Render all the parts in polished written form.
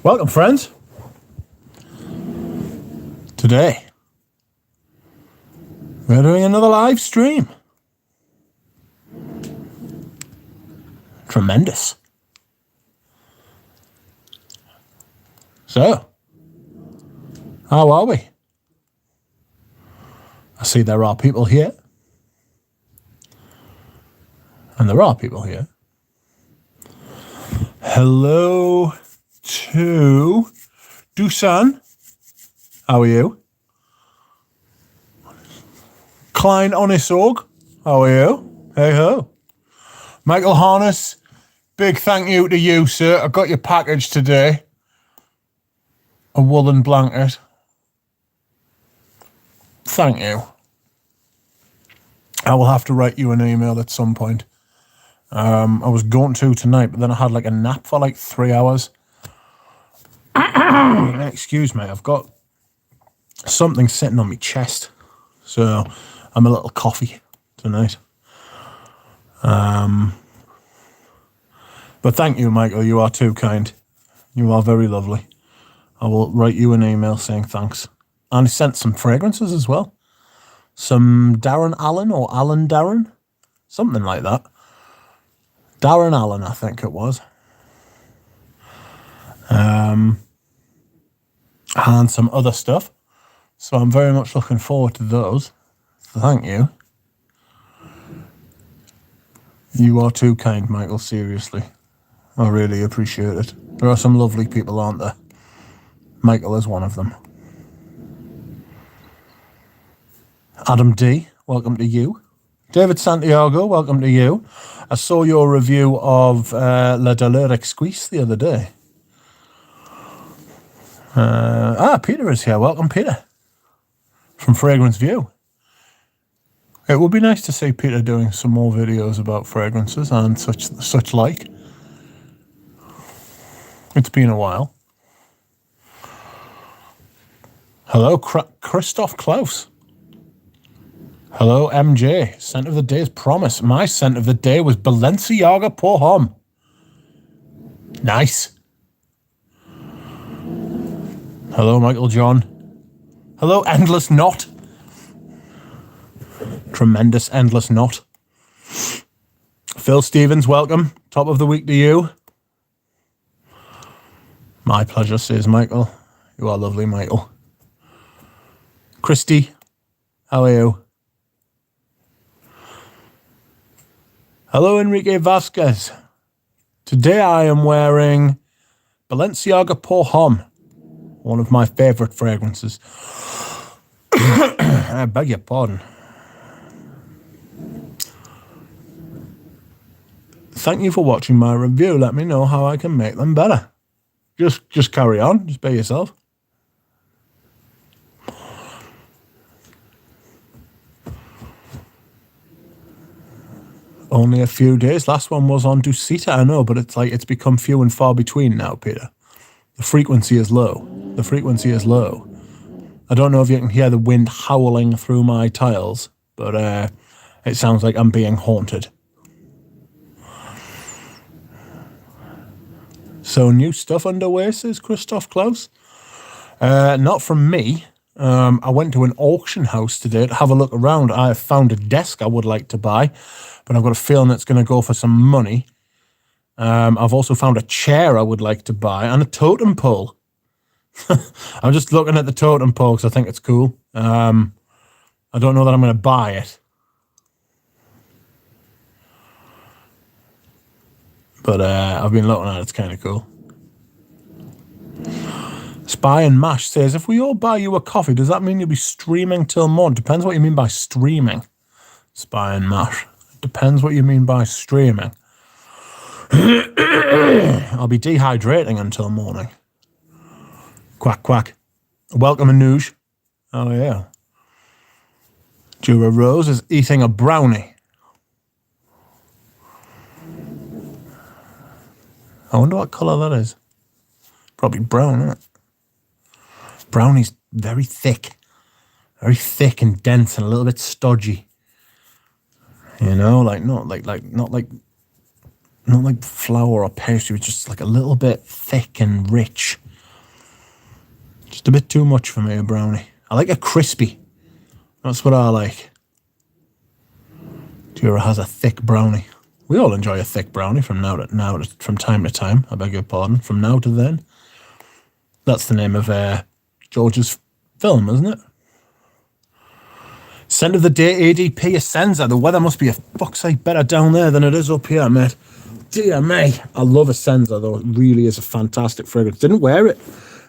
Welcome, friends. Today, we're doing another live stream. Tremendous. So, how are we? I see there are people here. And there are people here. Hello to Dusan. How are you? Klein Onisorg. How are you? Hey ho. Michael Harness. Big thank you to you, sir. I got your package today. A woolen blanket. Thank you. I will have to write you an email at some point. I was going to tonight, but then I had like a nap for like 3 hours. Excuse me, I've got something sitting on my chest. So I'm a little coffee tonight. But thank you, Michael. You are too kind. You are very lovely. I will write you an email saying thanks. And I sent some fragrances as well. Some Darren Allen or Alan Darren. Something like that. Darren Allen, I think it was. And some other stuff. So I'm very much looking forward to those. So thank you. You are too kind, Michael, seriously. I really appreciate it. There are some lovely people, aren't there? Michael is one of them. Adam D, welcome to you. David Santiago, welcome to you. I saw your review of La Douleur Exquise the other day. Peter is here. Welcome, Peter. From Fragrance View. It would be nice to see Peter doing some more videos about fragrances and such like. It's been a while. Hello, Christoph Klaus. Hello, MJ. Scent of the day is promise. My scent of the day was Balenciaga Pour Homme. Nice. Hello, Michael John. Hello, Endless Knot. Tremendous Endless Knot. Phil Stevens, welcome. Top of the week to you. My pleasure, says Michael. You are lovely, Michael. Christy, how are you? Hello, Enrique Vasquez. Today I am wearing Balenciaga Pour Homme, one of my favorite fragrances. I beg your pardon. Thank you for watching my review. Let me know how I can make them better. Just carry on. Just be yourself. Only a few days. Last one was on Dusita, I know, but it's become few and far between now, Peter. The frequency is low. The frequency is low. I don't know if you can hear the wind howling through my tiles, but it sounds like I'm being haunted. So new stuff underway, says Christoph Klaus. Not from me. I went to an auction house today to have a look around. I found a desk I would like to buy, but I've got a feeling it's going to go for some money. I've also found a chair I would like to buy and a totem pole. I'm just looking at the totem pole because I think it's cool. I don't know that I'm going to buy it. But I've been looking at it. It's kind of cool. Spy and Mash says, if we all buy you a coffee, does that mean you'll be streaming till morning? Depends what you mean by streaming. Spy and Mash. Depends what you mean by streaming. I'll be dehydrating until morning. Quack, quack. Welcome, Anuj. Oh, yeah. Jura Rose is eating a brownie. I wonder what colour that is. Probably brown, isn't it? Brownie's very thick and dense and a little bit stodgy. You know, like not like flour or pastry, just like a little bit thick and rich. Just a bit too much for me, a brownie. I like a crispy. That's what I like. Jura has a thick brownie. We all enjoy a thick brownie from from time to time. I beg your pardon. From now to then. That's the name of George's film, isn't it? Scent of the day, ADP Essenza. The weather must be a fuck's sake better down there than it is up here, mate. Dear me. I love Essenza, though. It really is a fantastic fragrance. Didn't wear it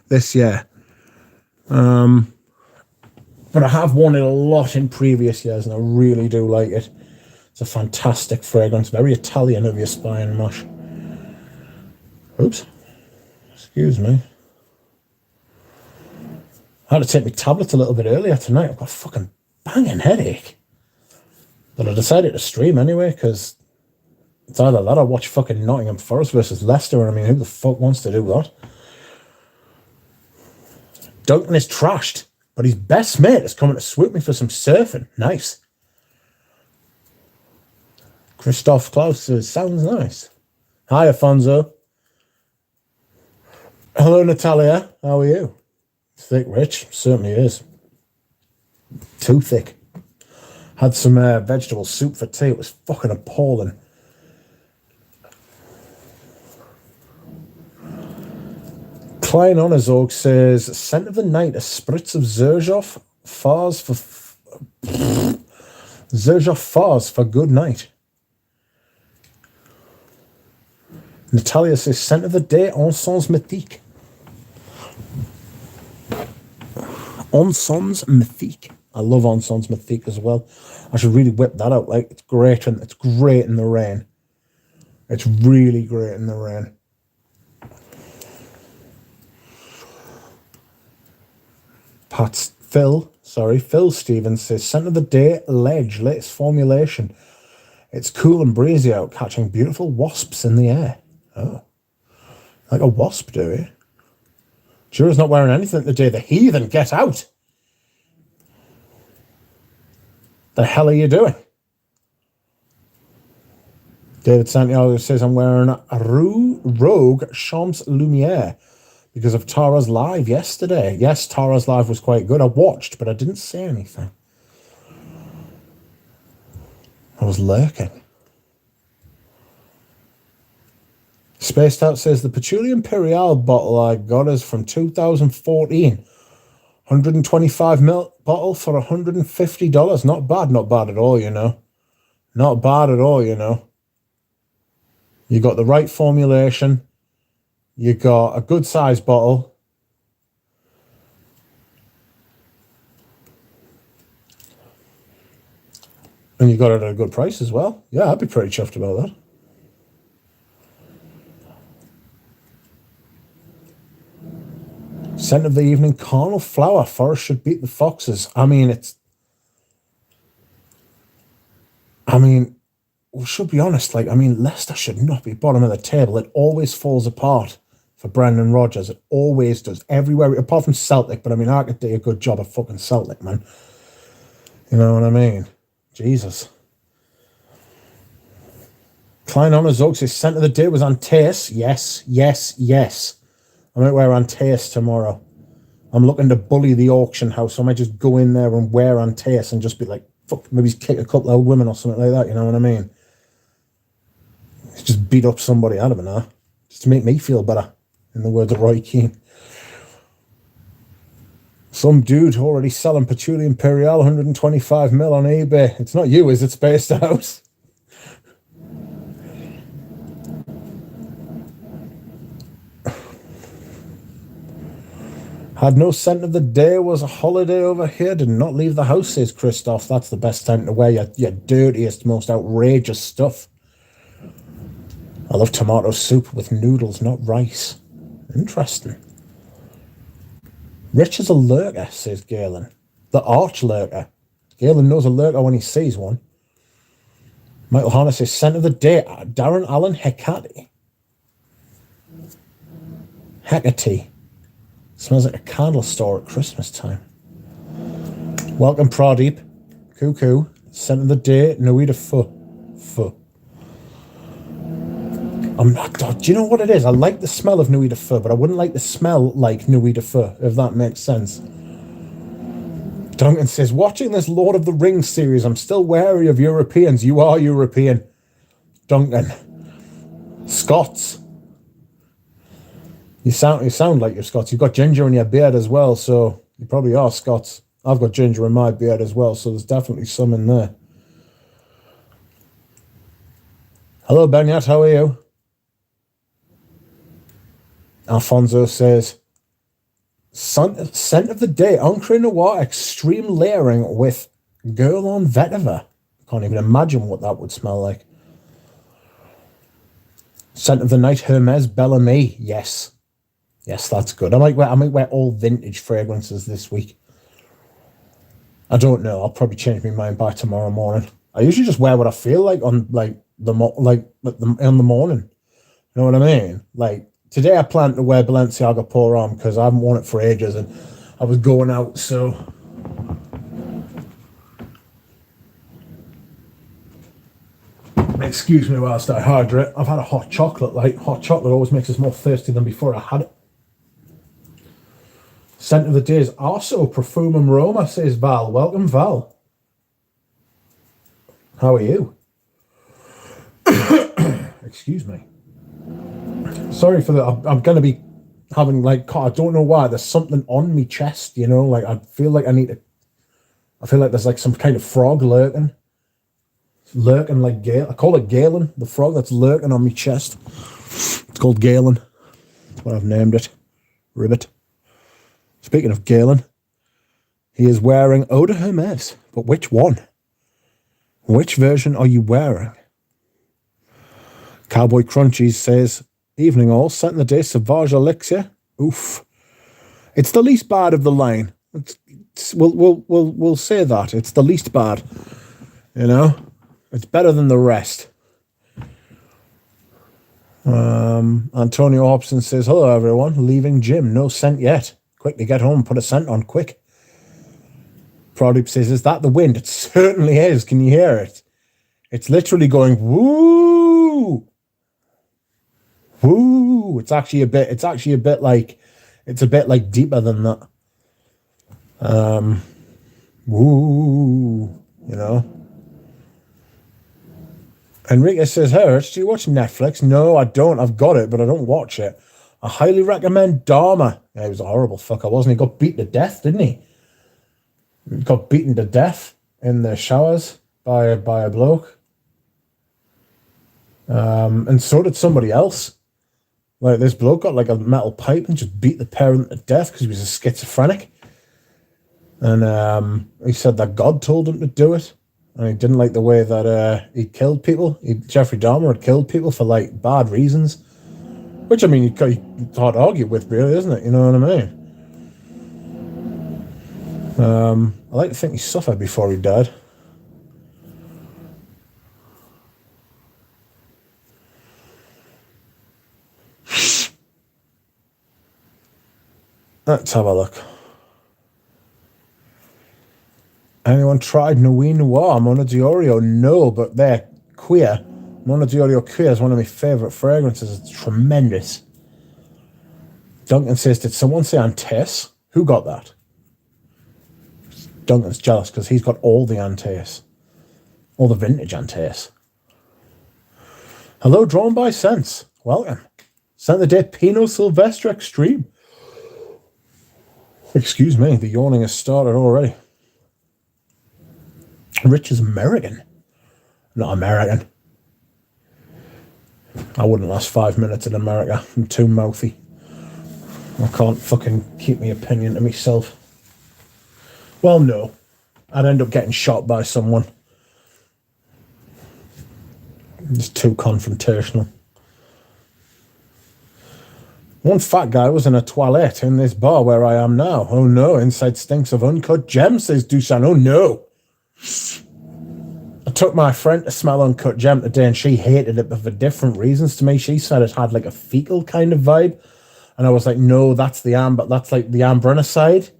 this year. But I have worn it a lot in previous years, and I really do like it. It's a fantastic fragrance. Very Italian of your spine mush. Oops. Excuse me. I had to take my tablets a little bit earlier tonight. I've got a fucking banging headache. But I decided to stream anyway, because it's either that or watch fucking Nottingham Forest versus Leicester, and I mean, who the fuck wants to do that? Duncan is trashed, but his best mate is coming to swoop me for some surfing. Nice. Christoph Klaus says, sounds nice. Hi, Afonso. Hello, Natalia. How are you? Thick, Rich. Certainly is. Too thick. Had some vegetable soup for tea. It was fucking appalling. Klein Honorzog says, scent of the night, a spritz of Xerjoff Fars for good night. Natalia says, scent of the day, Encens Mythique. Encens Mythique. I love Encens Mythique as well. I should really whip that out. Like, it's great, and it's great in the rain. It's really great in the rain. Phil Stevens says, scent of the day, Ledge, latest formulation. It's cool and breezy out, catching beautiful wasps in the air. Oh. Like a wasp, do you? Jura's not wearing anything today. The heathen, get out! The hell are you doing? David Santiago says, I'm wearing a Rogue Champs Lumiere because of Tara's live yesterday. Yes, Tara's live was quite good. I watched, but I didn't say anything. I was lurking. Spaced Out says, the Patchouli Imperial bottle I got is from 2014. 125ml bottle for $150. Not bad at all, you know. Not bad at all, you know. You got the right formulation. You got a good size bottle. And you got it at a good price as well. Yeah, I'd be pretty chuffed about that. Scent of the evening, carnal flower. Forest should beat the foxes. We should be honest. Leicester should not be bottom of the table. It always falls apart for Brendan Rodgers. It always does. Everywhere, apart from Celtic. But I could do a good job of fucking Celtic, man. You know what I mean? Jesus. Klein Honorzog says, scent of the day was Antaeus. Yes. I might wear Antaeus tomorrow. I'm looking to bully the auction house. So I might just go in there and wear Antaeus and just be like, fuck, maybe kick a couple of old women or something like that. You know what I mean? Just beat up somebody. I don't know. Just to make me feel better, in the words of Roy Keane. Some dude already selling Patchouli Imperial 125ml on eBay. It's not you, is it, Spaced Out? Had no scent of the day, was a holiday over here, did not leave the house, says Christoph. That's the best time to wear your dirtiest, most outrageous stuff. I love tomato soup with noodles, not rice. Interesting. Rich is a lurker, says Galen. The arch lurker. Galen knows a lurker when he sees one. Michael Harness says, scent of the day, Darren Allen Hecate. Hecate. Smells like a candle store at Christmas time. Welcome, Pradeep. Cuckoo. Scent of the day, Noida Fu. I'm not. Do you know what it is? I like the smell of Nuit de Feu, but I wouldn't like the smell like Nuit de Feu, if that makes sense. Duncan says, watching this Lord of the Rings series, I'm still wary of Europeans. You are European. Duncan. Scots. You sound like you're Scots. You've got ginger in your beard as well, so you probably are Scots. I've got ginger in my beard as well, so there's definitely some in there. Hello, Benyat, how are you? Alfonso says, scent of the day, Encre Noir extreme layering with Guerlain Vetiver. Can't even imagine what that would smell like. Scent of the night, Hermes Bellamy. Yes, that's good. I might wear all vintage fragrances this week. I don't know. I'll probably change my mind by tomorrow morning. I usually just wear what I feel like on in the morning. You know what I mean? Like today, I plan to wear Balenciaga Pour Homme because I haven't worn it for ages, and I was going out. So excuse me whilst I hydrate. I've had a hot chocolate. Like hot chocolate always makes us more thirsty than before I had it. Scent of the day is also Perfume Roma, says Val. Welcome, Val. How are you? Excuse me. Sorry for that. I'm going to be having, like, I don't know why, there's something on me chest, you know? Like, I feel like there's, like, some kind of frog lurking. Lurking like Galen. I call it Galen, the frog that's lurking on me chest. It's called Galen. That's what I've named it. Ribbit. Speaking of Galen, he is wearing Eau de Hermes. But which one? Which version are you wearing? Cowboy Crunchies says, evening all, scent in the day, Sauvage Elixir. Oof. It's the least bad of the line. We'll say that. It's the least bad. You know? It's better than the rest. Antonio Hobson says, hello everyone, leaving gym, no scent yet. Quickly get home, put a scent on, quick. Prodip says, is that the wind? It certainly is. Can you hear it? It's literally going, woo! Woo! It's a bit like deeper than that. Woo! You know? Enrique says, Hurts, do you watch Netflix? No, I don't. I've got it, but I don't watch it. I highly recommend Dharma. Yeah, he was a horrible fucker, wasn't he? Got beat to death, didn't he? He got beaten to death in the showers by a bloke. And so did somebody else. Like, this bloke got like a metal pipe and just beat the parent to death because he was a schizophrenic. And he said that God told him to do it. And he didn't like the way that he killed people. Jeffrey Dahmer had killed people for, like, bad reasons. Which, I mean, it's hard to argue with, really, isn't it? You know what I mean? I like to think he suffered before he died. Let's have a look. Anyone tried Nuit Noir, Mona Diorio? No, but they're queer. Mona Diorio Queer is one of my favourite fragrances. It's tremendous. Duncan says, did someone say Antace? Who got that? Duncan's jealous because he's got all the Antace. All the vintage Antace. Hello, Drawn by Sense. Welcome. Scent of the day, Pinot Silvestre Extreme. Excuse me, the yawning has started already. Rich is American. Not American. I wouldn't last 5 minutes in America. I'm too mouthy. I can't fucking keep my opinion to myself. Well, no. I'd end up getting shot by someone. It's too confrontational. One fat guy was in a toilette in this bar where I am now. Oh no, inside stinks of uncut gem, says Dusan. Oh no. I took my friend to smell Uncut Gem today and she hated it, but for different reasons to me. She said it had like a fecal kind of vibe. And I was like, no, that's the amber, that's like the ambronicide.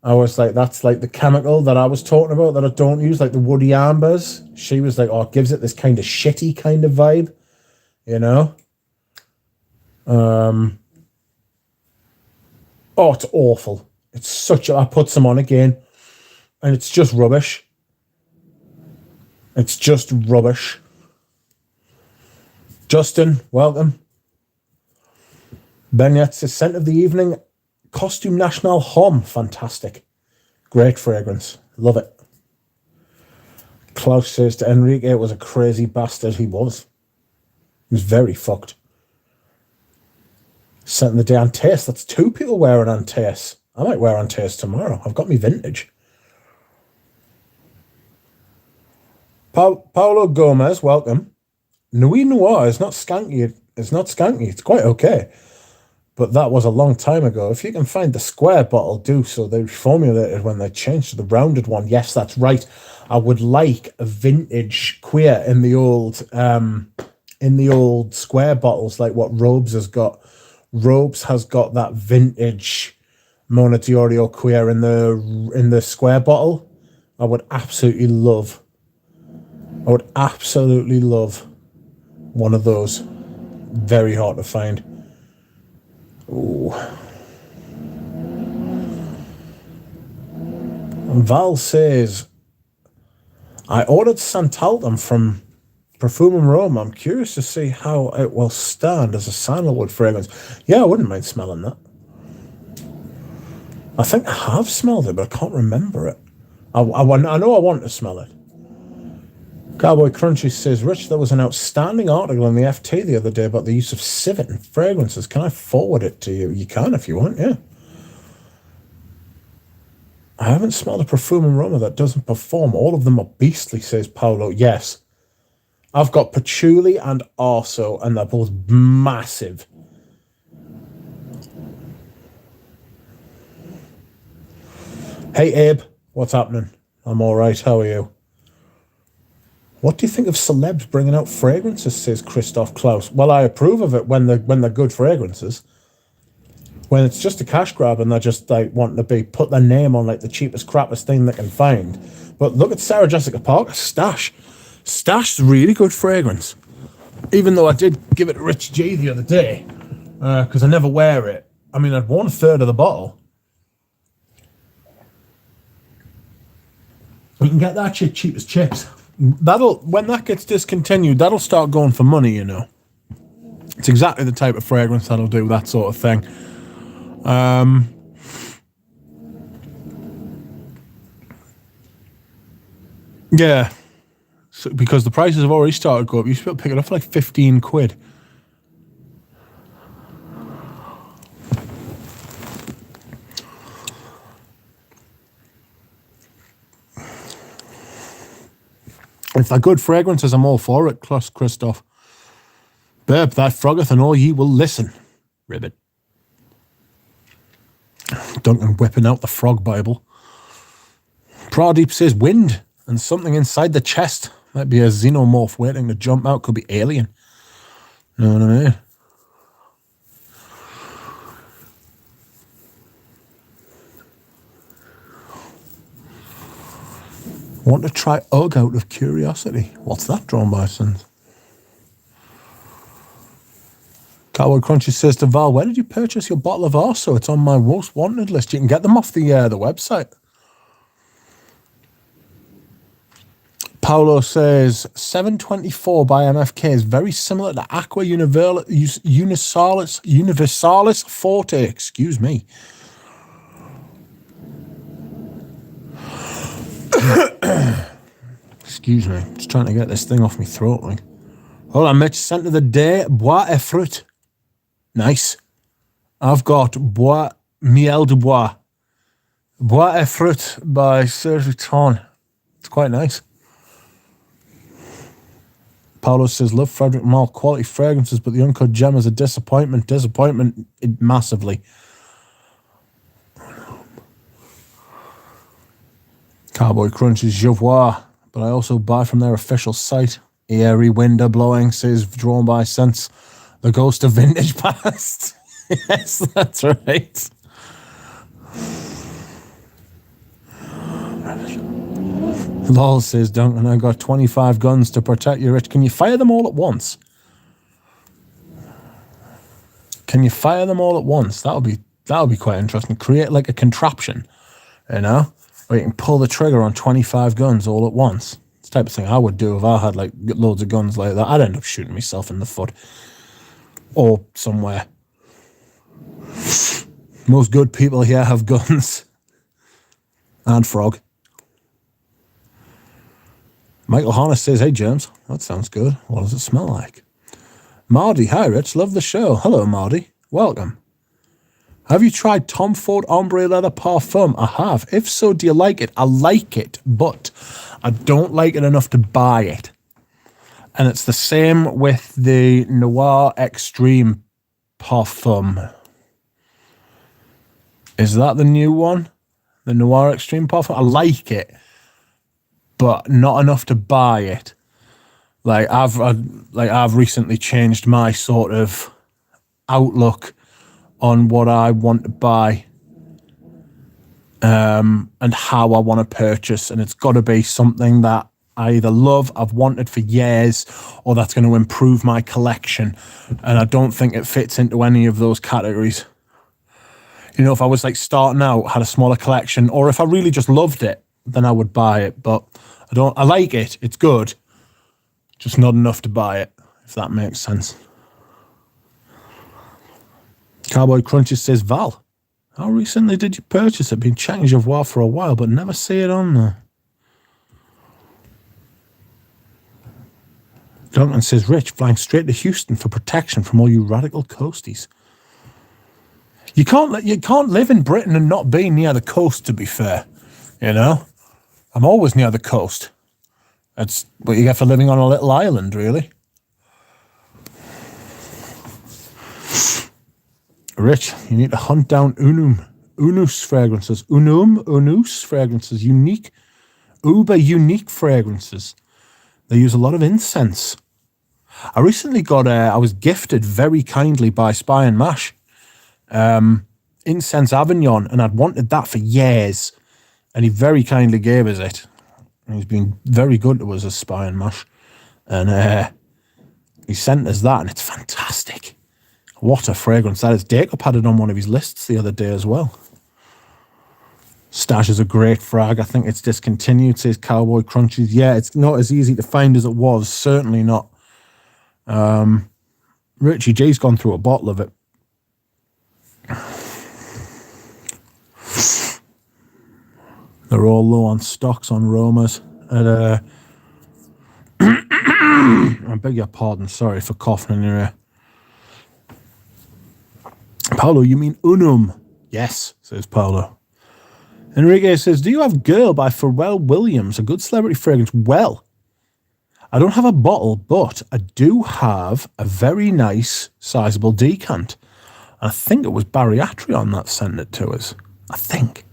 I was like, that's like the chemical that I was talking about that I don't use, like the woody ambers. She was like, oh, it gives it this kind of shitty kind of vibe. you know? Oh, it's awful. It's such a... I put some on again, and it's just rubbish. It's just rubbish. Justin, welcome. Ben says, scent of the evening, Costume National Homme. Fantastic. Great fragrance. Love it. Klaus says to Enrique, it was a crazy bastard. He was. He was very fucked. Scent of the day, Antaeus. That's 2 people wearing Antaeus. I might wear Antaeus tomorrow. I've got me vintage. Paolo Gomez, welcome. Nuit Noir is not skanky. It's not skanky. It's quite okay. But that was a long time ago. If you can find the square bottle, do so. They reformulated when they changed to the rounded one. Yes, that's right. I would like a vintage queer in the old square bottles, like what Robes has got. Robes has got that vintage Mona Diorio queer in the square bottle. I would absolutely love one of those. Very hard to find. Ooh. Val says, I ordered Santalum from Perfume and Rome. I'm curious to see how it will stand as a sandalwood fragrance. Yeah, I wouldn't mind smelling that. I think I have smelled it, but I can't remember it. I know I want to smell it. Cowboy Crunchy says, Rich, there was an outstanding article in the FT the other day about the use of civet in fragrances. Can I forward it to you? You can if you want, yeah. I haven't smelled a perfume aroma that doesn't perform. All of them are beastly, says Paolo. Yes. I've got patchouli and arso, and they're both massive. Hey, Abe. What's happening? I'm all right. How are you? What do you think of celebs bringing out fragrances, says Christoph Klaus? Well, I approve of it when they're good fragrances. When it's just a cash grab and they're just like wanting to put their name on like the cheapest, crappiest thing they can find. But look at Sarah Jessica Parker, Stash. Stash's really good fragrance. Even though I did give it to Rich G the other day, because I never wear it. I mean, I'd worn 1/3 of the bottle. You can get that cheap as chips. When that gets discontinued, that'll start going for money, you know. It's exactly the type of fragrance that'll do that sort of thing. Yeah. So, because the prices have already started to go up. You should be able to pick it up for like 15 quid. If they're good fragrances, I'm all for it, Christoph. Babe, that froggeth and all ye will listen. Ribbit. Duncan whipping out the frog Bible. Pradeep says wind and something inside the chest. Might be a xenomorph waiting to jump out. Could be alien. Know what I mean? Want to try Ugg out of curiosity. What's that drawn by, sons? Cowboy Crunchy says to Val, where did you purchase your bottle of Arso? It's on my most wanted list. You can get them off the website. Paolo says 724 by MFK is very similar to Aqua Universalis Forte. Excuse me. Excuse me. Just trying to get this thing off my throat. Like. Hold on, Mitch. Scent of the day. Bois et fruit. Nice. I've got Miel de Bois. Bois et fruit by Serge Vuitton. It's quite nice. Paolo says, love Frederick Malle quality fragrances, but the Uncut Gem is a disappointment. Disappointment massively. Cowboy Crunch is Jouvois, but I also buy from their official site. Airy window blowing says drawn by sense. The ghost of vintage past. Yes, that's right. Lol says Duncan, I got 25 guns to protect you, Rich. Can you fire them all at once? Can you fire them all at once? That'll be quite interesting. Create like a contraption, you know, where you can pull the trigger on 25 guns all at once. It's the type of thing I would do if I had like loads of guns like that. I'd end up shooting myself in the foot or somewhere. Most good people here have guns. And Frog. Michael Harness says, hey, James. That sounds good. What does it smell like? Mardy, hi, Rich. Love the show. Hello, Mardy. Welcome. Have you tried Tom Ford Ombre Leather Parfum? I have. If so, do you like it? I like it, but I don't like it enough to buy it. And it's the same with the Noir Extreme Parfum. Is that the new one? The Noir Extreme Parfum? I like it, but not enough to buy it. Like I've recently changed my sort of outlook on what I want to buy, and how I want to purchase, and it's got to be something that I either love, I've wanted for years, or that's going to improve my collection. And I don't think it fits into any of those categories. You know, if I was like starting out, had a smaller collection, or if I really just loved it, then I would buy it. But I like it. It's good. Just not enough to buy it, if that makes sense. Cowboy Crunches says, Val, how recently did you purchase it? Been checking your WoW for a while, but never see it on there. Duncan says, Rich, flying straight to Houston for protection from all you radical coasties. You can't live in Britain and not be near the coast, to be fair. You know? I'm always near the coast. That's what you get for living on a little island, really. Rich, you need to hunt down Unus fragrances. Unus fragrances. Uber unique fragrances. They use a lot of incense. I recently I was gifted very kindly by Spy and Mash. Incense Avignon, and I'd wanted that for years, and he very kindly gave us it. And he's been very good to us as Spy and Mash, and he sent us that, and it's fantastic. What a fragrance that is. Jacob had it on one of his lists the other day as well. Stash is a great frag. I think it's discontinued, says Cowboy Crunches. Yeah, it's not as easy to find as it was, certainly not. Richie G's gone through a bottle of it. They're all low on stocks on Romas. I beg your pardon. Sorry for coughing in your ear. Paolo, you mean Unum? Yes, says Paolo. Enrique says, do you have Girl by Pharrell Williams, a good celebrity fragrance? Well, I don't have a bottle, but I do have a very nice, sizable decant. I think it was Barry Atrion that sent it to us. I think.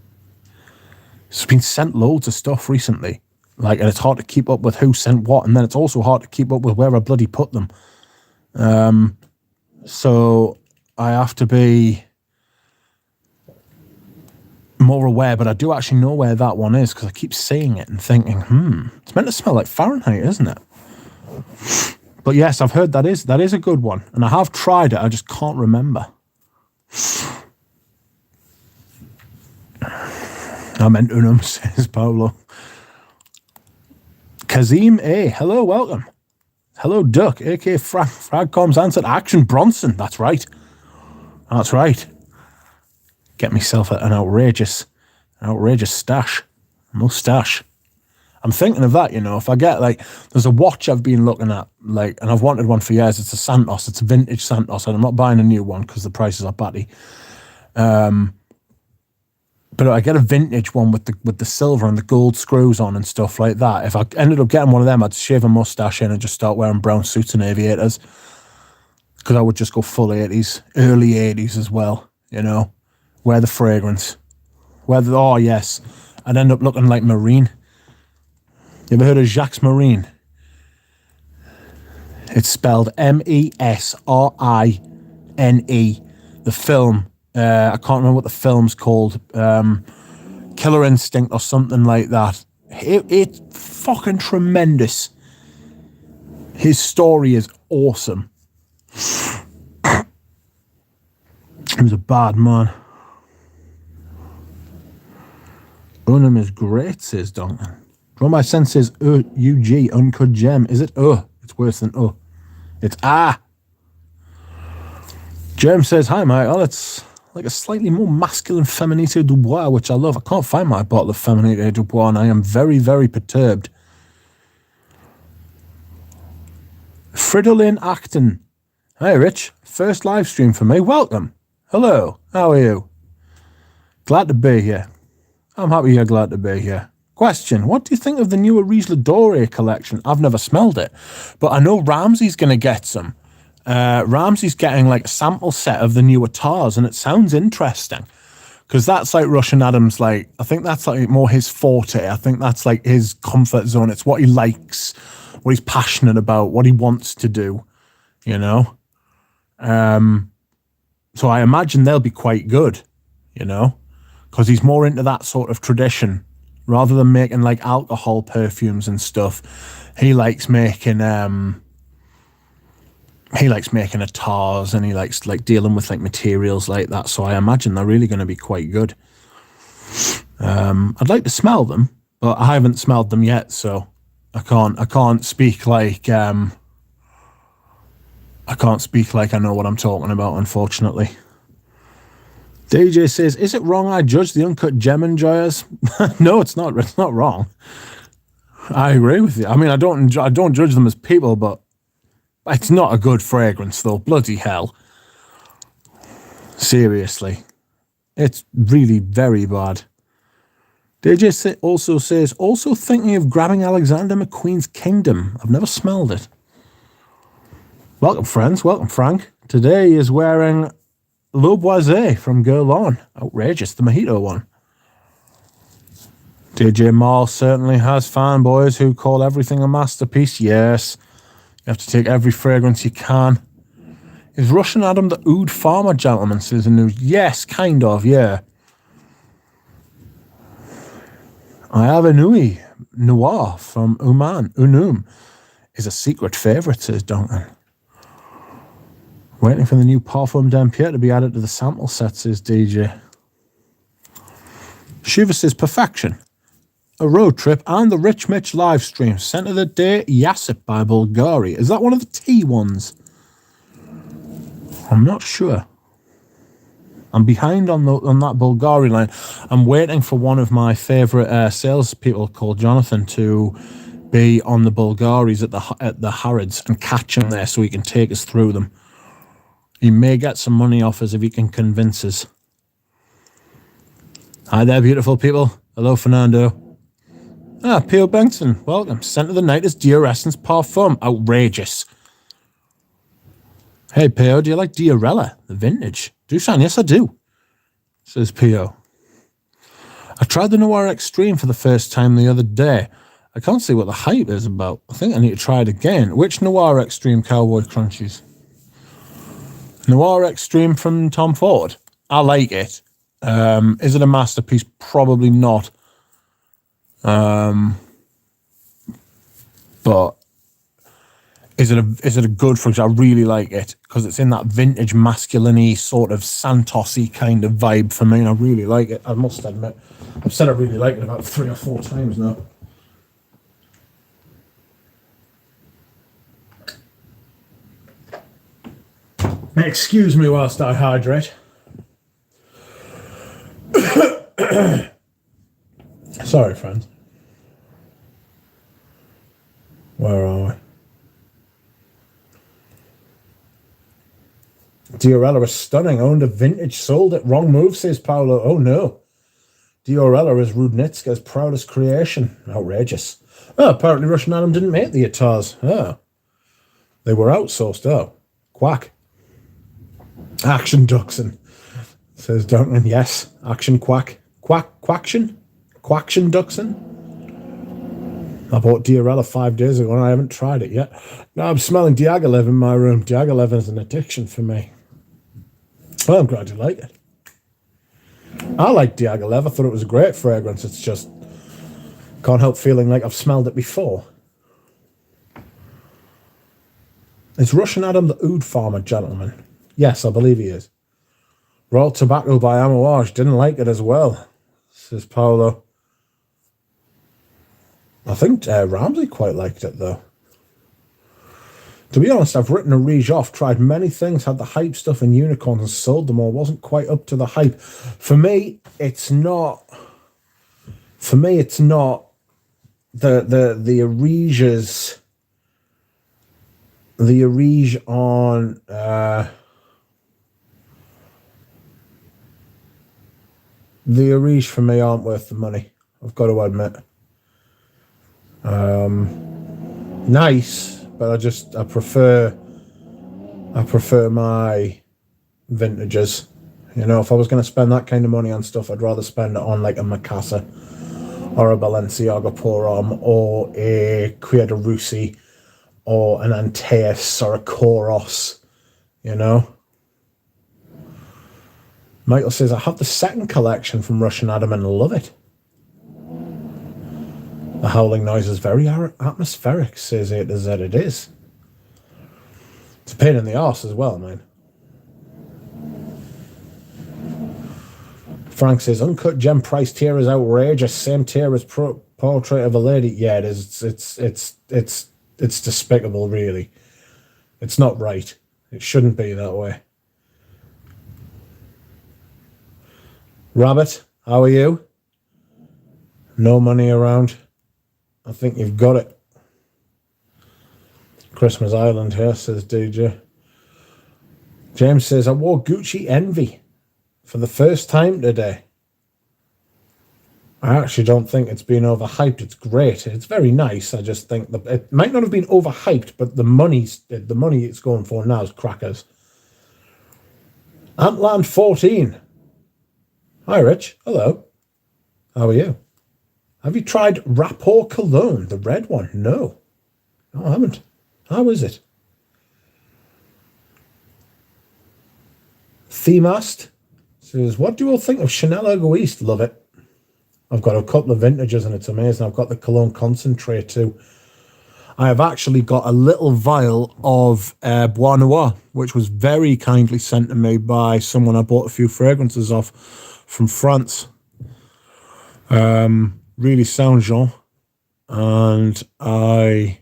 It's been sent loads of stuff recently. And it's hard to keep up with who sent what, and then it's also hard to keep up with where I bloody put them. So I have to be more aware, but I do actually know where that one is because I keep seeing it and thinking, it's meant to smell like Fahrenheit, isn't it? But yes, I've heard that is a good one, and I have tried it. I just can't remember. I meant Unum, says Paolo. Kazim A, hello, welcome. Hello, Duck, a.k.a. Fragcom's answered. Action Bronson, that's right. That's right. Get myself an outrageous mustache. I'm thinking of that, you know, if I get, there's a watch I've been looking at, and I've wanted one for years. It's a Santos, it's a vintage Santos, and I'm not buying a new one because the prices are batty. But I get a vintage one with the silver and the gold screws on and stuff like that. If I ended up getting one of them, I'd shave a mustache in and just start wearing brown suits and aviators. Because I would just go full 80s, early 80s as well, you know. Wear the fragrance. Oh, yes. I'd end up looking like Marine. You ever heard of Jacques Marine? It's spelled Mesrine. The film. I can't remember what the film's called. Killer Instinct or something like that. It's fucking tremendous. His story is awesome. He was a bad man. Unum is great, says Duncan. Draw my sense is UG, uncut gem. Is it It's worse than It's Germ says, hi, Michael. It's like a slightly more masculine Feminité Dubois, which I love. I can't find my bottle of Feminité Dubois, and I am very, very perturbed. Fridolin Acton. Hey, Rich. First live stream for me. Welcome. Hello. How are you? Glad to be here. I'm happy you're glad to be here. Question. What do you think of the newer Riesler Doré collection? I've never smelled it, but I know Ramsey's going to get some. Ramsey's getting like a sample set of the newer tars, and it sounds interesting because that's like Russian Adam's, like, I think that's like more his forte. I think that's like his comfort zone. It's what he likes, what he's passionate about, what he wants to do, you know? So I imagine they'll be quite good, you know, because he's more into that sort of tradition rather than making like alcohol perfumes and stuff. He likes making a tars, and he likes like dealing with like materials like that. So I imagine they're really going to be quite good. I'd like to smell them, but I haven't smelled them yet, so I can't speak like I know what I'm talking about, unfortunately. DJ says, is it wrong I judge the uncut gem enjoyers? No, it's not. It's not wrong. I agree with you. I mean, I don't judge them as people, but it's not a good fragrance, though. Bloody hell. Seriously. It's really very bad. DJ also says, also thinking of grabbing Alexander McQueen's Kingdom. I've never smelled it. Welcome, friends. Welcome, Frank. Today he is wearing Le Boisé from Guerlain. Outrageous, the mojito one. DJ Marl certainly has fanboys who call everything a masterpiece. Yes. You have to take every fragrance you can. Is Russian Adam the Oud Farmer gentleman, says the news? Yes, kind of, yeah. I have a Nui Noir from Oman. Unum is a secret favourite, says Duncan. Waiting for the new Parfum d'Empire to be added to the sample set, says DJ. Shiva says, perfection. A road trip and the Rich Mitch live stream. Centre of the day, Yasip by Bulgari. Is that one of the T ones? I'm not sure. I'm behind on that Bulgari line. I'm waiting for one of my favourite salespeople called Jonathan to be on the Bulgaris at the Harrods and catch him there so he can take us through them. He may get some money off us if he can convince us. Hi there, beautiful people. Hello, Fernando. P.O. Benson, welcome. Scent of the night is Dior Parfum. Outrageous. Hey, P.O., do you like Diorella, the vintage? Dushan, yes, I do, says P.O. I tried the Noir Extreme for the first time the other day. I can't see what the hype is about. I think I need to try it again. Which Noir Extreme Cowboy Crunchies? Noir Extreme from Tom Ford. I like it. Is it a masterpiece? Probably not. But is it a good fragrance? I really like it because it's in that vintage masculine-y sort of Santos-y kind of vibe for me, and I really like it. I must admit, I've said I really like it about 3 or 4 times now. Excuse me whilst I hydrate. Sorry, friends. Where are we? Diorella is stunning. Owned a vintage, sold it. Wrong move, says Paolo. Oh no. Diorella is Rudnitska's proudest creation. Outrageous. Oh, apparently Russian Adam didn't make the Atars. Oh. They were outsourced. Oh. Quack. Action Duxon, says Duncan. Yes. Action Quack. Quaction Duxon. I bought Diorella 5 days ago and I haven't tried it yet. Now I'm smelling Diaghilev in my room. Diaghilev is an addiction for me. Well, I'm glad you like it. I like Diaghilev. I thought it was a great fragrance. It's just can't help feeling like I've smelled it before. Is Russian Adam the Oud Farmer gentleman? Yes, I believe he is. Raw Tobacco by Amouage. Didn't like it as well, says Paolo. I think Ramsey quite liked it, though. To be honest, I've written a Riege off, tried many things, had the hype stuff in unicorns and sold them all. Wasn't quite up to the hype. For me, it's not... For me, it's not the Ariges... The Arige on... the Arige for me aren't worth the money, I've got to admit. Nice, but I prefer my vintages. You know, if I was going to spend that kind of money on stuff, I'd rather spend it on like a Mikasa or a Balenciaga Pour Homme or a Quiederusi or an Antaeus or a Koros, you know. Michael says, I have the second collection from Russian Adam and love it. The howling noise is very atmospheric, says A to Z. It is. It's a pain in the arse as well, man. Frank says, uncut gem price tier is outrageous. Same tier as Portrait of a Lady. Yeah, it is. It's despicable, really. It's not right. It shouldn't be that way. Rabbit, how are you? No money around. I think you've got it. Christmas Island here, says DJ. James says, I wore Gucci Envy for the first time today. I actually don't think it's been overhyped. It's great. It's very nice. I just think it might not have been overhyped, but the money it's going for now is crackers. Antland 14. Hi, Rich. Hello. How are you? Have you tried Rapport Cologne, the red one? No. No, I haven't. How is it? Themast says, what do you all think of Chanel Egoiste? Love it. I've got a couple of vintages and it's amazing. I've got the Cologne Concentrate too. I have actually got a little vial of Bois Noir, which was very kindly sent to me by someone I bought a few fragrances off from France. Really sound Jean, and I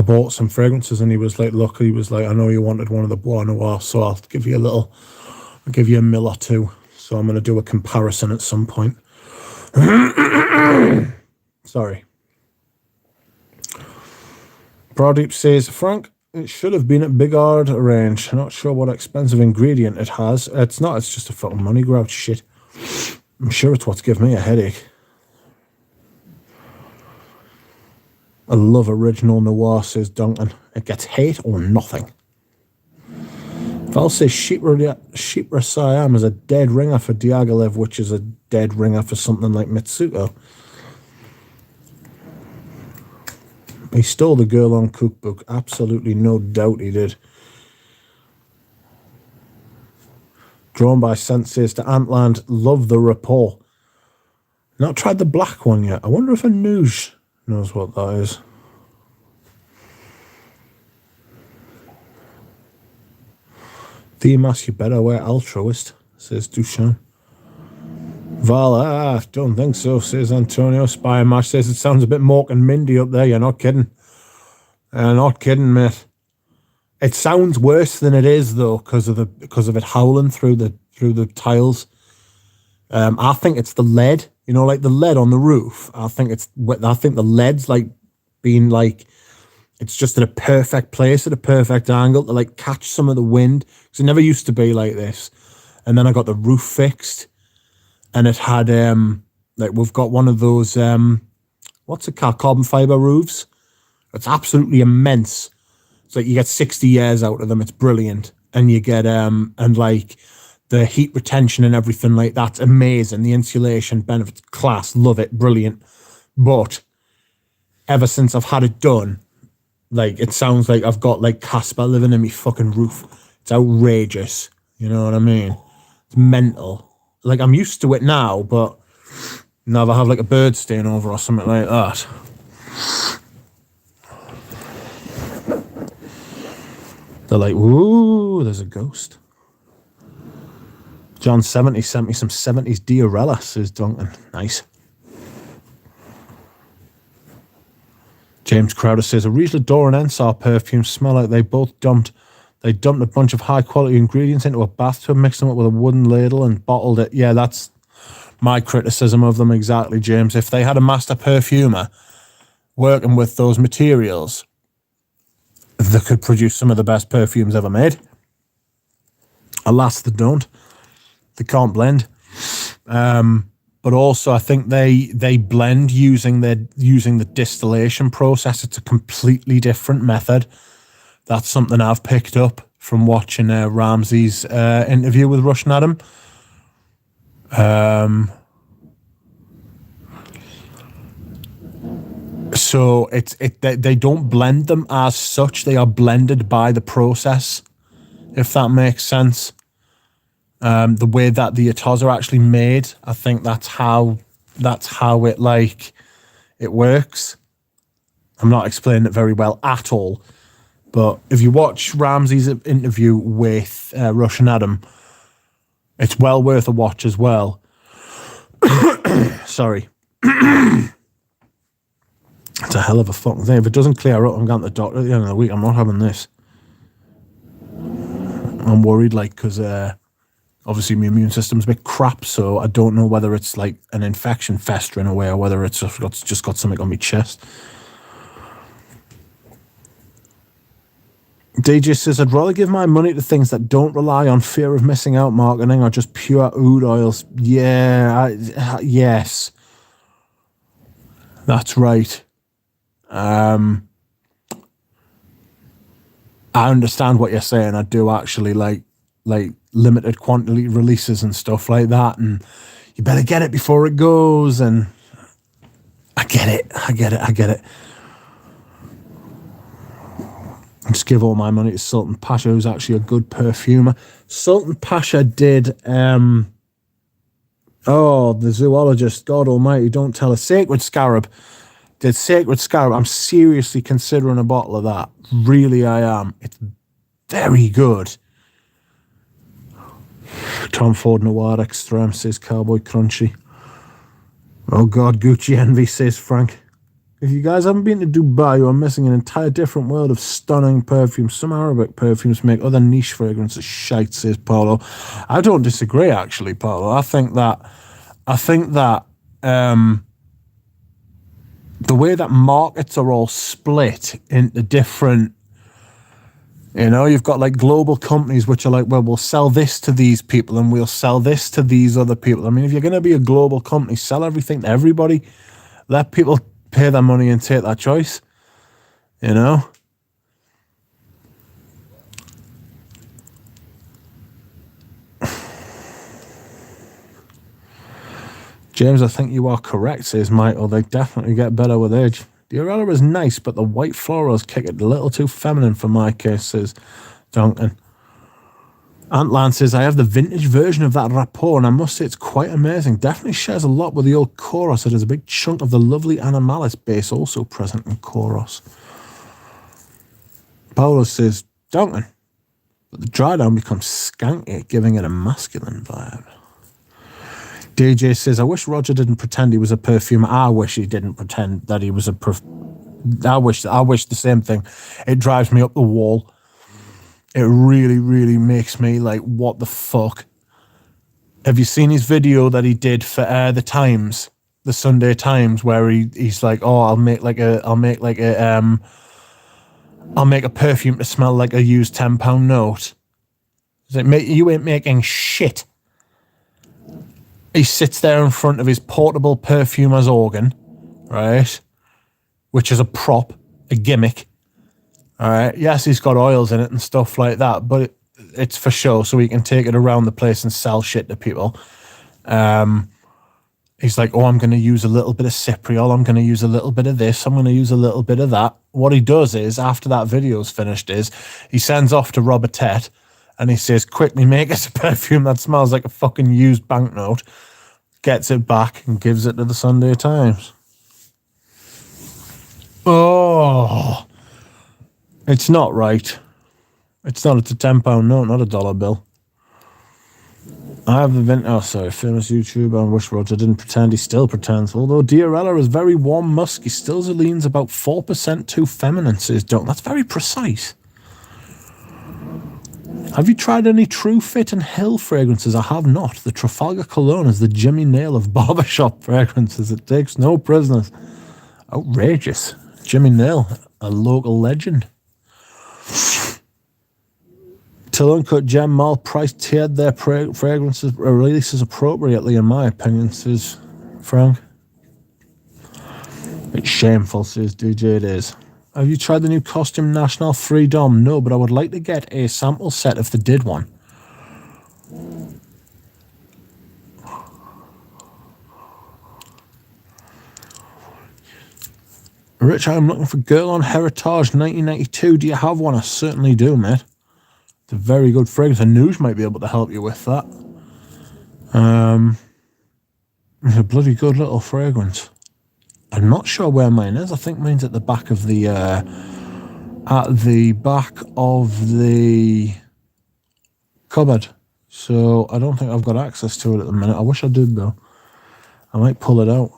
bought some fragrances and he was like, look, I know you wanted one of the Bois Noir, so I'll give you a mil or two. So I'm going to do a comparison at some point. Sorry. Pradeep says, Frank, it should have been at Big Ard range. Not sure what expensive ingredient it has. It's not. It's just a fucking money grab shit. I'm sure it's what's giving me a headache. I love original noir, says Duncan. It gets hate or nothing. Val says Shipra Siam is a dead ringer for Diaghilev, which is a dead ringer for something like Mitsuko. He stole the girl on cookbook. Absolutely no doubt he did. Drawn by Senses to Antland. Love the Rapport. Not tried the black one yet. I wonder if Anuj knows what that is. Themas, you better wear altruist, says Dushan. Val, don't think so, says Antonio. Spy Mash says it sounds a bit Mork and Mindy up there. You're not kidding. Not kidding, mate. It sounds worse than it is though, because of it howling through the tiles. I think it's the lead, you know, like the lead on the roof. I think the lead's like being like, it's just at a perfect place, at a perfect angle to like catch some of the wind. Because it never used to be like this. And then I got the roof fixed. And it had, like, we've got one of those, what's it called? Carbon fiber roofs. It's absolutely immense. It's like you get 60 years out of them. It's brilliant. And you get, and like the heat retention and everything like that's amazing. The insulation benefits, class, love it, brilliant. But ever since I've had it done, like, it sounds like I've got like Casper living in my fucking roof. It's outrageous. You know what I mean? It's mental. Like, I'm used to it now, but now if I have like a bird staying over or something like that. They're like, ooh, there's a ghost. John 70 sent me some 70s Diorella, says Duncan. Nice. James Crowder says, a Riesler Door and Ensar perfume smell like they dumped a bunch of high quality ingredients into a bathtub, mixed them up with a wooden ladle and bottled it. Yeah, that's my criticism of them exactly, James. If they had a master perfumer working with those materials, they could produce some of the best perfumes ever made. Alas, they don't. They can't blend. But also, I think they blend using the distillation process. It's a completely different method. That's something I've picked up from watching Ramsey's interview with Russian Adam. So they don't blend them as such. They are blended by the process, if that makes sense. The way that the Etos are actually made, I think that's how it works. I'm not explaining it very well at all, but if you watch Ramsey's interview with Russian Adam, it's well worth a watch as well. Sorry. It's a hell of a fucking thing. If it doesn't clear up, I'm going to the doctor at the end of the week. I'm not having this. I'm worried, because obviously my immune system's a bit crap, so I don't know whether it's like an infection festering away or whether it's just got something on my chest. DJ says, I'd rather give my money to things that don't rely on fear of missing out marketing or just pure oud oils. Yeah, yes. That's right. I understand what you're saying. I do actually like limited quantity releases and stuff like that, and you better get it before it goes, and I get it. Just give all my money to Sultan Pasha, who's actually a good perfumer. Sultan Pasha did the zoologist, God almighty, don't tell us, Sacred Scarab. Did Sacred Scarab. I'm seriously considering a bottle of that. Really, I am. It's very good. Tom Ford Noir Extreme, says Cowboy Crunchy. Oh God, Gucci Envy, says Frank. If you guys haven't been to Dubai, you are missing an entire different world of stunning perfumes. Some Arabic perfumes make other niche fragrances shite, says Paolo. I don't disagree, actually, Paolo. I think that the way that markets are all split into different, you've got like global companies which are like, well, we'll sell this to these people and we'll sell this to these other people. I mean, if you're going to be a global company, sell everything to everybody. Let people pay their money and take that choice, James, I think you are correct, says Michael. They definitely get better with age. The Arella is nice, but the white florals kick it a little too feminine for my case, says Duncan. Antlan says, I have the vintage version of that Rapport, and I must say it's quite amazing. Definitely shares a lot with the old Koros. It is a big chunk of the lovely Animalic base also present in Koros. Paolo says, Duncan, but the dry down becomes skanky, giving it a masculine vibe. DJ says, I wish Roger didn't pretend he was a perfumer. I wish he didn't pretend that he was a I wish the same thing. It drives me up the wall. It really, really makes me like, what the fuck? Have you seen his video that he did for the Times, the Sunday Times, where he's like, oh, I'll make a perfume to smell like a used £10 note. He's like, you ain't making shit. He sits there in front of his portable perfumer's organ, right? Which is a prop, a gimmick. All right. Yes, he's got oils in it and stuff like that, but it's for show, so he can take it around the place and sell shit to people. He's like, oh, I'm going to use a little bit of Cypriol. I'm going to use a little bit of this. I'm going to use a little bit of that. What he does is, after that video's finished, he sends off to Robert Tett and he says, quickly make us a perfume that smells like a fucking used banknote, gets it back and gives it to the Sunday Times. Oh, it's not right. It's not. It's a £10 note, not a dollar bill. I have the famous YouTuber on Wish Roger didn't pretend, he still pretends. Although Diarella is very warm, musky, still leans about 4% too feminine, says Don't. That's very precise. Have you tried any True Fit and Hill fragrances? I have not. The Trafalgar Cologne is the Jimmy Nail of barbershop fragrances. It takes no prisoners. Outrageous. Jimmy Nail, a local legend. Till Uncut Gem Mall price tiered their fragrances releases appropriately, in my opinion, says Frank. It's shameful, says DJ. It is. Have you tried the new Costume National Freedom? No, but I would like to get a sample set if they did one. Rich, I'm looking for Girl on Heritage 1992. Do you have one? I certainly do, mate. It's a very good fragrance. Anuj might be able to help you with that. It's a bloody good little fragrance. I'm not sure where mine is. I think mine's at the back of the cupboard. So I don't think I've got access to it at the minute. I wish I did though. I might pull it out.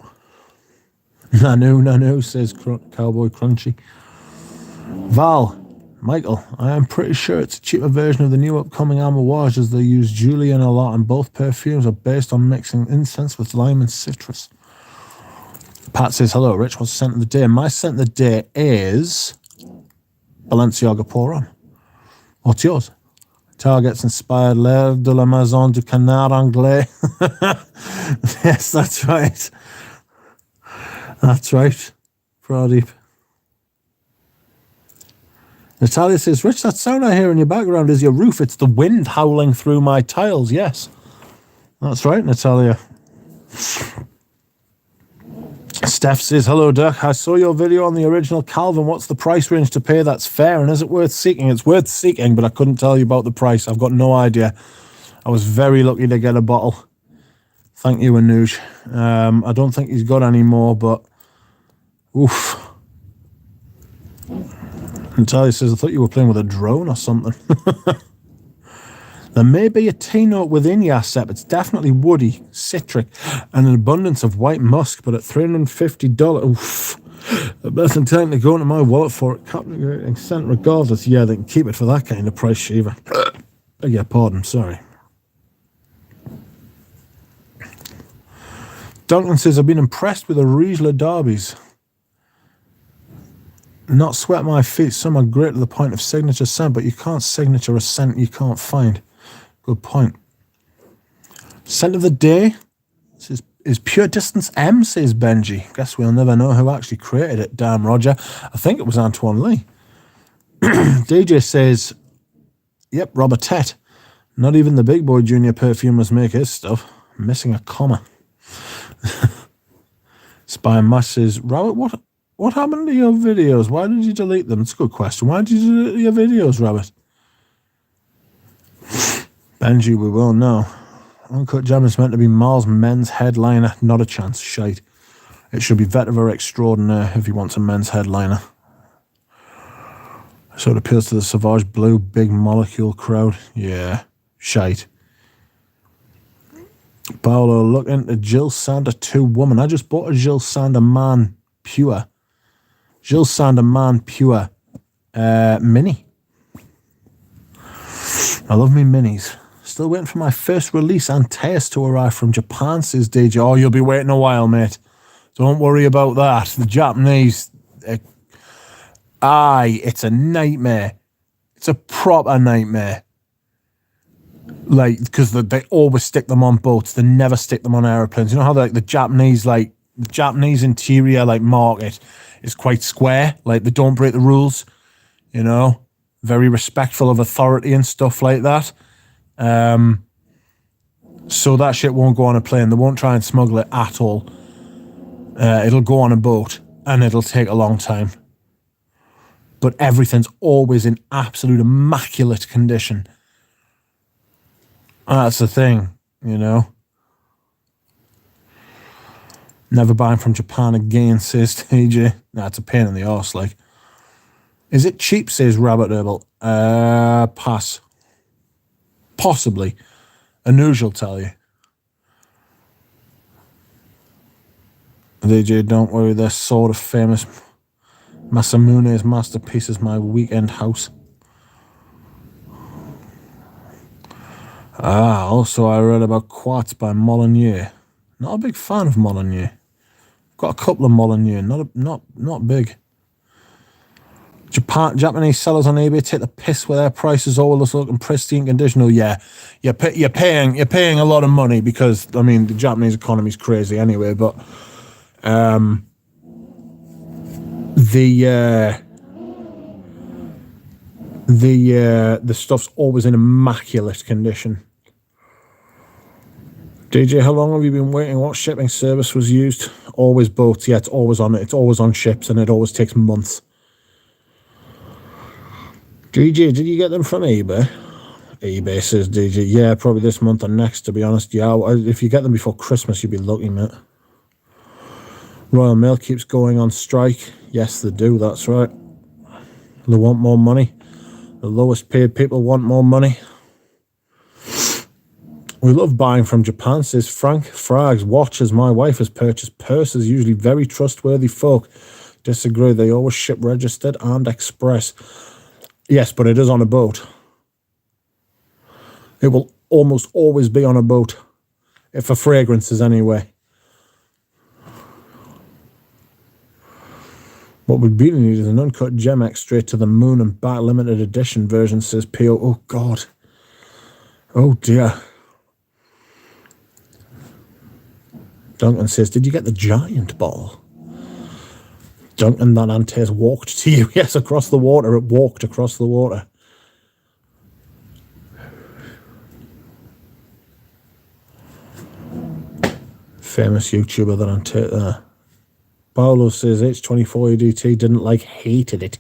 Nanu, says Cowboy Crunchy. Val, Michael, I am pretty sure it's a cheaper version of the new upcoming Amouage, as they use Julian a lot, and both perfumes are based on mixing incense with lime and citrus. Pat says, hello, Rich, what's the scent of the day? My scent of the day is Balenciaga Pour On. What's yours? Target's inspired L'air de la Maison du Canard Anglais. Yes, that's right. That's right. Pradeep. Natalia says, Rich, that sound I hear in your background is your roof. It's the wind howling through my tiles. Yes. That's right, Natalia. Steph says, hello, Duck. I saw your video on the original Calvin. What's the price range to pay that's fair? And is it worth seeking? It's worth seeking, but I couldn't tell you about the price. I've got no idea. I was very lucky to get a bottle. Thank you, Anuj. I don't think he's got any more, but oof. Natalia says, I thought you were playing with a drone or something. There may be a tea note within Yasep. It's definitely woody, citric, and an abundance of white musk, but at $350, oof, the best intent to go into my wallet for it. Captivating scent regardless. Yeah, they can keep it for that kind of price, Shiva. Beg your pardon, sorry. Duncan says, I've been impressed with the Riesler Derbies. Not sweat my feet. Some are great to the point of signature scent, but you can't signature a scent you can't find. Good point. Scent of the day is Pure Distance M, says Benji. Guess we'll never know who actually created it. Damn, Roger. I think it was Antoine Lee. DJ says, yep, Robert Tett. Not even the big boy junior perfumers make his stuff. Missing a comma. Spy Mash says, Robert, what happened to your videos? Why did you delete them? It's a good question. Why did you delete your videos, Robert? Benji, we will know. Uncut Gem is meant to be Mars men's headliner. Not a chance. Shite. It should be Vetiver Extraordinaire if he wants a men's headliner. So it appeals to the Sauvage Blue big molecule crowd. Yeah. Shite. Paolo, look into Jill Sander 2 woman. I just bought a Jill Sander Man Pure. Jill Sander Man Pure Mini. I love me minis. Still waiting for my first release and taste to arrive from Japan, says DJ. Oh, you'll be waiting a while, mate. Don't worry about that. The Japanese, it's a nightmare. It's a proper nightmare. Like, because they always stick them on boats. They never stick them on airplanes. You know how the Japanese interior market is quite square. Like, they don't break the rules. You know, very respectful of authority and stuff like that. So that shit won't go on a plane. They won't try and smuggle it at all. It'll go on a boat and it'll take a long time. But everything's always in absolute immaculate condition. That's the thing, you know. Never buying from Japan again, says TJ. Nah, it's a pain in the arse, like. Is it cheap, says Rabbit Herbal? Pass. Possibly. Anuj will tell you. DJ, don't worry, they're sort of famous. Masamune's masterpiece is my weekend house. Also I read about Quartz by Molyneux. Not a big fan of Molyneux. Got a couple of Molyneux, not big. Japanese sellers on eBay take the piss with their prices always looking pristine condition. Oh yeah, you're paying a lot of money because I mean the Japanese economy is crazy anyway. But the stuff's always in immaculate condition. DJ, how long have you been waiting? What shipping service was used? Always boats. Yeah, it's always on it. It's always on ships, and it always takes months. DJ, did you get them from eBay? eBay says DJ. Yeah, probably this month or next, to be honest. Yeah, if you get them before Christmas, you'd be lucky, mate. Royal Mail keeps going on strike. Yes, they do, that's right. They want more money. The lowest paid people want more money. We love buying from Japan, says Frank. Frags, watches. My wife has purchased purses, usually very trustworthy folk. Disagree, they always ship registered and express. Yes, but it is on a boat. It will almost always be on a boat. If for fragrances, anyway. What we really need is an uncut Gemex straight to the moon and back limited edition version, says P.O. Oh, God. Oh, dear. Duncan says, did you get the giant bottle? Duncan, that Antares walked to you. Yes, across the water. It walked across the water. Famous YouTuber that Antares there. Paolo says H24 EDT didn't like, hated it.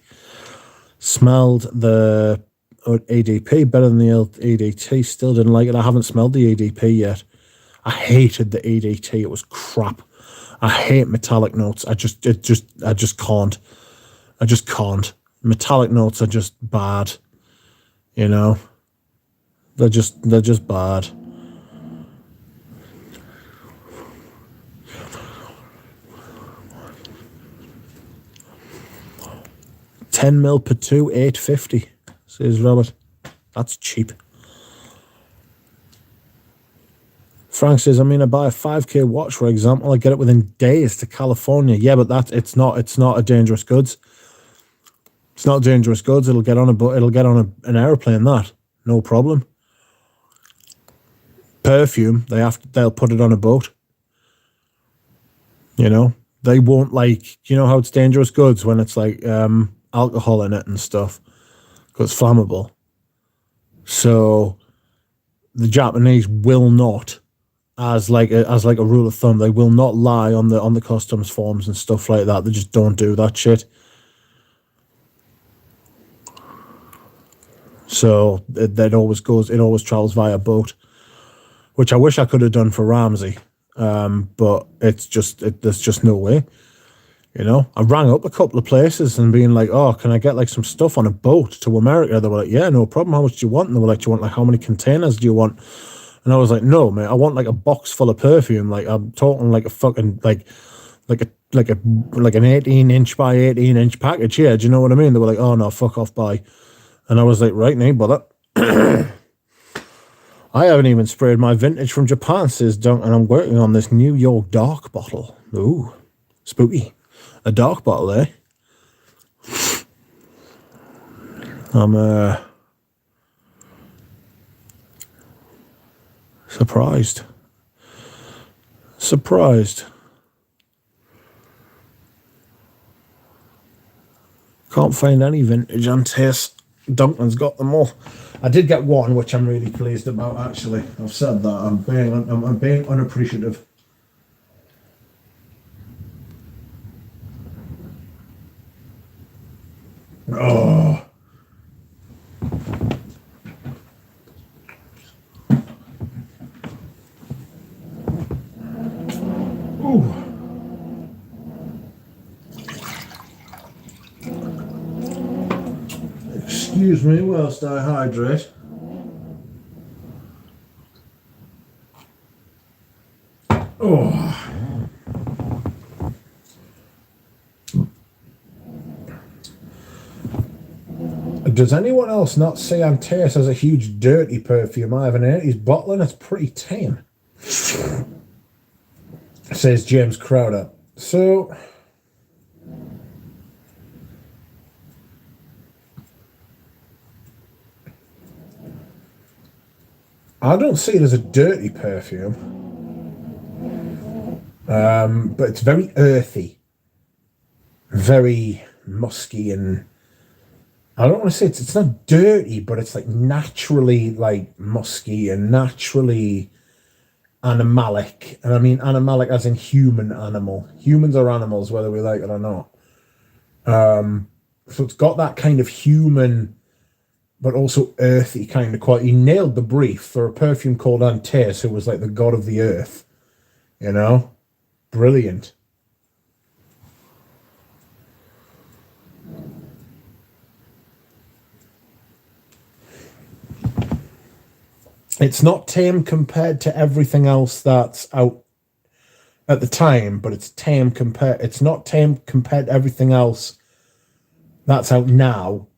Smelled the EDP better than the EDT. Still didn't like it. I haven't smelled the EDP yet. I hated the EDT. It was crap. I hate metallic notes. I just can't. I just can't. Metallic notes are just bad. You know? They're just bad. $10 per two, $8.50, says Robert. That's cheap. Frank says, I mean, I buy a 5K watch, for example, I get it within days to California. Yeah, but it's not a dangerous goods. It's not dangerous goods. It'll get on an airplane, that. No problem. Perfume, they'll put it on a boat. You know? They won't, like, you know how it's dangerous goods when it's like alcohol in it and stuff, because it's flammable. So the Japanese will not, as like a rule of thumb, they will not lie on the customs forms and stuff like that. They just don't do that shit. So it always travels via boat, which I wish I could have done for Ramsey, but there's just no way. You know, I rang up a couple of places and being like, oh, can I get like some stuff on a boat to America? They were like, yeah, no problem. How much do you want? And they were like, do you want like how many containers do you want? And I was like, no, mate, I want like a box full of perfume. Like I'm talking like a fucking like an 18-inch by 18-inch package. Yeah, do you know what I mean? They were like, oh no, fuck off, bye. And I was like, right, no bother. I haven't even sprayed my vintage from Japan, says Dunk, and I'm working on this New York dark bottle. Ooh, spooky. A dark bottle, eh? I'm surprised. Can't find any vintage Antares. Duncan's got them all. I did get one, which I'm really pleased about, actually. I've said that. I'm being unappreciative. Oh. Ooh. Excuse Excuse me whilst I hydrate. Oh. Does anyone else not see Antaeus as a huge dirty perfume? I have an 80s bottle and it's pretty tame, says James Crowder. So, I don't see it as a dirty perfume, but it's very earthy, very musky, and I don't want to say it's not dirty, but it's like naturally like musky and naturally animalic. And I mean animalic as in human animal. Humans are animals, whether we like it or not. So it's got that kind of human, but also earthy kind of quality. He nailed the brief for a perfume called Antaeus, who was like the god of the earth. You know? Brilliant. It's not tame compared to everything else that's out at the time, but it's tame compared. It's not tame compared to everything else that's out now,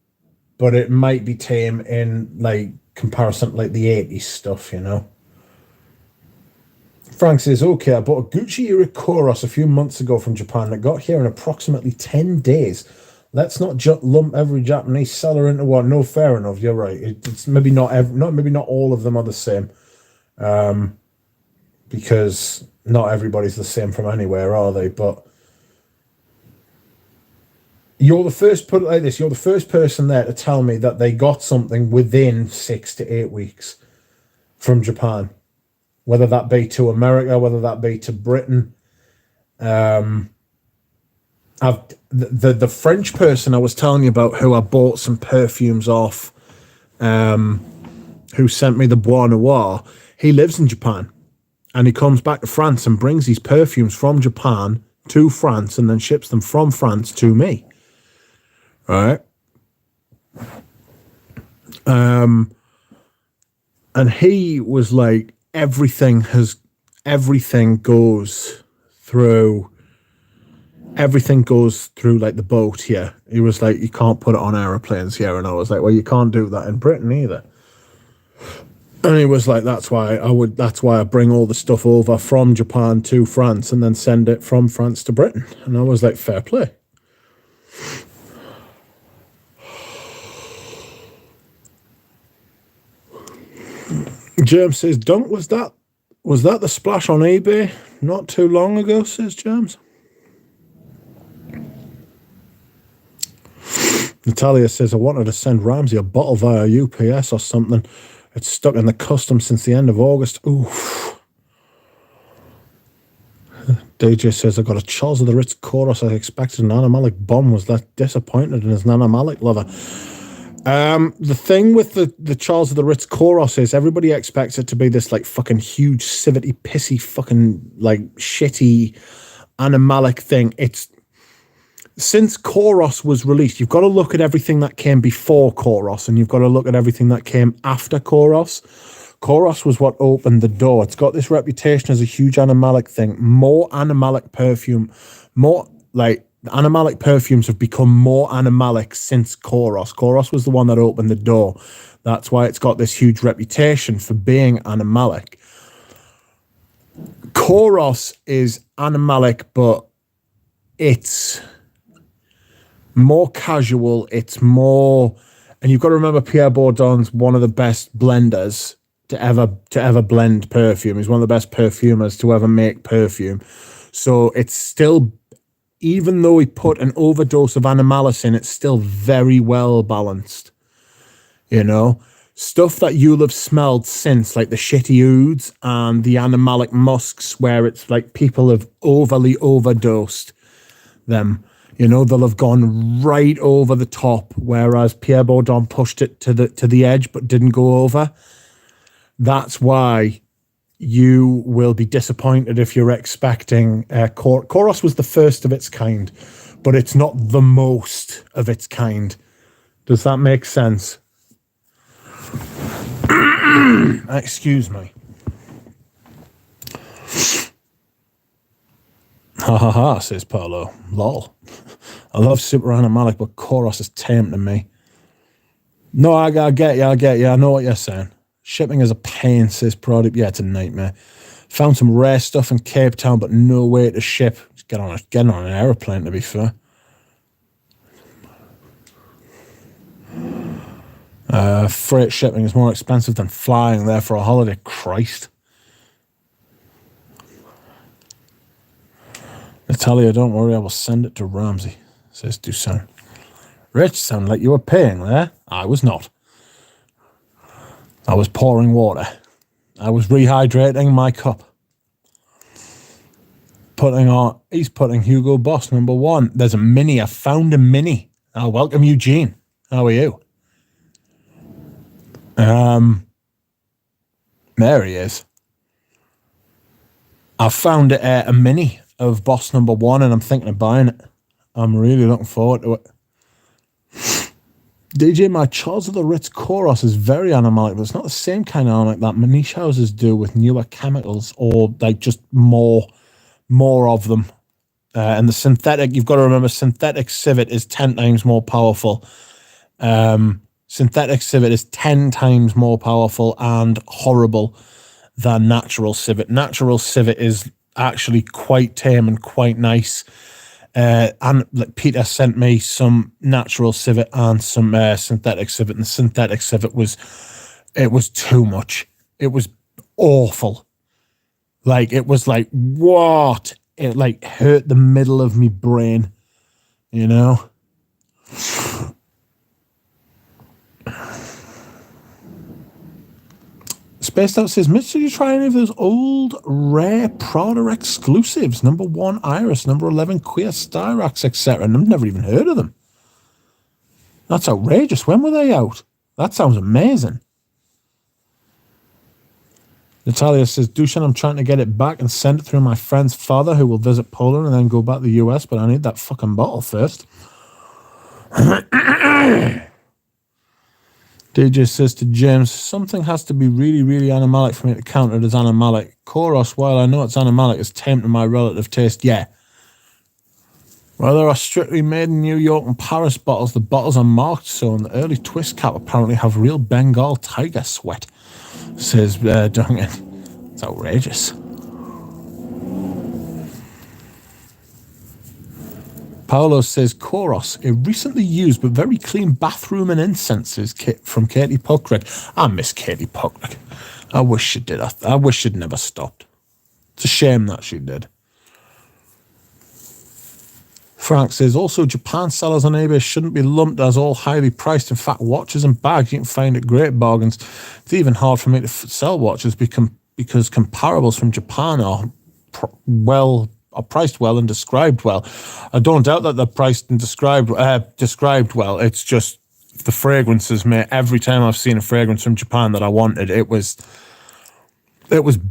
but it might be tame in like comparison to like the 80s stuff, you know. Frank says, okay, I bought a Gucci era Koros a few months ago from Japan that got here in approximately 10 days. Let's not lump every Japanese seller into one. No, fair enough. You're right. It's maybe not maybe not all of them are the same, because not everybody's the same from anywhere, are they? But you're the first. Put it like this: you're the first person there to tell me that they got something within 6 to 8 weeks from Japan, whether that be to America, whether that be to Britain. The French person I was telling you about, who I bought some perfumes off, who sent me the Bois Noir, he lives in Japan, and he comes back to France and brings these perfumes from Japan to France and then ships them from France to me. Right? And he was like, everything goes through like the boat here. He was like, you can't put it on aeroplanes here. And I was like, well, you can't do that in Britain either. And he was like, that's why I bring all the stuff over from Japan to France and then send it from France to Britain. And I was like, fair play. James says, Dunk, was that the splash on eBay not too long ago, says James. Natalia says, I wanted to send Ramsey a bottle via UPS or something. It's stuck in the customs since the end of August. Oof. DJ says, I got a Charles of the Ritz chorus. I expected an Animalic bomb. Was that disappointed in his Animalic lover? The thing with the Charles of the Ritz chorus is everybody expects it to be this like fucking huge, civety, pissy, fucking like shitty Animalic thing. It's since Koros was released, you've got to look at everything that came before Koros, and you've got to look at everything that came after Koros. Koros was what opened the door. It's got this reputation as a huge Animalic thing. More Animalic perfume, more like Animalic perfumes have become more Animalic since Koros. Koros was the one that opened the door. That's why it's got this huge reputation for being Animalic. Koros is Animalic, but it's more casual. It's more, and you've got to remember Pierre Bourdon's one of the best blenders to ever blend perfume. He's one of the best perfumers to ever make perfume. So it's still, even though he put an overdose of Animalis in, it's still very well balanced. You know, stuff that you'll have smelled since, like the shitty ouds and the Animalic musks, where it's like people have overly overdosed them. You know, they'll have gone right over the top, whereas Pierre Bourdon pushed it to the edge but didn't go over. That's why you will be disappointed if you're expecting Koros was the first of its kind, but it's not the most of its kind. Does that make sense? Excuse me. Ha ha ha, says Paolo. Lol. I love Super Animalic, but Koros is tame to me. No, I get you. I know what you're saying. Shipping is a pain, says Product. Yeah, it's a nightmare. Found some rare stuff in Cape Town, but no way to ship. Just get on an aeroplane, to be fair. Freight shipping is more expensive than flying there for a holiday. Christ. Natalia, don't worry, I will send it to Ramsey, says Dusan. Rich, sound like you were paying there. I was not. I was pouring water. I was rehydrating my cup. He's putting Hugo Boss #1. There's a mini. I found a mini. Oh, welcome, Eugene. How are you? There he is. I found a mini of Boss #1 and I'm thinking of buying it. I'm really looking forward to it. DJ, my Charles of the Ritz Koros is very animalic, but it's not the same kind of animalic that Manish houses do with newer chemicals or like just more of them. And the synthetic, you've got to remember, synthetic civet is 10 times more powerful. Synthetic civet is 10 times more powerful and horrible than natural civet. Natural civet is actually quite tame and quite nice. And like Peter sent me some natural civet and some synthetic civet, and the synthetic civet was too much. It was awful. Like, it was like, what? It like hurt the middle of me brain, you know? Spaced Out says, Mitch, did you try any of those old rare Prada exclusives? #1 Iris, #11 Queer Styrax, etc. And I've never even heard of them. That's outrageous. When were they out? That sounds amazing. Natalia says, Dushan, I'm trying to get it back and send it through my friend's father who will visit Poland and then go back to the US, but I need that fucking bottle first. DJ says to James, something has to be really, really animalic for me to count it as animalic. Koros, while I know it's animalic, is tame to my relative taste. Yeah. Well, there are strictly made in New York and Paris bottles. The bottles are marked so, and the early twist cap apparently have real Bengal tiger sweat, says Duncan. It's outrageous. Paolo says, Koros, a recently used but very clean bathroom and incenses kit from Katie Puckrick. I miss Katie Puckrick. I wish she did. I wish she'd never stopped. It's a shame that she did. Frank says, also, Japan sellers on eBay shouldn't be lumped as all highly priced. In fact, watches and bags, you can find at great bargains. It's even hard for me to sell watches because comparables from Japan are priced well and described well. I don't doubt that they're priced and described well. It's just the fragrances, mate. Every time I've seen a fragrance from Japan that I wanted, it was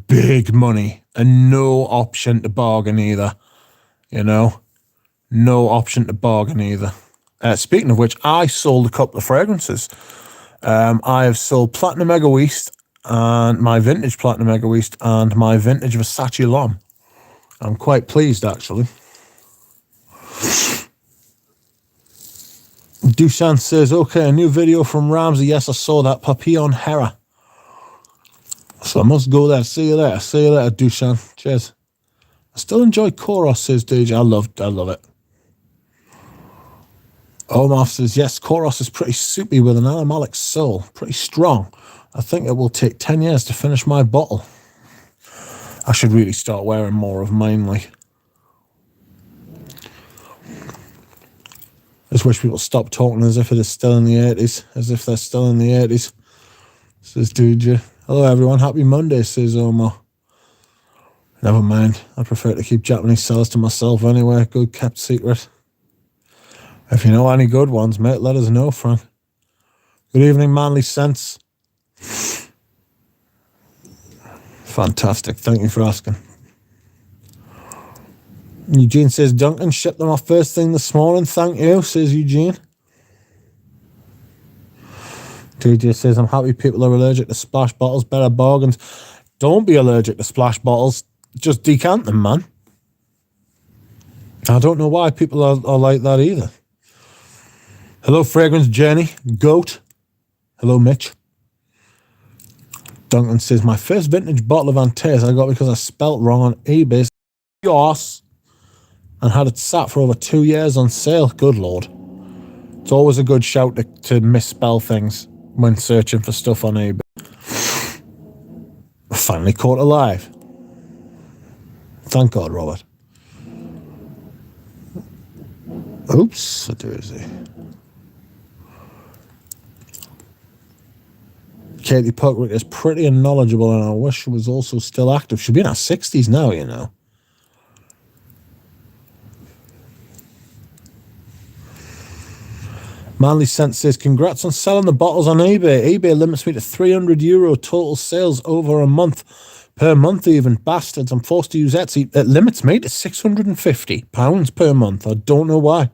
big money and no option to bargain either. You know, no option to bargain either. Speaking of which, I sold a couple of fragrances. I have sold Platinum Egoist and my vintage Platinum Egoist and my vintage Versace L'Homme. I'm quite pleased, actually. Dushan says, okay, a new video from Ramsey. Yes, I saw that. Papillon Hera. So I must go there. See you later. See you later, Dushan. Cheers. I still enjoy Koros, says DJ. I love it. Omar says, yes, Koros is pretty soupy with an animalic soul. Pretty strong. I think it will take 10 years to finish my bottle. I should really start wearing more of mine, like. I just wish people stop talking as if it is still in the 80s. As if they're still in the 80s. Says DJ. Hello, everyone. Happy Monday, says Omar. Never mind. I prefer to keep Japanese sellers to myself anyway. Good kept secret. If you know any good ones, mate, let us know, Frank. Good evening, Manly Sense. Fantastic. Thank you for asking. Eugene says, Duncan, shipped them off first thing this morning. Thank you, says Eugene. DJ says, I'm happy people are allergic to splash bottles. Better bargains. Don't be allergic to splash bottles. Just decant them, man. I don't know why people are like that either. Hello, Fragrance Journey. Goat. Hello, Mitch. Duncan says, my first vintage bottle of Antares I got because I spelt wrong on eBay. Yours. And had it sat for over 2 years on sale. Good Lord. It's always a good shout to misspell things when searching for stuff on eBay. Finally caught alive. Thank God, Robert. Oops, a doozy. Katie Puckrick is pretty knowledgeable, and I wish she was also still active. She'll be in her 60s now, you know. Manly Sense says, congrats on selling the bottles on eBay. eBay limits me to €300 total sales over a month. Per month even. Bastards, I'm forced to use Etsy. It limits me to £650 per month. I don't know why.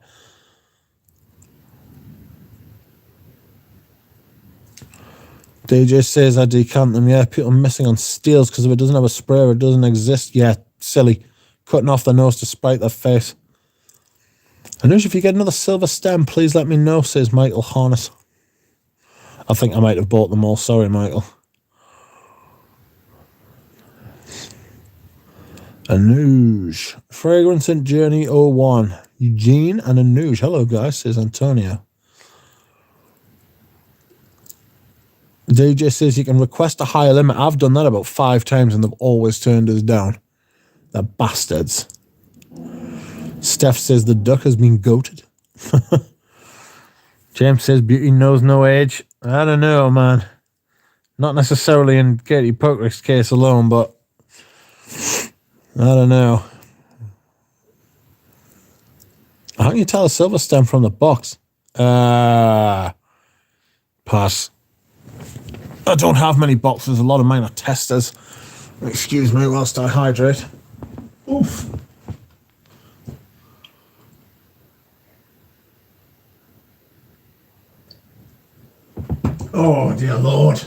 DJ says I decant them. Yeah, people missing on steels because if it doesn't have a sprayer, it doesn't exist. Yeah, silly. Cutting off their nose to spite their face. Anush, if you get another silver stem, please let me know, says Michael Harness. I think I might have bought them all. Sorry, Michael. Anush. Fragrance and Journey 01. Eugene and Anush. Hello, guys, says Antonio. DJ says you can request a higher limit. I've done that about 5 times and they've always turned us down. They're bastards. Steph says the duck has been goated. James says beauty knows no age. I don't know, man. Not necessarily in Katie Puckrick's case alone, but I don't know. How can you tell a silver stem from the box? Pass. I don't have many boxes. A lot of mine are testers. Excuse me whilst I hydrate. Oof. Oh, dear Lord.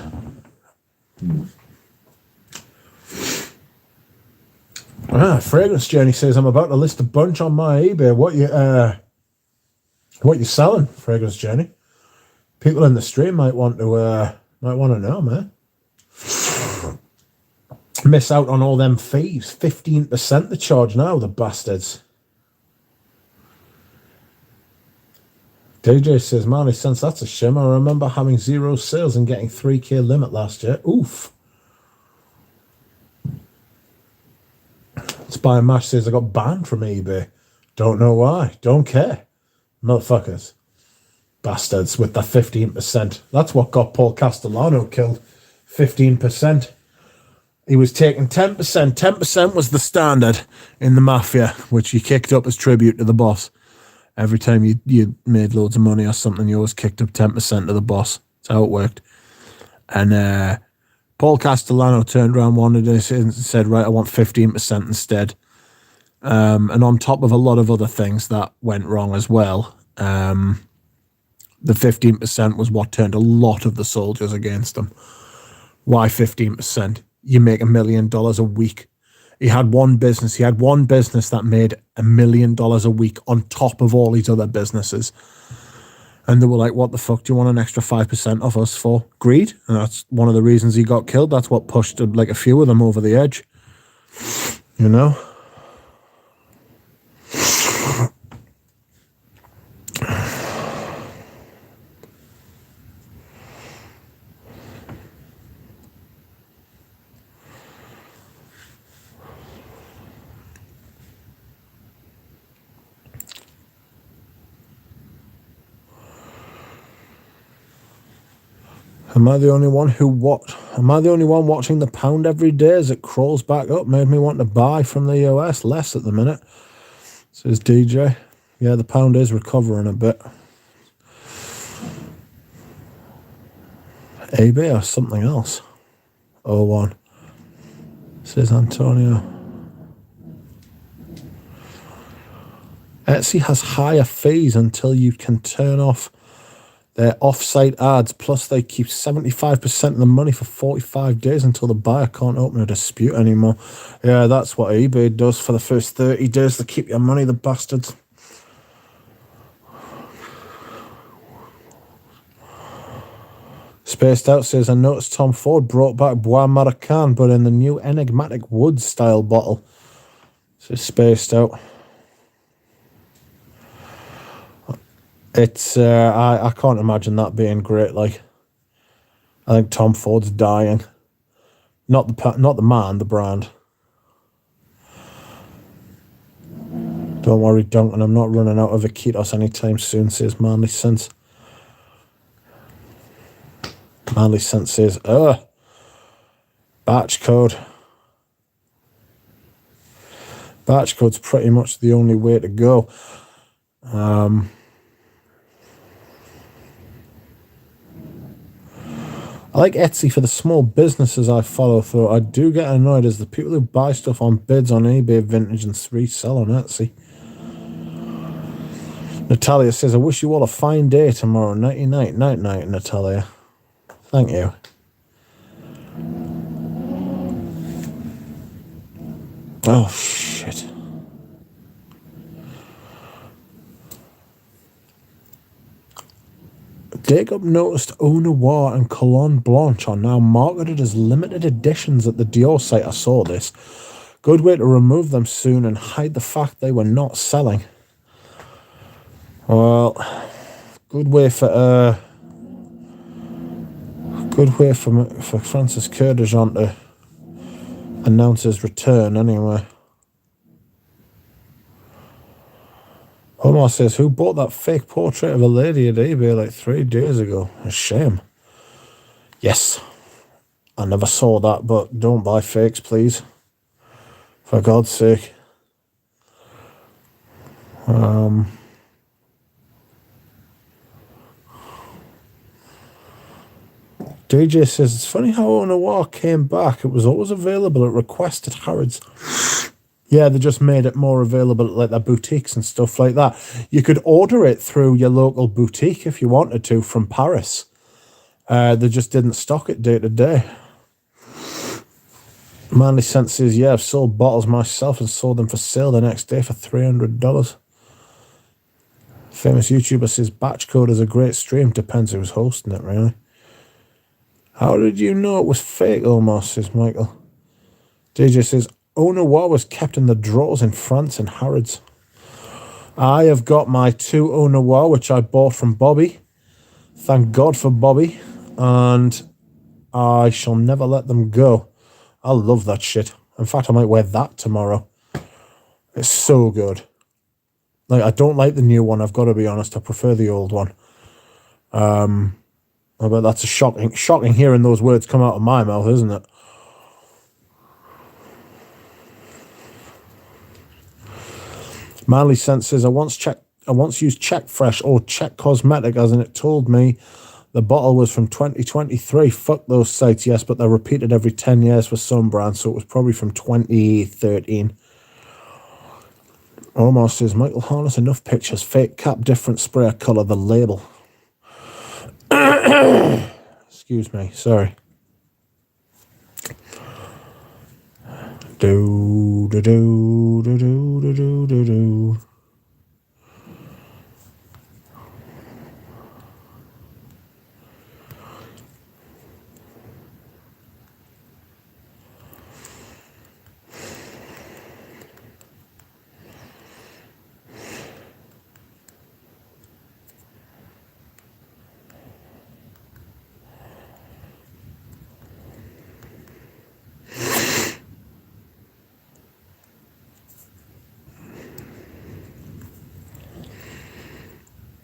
Fragrance Journey says, I'm about to list a bunch on my eBay. What you selling, Fragrance Journey? People in the stream might want to know, man. Miss out on all them fees. 15% they charge now, the bastards. DJ says, Marley, since that's a shame. I remember having 0 sales and getting 3K limit last year. Oof. Spy Mash says, I got banned from eBay. Don't know why. Don't care. Motherfuckers. Bastards with that 15%. That's what got Paul Castellano killed. 15%. He was taking 10%. 10% was the standard in the mafia, which you kicked up as tribute to the boss. Every time you made loads of money or something, you always kicked up 10% to the boss. That's how it worked. And Paul Castellano turned around one day and said, right, I want 15% instead. And on top of a lot of other things that went wrong as well, the 15% was what turned a lot of the soldiers against them. Why 15%? You make $1 million a week. He had one business that made $1 million a week on top of all these other businesses. And they were like, what the fuck do you want an extra 5% off us for? Greed. And that's one of the reasons he got killed. That's what pushed like a few of them over the edge. You know? Am I the only one watching the pound every day as it crawls back up? Made me want to buy from the US. Less at the minute, says DJ. Yeah, the pound is recovering a bit. eBay or something else? 01, says Antonio. Etsy has higher fees until you can turn off They're off-site ads, plus they keep 75% of the money for 45 days until the buyer can't open a dispute anymore. Yeah, that's what eBay does for the first 30 days to keep your money, the bastards. Spaced Out says, I noticed Tom Ford brought back Bois Marracan, but in the new enigmatic wood style bottle. So Spaced Out. It's I can't imagine that being great. Like, I think Tom Ford's dying. Not the man, the brand. Don't worry, Duncan, I'm not running out of Iquitos anytime soon, says Manly Sense. Manly Sense says, batch code. Batch code's pretty much the only way to go. I like Etsy for the small businesses I follow, though I do get annoyed as the people who buy stuff on bids on eBay vintage and resell on Etsy. Natalia says, I wish you all a fine day tomorrow. Nighty night, night night, Natalia. Thank you. Oh, shit. Jacob noticed Eau Noir and Cologne Blanche are now marketed as limited editions at the Dior site. I saw this. Good way to remove them soon and hide the fact they were not selling. Well, good way for Francis Kurdejan to announce his return anyway. Omar says, who bought that fake portrait of a lady at eBay like 3 days ago? A shame. Yes. I never saw that, but don't buy fakes, please. For God's sake. DJ says, it's funny how Eau Noir came back. It was always available at request at Harrods. Yeah, they just made it more available at like their boutiques and stuff like that. You could order it through your local boutique if you wanted to from Paris. They just didn't stock it day to day. Manly Sense says, yeah, I've sold bottles myself and sold them for sale the next day for $300. Famous YouTuber says, batch code is a great stream. Depends who's hosting it, really. How did you know it was fake, Omar, says Michael. DJ says, Eau Noir was kept in the drawers in France in Harrods. I have got my 2 Eau Noir, which I bought from Bobby. Thank God for Bobby. And I shall never let them go. I love that shit. In fact, I might wear that tomorrow. It's so good. Like, I don't like the new one, I've got to be honest. I prefer the old one. I bet that's a shocking hearing those words come out of my mouth, isn't it? Manly Sense says, I once used Check Fresh or Check Cosmetic, as in it told me the bottle was from 2023. Fuck those sites, yes, but they're repeated every 10 years for some brands, so it was probably from 2013. Omar says, Michael Harness, enough pictures. Fake cap, different sprayer colour, the label. Excuse me, sorry. Do do do do do do do do.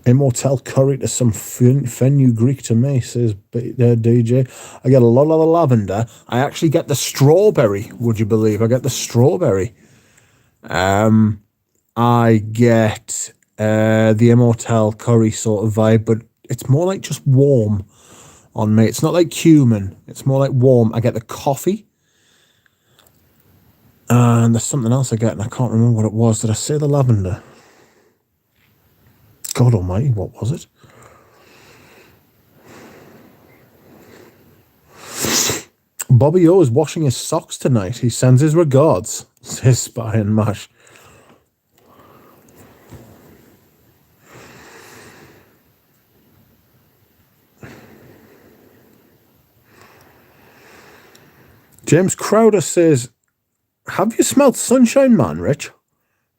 Immortal curry to some fenugreek to me, says DJ. I get a lot of the lavender. I actually get the strawberry, would you believe? I get the strawberry. I get the Immortal curry sort of vibe, but it's more like just warm on me. It's not like cumin. It's more like warm. I get the coffee. And there's something else I get, and I can't remember what it was. Did I say the lavender? God almighty, what was it? Bobby O is washing his socks tonight. He sends his regards, says Spy and Mash. James Crowder says, have you smelled Sunshine Man, Rich?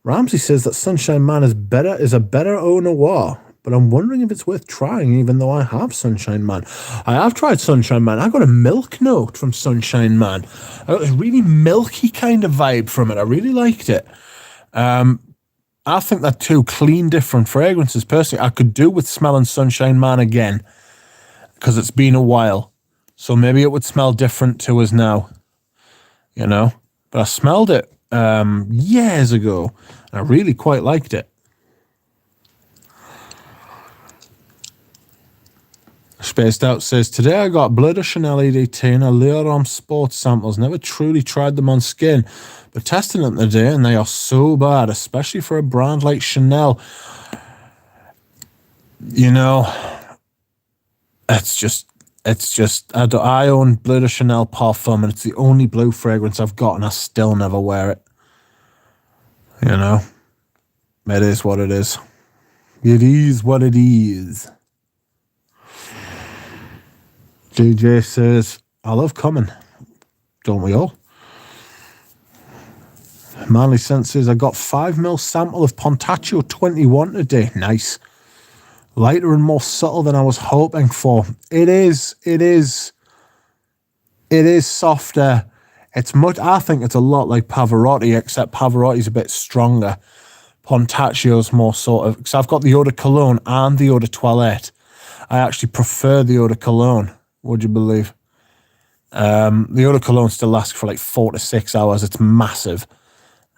Ramsey says that Sunshine Man is a better Eau Noir, but I'm wondering if it's worth trying, even though I have Sunshine Man. I have tried Sunshine Man. I got a milk note from Sunshine Man. I got this really milky kind of vibe from it. I really liked it. I think they're two clean, different fragrances. Personally, I could do with smelling Sunshine Man again, because it's been a while. So maybe it would smell different to us now, you know? But I smelled it years ago, and I really quite liked it. Spaced Out says, today I got Bleu de Chanel EDT and Allure Homme Sports samples. Never truly tried them on skin, but testing them today, and they are so bad, especially for a brand like Chanel. You know, I own Bleu de Chanel Parfum, and it's the only blue fragrance I've got, and I still never wear it. You know, it is what it is. It is what it is. DJ says, I love coming. Don't we all? Manly Sense says, I got 5ml sample of Pontaccio 21 today. Nice. Lighter and more subtle than I was hoping for. It is softer. I think it's a lot like Pavarotti, except Pavarotti's a bit stronger. Pontaccio's more sort of, because I've got the Eau de Cologne and the Eau de Toilette. I actually prefer the Eau de Cologne, would you believe? The Eau de Cologne still lasts for like 4 to 6 hours. It's massive.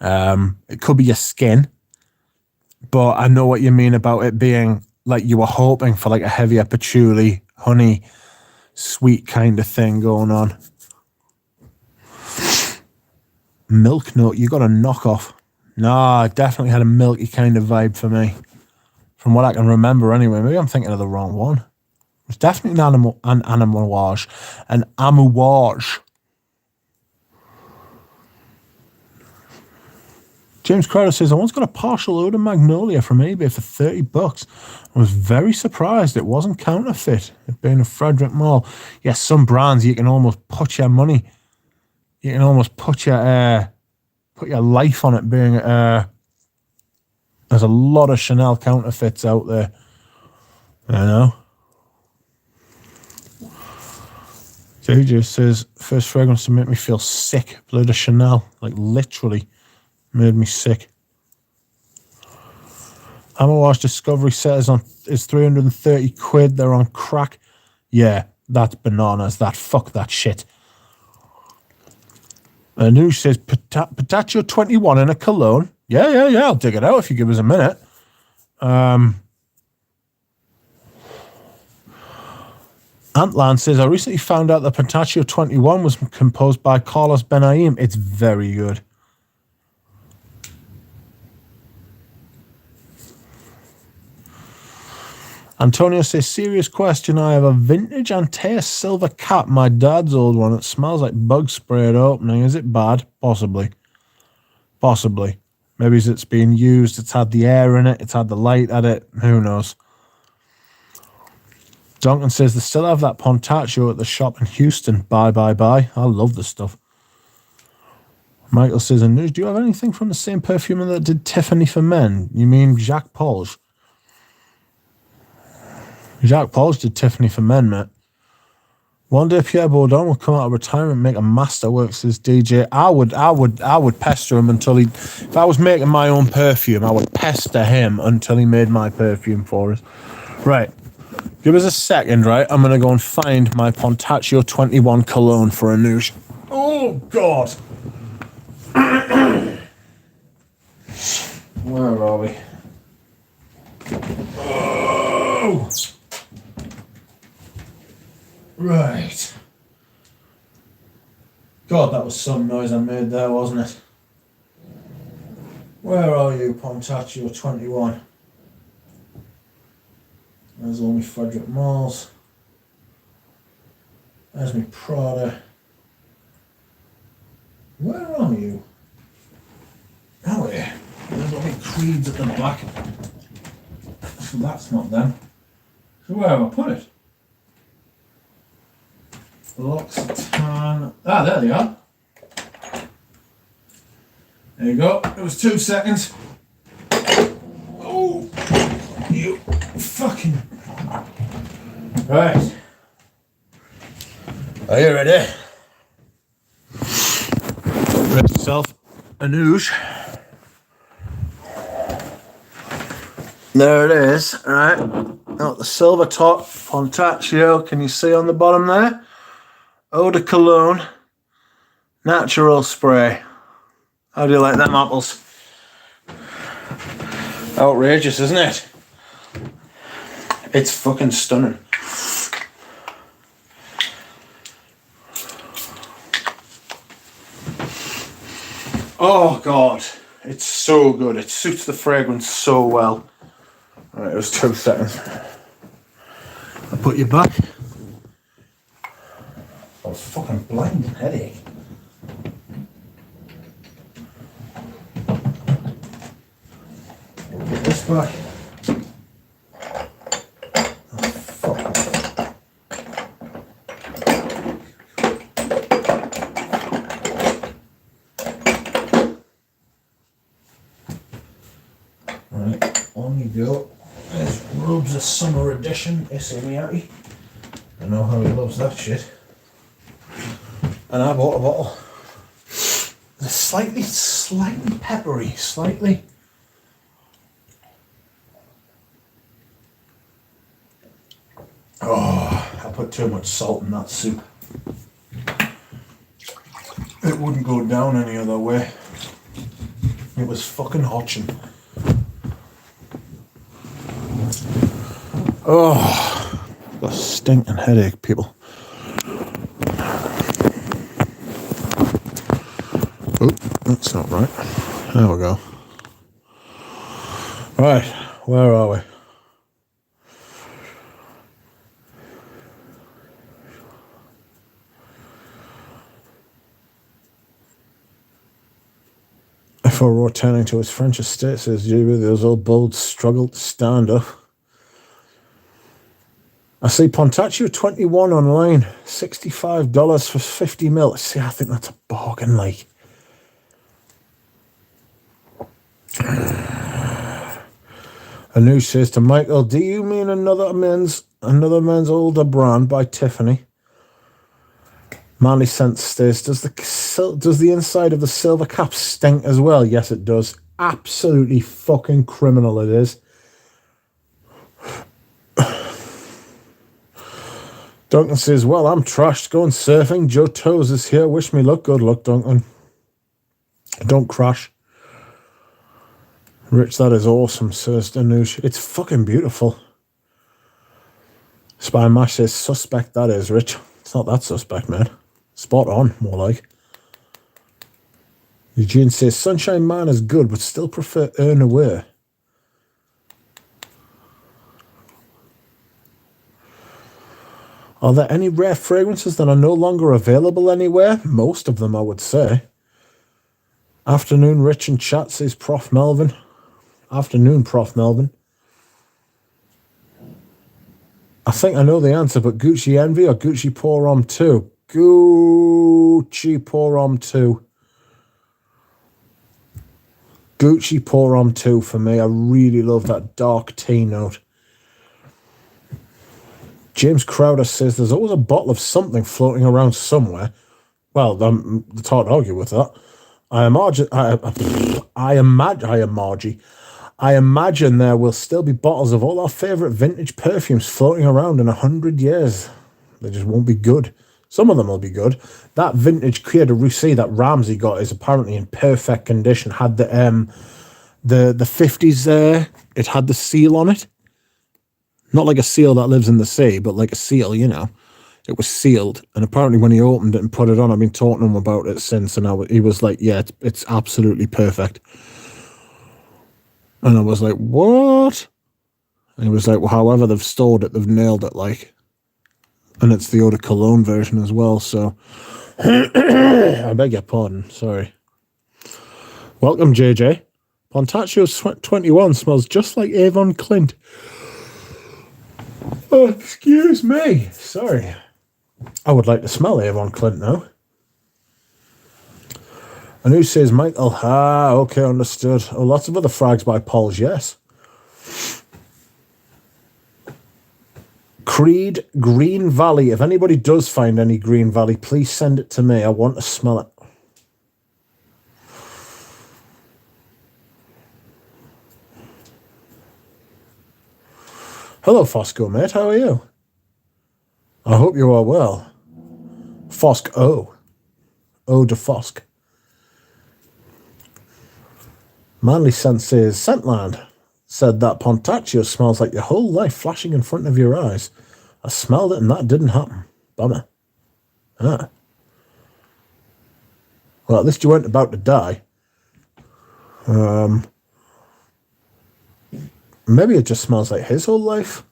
It could be your skin, but I know what you mean about it being like you were hoping for like a heavier patchouli, honey, sweet kind of thing going on. Milk note, you got a knockoff. Nah, it definitely had a milky kind of vibe for me. From what I can remember anyway. Maybe I'm thinking of the wrong one. It's definitely an amouage. An amouage. James Crowder says, I once got a partial Eau de Magnolia from eBay for $30. I was very surprised it wasn't counterfeit, it being a Frederick Mall. Yes, some brands you can almost put your money, you can almost put your life on it being, there's a lot of Chanel counterfeits out there, you know. JJ says, first fragrance to make me feel sick, Bleu de Chanel, like literally. Made me sick. Amouage Discovery set is 330 quid. They're on crack. Yeah, that's bananas. Fuck that shit. Anush says, Pontaccio 21 in a cologne. Yeah, I'll dig it out if you give us a minute. Antland says, I recently found out that Pontaccio 21 was composed by Carlos Benaim. It's very good. Antonio says, serious question. I have a vintage Antea silver cap, my dad's old one. It smells like bug spray at opening. Is it bad? Possibly. Maybe it's been used. It's had the air in it. It's had the light at it. Who knows? Duncan says, they still have that Pontaccio at the shop in Houston. Bye. I love the stuff. Michael says, do you have anything from the same perfumer that did Tiffany for Men? You mean Jacques Polge? Jacques Polge did Tiffany for Men, mate. One day Pierre Bourdon will come out of retirement and make a masterwork, says DJ. I would pester him until he... If I was making my own perfume, I would pester him until he made my perfume for us. Right. Give us a second, right? I'm going to go and find my Pontaccio 21 cologne for Anush. Oh, God. Where are we? Oh! Right. God, that was some noise I made there, wasn't it? Where are you, Pontaccio 21? There's only Frederick Malls. There's me Prada. Where are you? Oh, yeah. There's all the creeds at the back. So that's not them. So where have I put it? L'Occitane. Ah, there they are. There you go. It was 2 seconds. Oh, you fucking. Right. Are you ready? Rip yourself a noosh. There it is, right? Got the silver top, Pontaccio, can you see on the bottom there? Eau de Cologne, natural spray. How do you like them apples? Outrageous, isn't it? It's fucking stunning. Oh God, it's so good. It suits the fragrance so well. Alright, it was 2 seconds. I'll put you back. I was fucking blinding headache. Put this back. Oh, fuck. Right, on you go. There's Rubes' Summer Edition, Issey. I know how he loves that shit. And I bought a bottle. It's slightly peppery, slightly. Oh, I put too much salt in that soup. It wouldn't go down any other way. It was fucking hotching. Oh, got a stinking headache, people. Oh, that's not right. There we go. Right, where are we? Before returning to his French estate, says Julie, those old bulls struggled to stand up. I see Pontaccio 21 online, $65 for 50 ml. See, I think that's a bargain, like. Anu says to Michael, do you mean another men's older brand by Tiffany? Manly Sense says, does the inside of the silver cap stink as well? Yes, it does. Absolutely fucking criminal it is. Duncan says, well, I'm trashed going surfing. Joe Toes is here. Wish me luck. Good luck, Duncan. Don't crash. Rich, that is awesome, says Danush. It's fucking beautiful. Spy Mash says, suspect that is, Rich. It's not that suspect, man. Spot on, more like. Eugene says, Sunshine Man is good, but still prefer Earn Away. Are there any rare fragrances that are no longer available anywhere? Most of them, I would say. Afternoon, Rich and Chat, says Prof. Melvin. Afternoon, Prof. Melvin. I think I know the answer, but Gucci Envy or Gucci Pour Homme 2? Gucci Pour Homme 2. Gucci Pour Homme 2 for me. I really love that dark tea note. James Crowder says there's always a bottle of something floating around somewhere. Well, it's hard to argue with that. I imagine there will still be bottles of all our favourite vintage perfumes floating around in 100 years. They just won't be good. Some of them will be good. That vintage Cuir de Russie that Ramsey got is apparently in perfect condition. Had the 50s there. It had the seal on it. Not like a seal that lives in the sea, but like a seal, you know. It was sealed. And apparently when he opened it and put it on, I've been talking to him about it since. And he was like, yeah, it's absolutely perfect. And I was like, what? And he was like, well, however they've stored it, they've nailed it, like. And it's the Eau de Cologne version as well. So I beg your pardon, sorry. Welcome, JJ. Pontaccio 21 smells just like Avon Clint. Oh, excuse me. Sorry. I would like to smell Avon Clint now. And who says Michael? Ah, okay, understood. Oh, lots of other frags by Paul's, yes. Creed Green Valley. If anybody does find any Green Valley, please send it to me. I want to smell it. Hello, Fosco, mate. How are you? I hope you are well. Fosk O. O de Fosk. Manly Sensei's Scentland said that Pontaccio smells like your whole life flashing in front of your eyes. I smelled it and that didn't happen. Bummer. Ah. Well, at least you weren't about to die. Maybe it just smells like his whole life.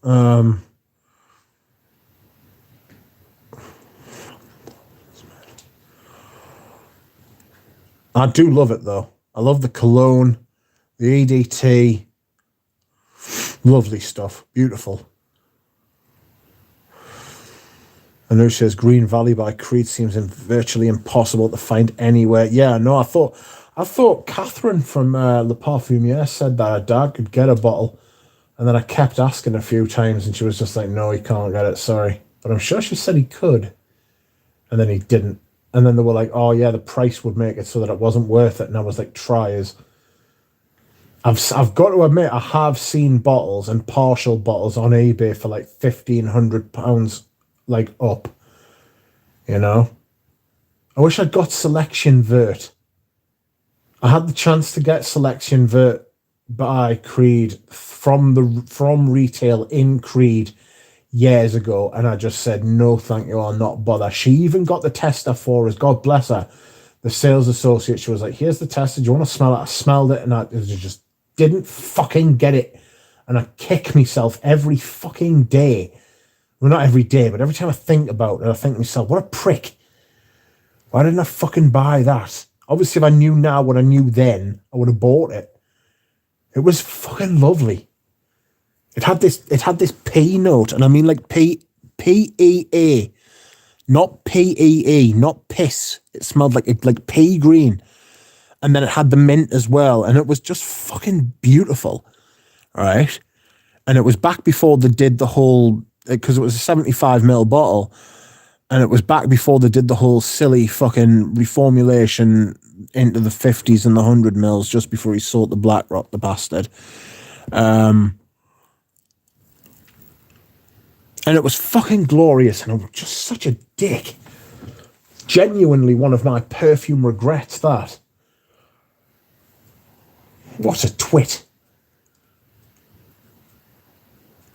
I do love it, though. I love the cologne, the EDT. Lovely stuff. Beautiful. And who says Green Valley by Creed seems virtually impossible to find anywhere. Yeah, no, I thought Catherine from Le Perfume said that her dad could get a bottle. And then I kept asking a few times and she was just like, no, he can't get it, sorry. But I'm sure she said he could. And then he didn't. And then they were like, oh yeah, the price would make it so that it wasn't worth it. And I was like, try us. I've got to admit, I have seen bottles and partial bottles on eBay for like £1,500, like up. You know? I wish I'd got Selection Vert. I had the chance to get Selection Vert by Creed from retail in Creed years ago, and I just said, no, thank you, I'll not bother. She even got the tester for us, God bless her, the sales associate. She was like, here's the tester, do you want to smell it? I smelled it, and I just didn't fucking get it. And I kick myself every fucking day. Well, not every day, but every time I think about it, I think to myself, what a prick. Why didn't I fucking buy that? Obviously, if I knew now what I knew then, I would have bought it. It was fucking lovely. It had this P note, and I mean like P-E-A, not P-E-E, not piss. It smelled like pea green. And then it had the mint as well, and it was just fucking beautiful, right? And it was back before they did the whole, because it was a 75ml bottle, and it was back before they did the whole silly fucking reformulation into the 50s and the 100ml just before he sold the BlackRock, the bastard. And it was fucking glorious, and I'm just such a dick. Genuinely one of my perfume regrets, that. What a twit.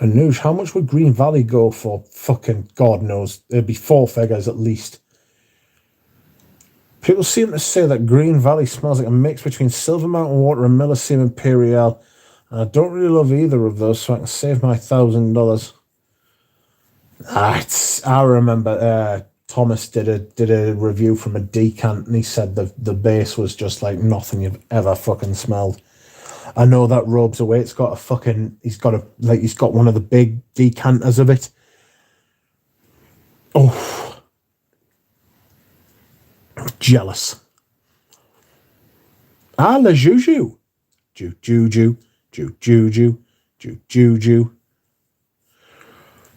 And Noosh, how much would Green Valley go for? Fucking God knows. It'd be 4 figures at least. People seem to say that Green Valley smells like a mix between Silver Mountain Water and Millesime Imperial. And I don't really love either of those, so I can save my $1,000. I remember Thomas did a review from a decant, and he said the base was just like nothing you've ever fucking smelled. I know that robes away. He's got one of the big decanters of it. Oh, jealous. Ah, le juju, juju, juju, juju.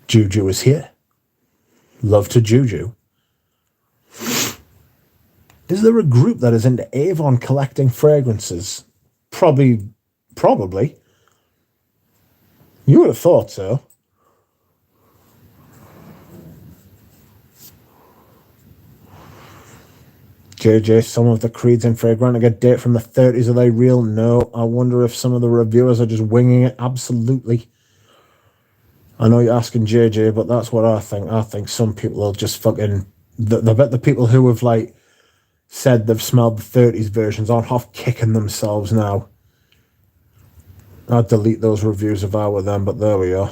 Juju is here. Love to Juju. Is there a group that is into Avon collecting fragrances? Probably. You would have thought so. JJ, some of the Creeds in Fragrantic a date from the 30s. Are they real? No. I wonder if some of the reviewers are just winging it. Absolutely. I know you're asking JJ, but that's what I think. I think some people will just fucking... I bet the people who have, like, said they've smelled the 30s versions aren't half kicking themselves now. I'd delete those reviews if I were them, but there we are.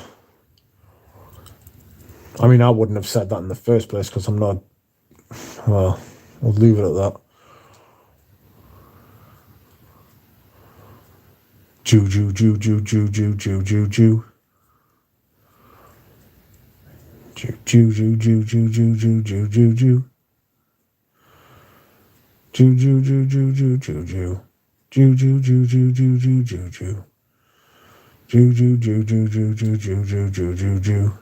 I mean, I wouldn't have said that in the first place because I'm Well, we'll leave it at that. Jew, Jew, Jew, Jew, Jew, Jew, Jew, Jew, Jew. Jew, Jew, Jew, Jew, Jew, Jew, Jew, Jew, Jew, Jew. Jew, Jew, Jew, Jew, Jew, Jew, Jew. Jew, Jew, Jew, Jew, Jew, Jew, Jew, Jew. Jew, Jew, Jew, Jew, Jew, Jew, Jew, Jew, Jew, Jew, Jew.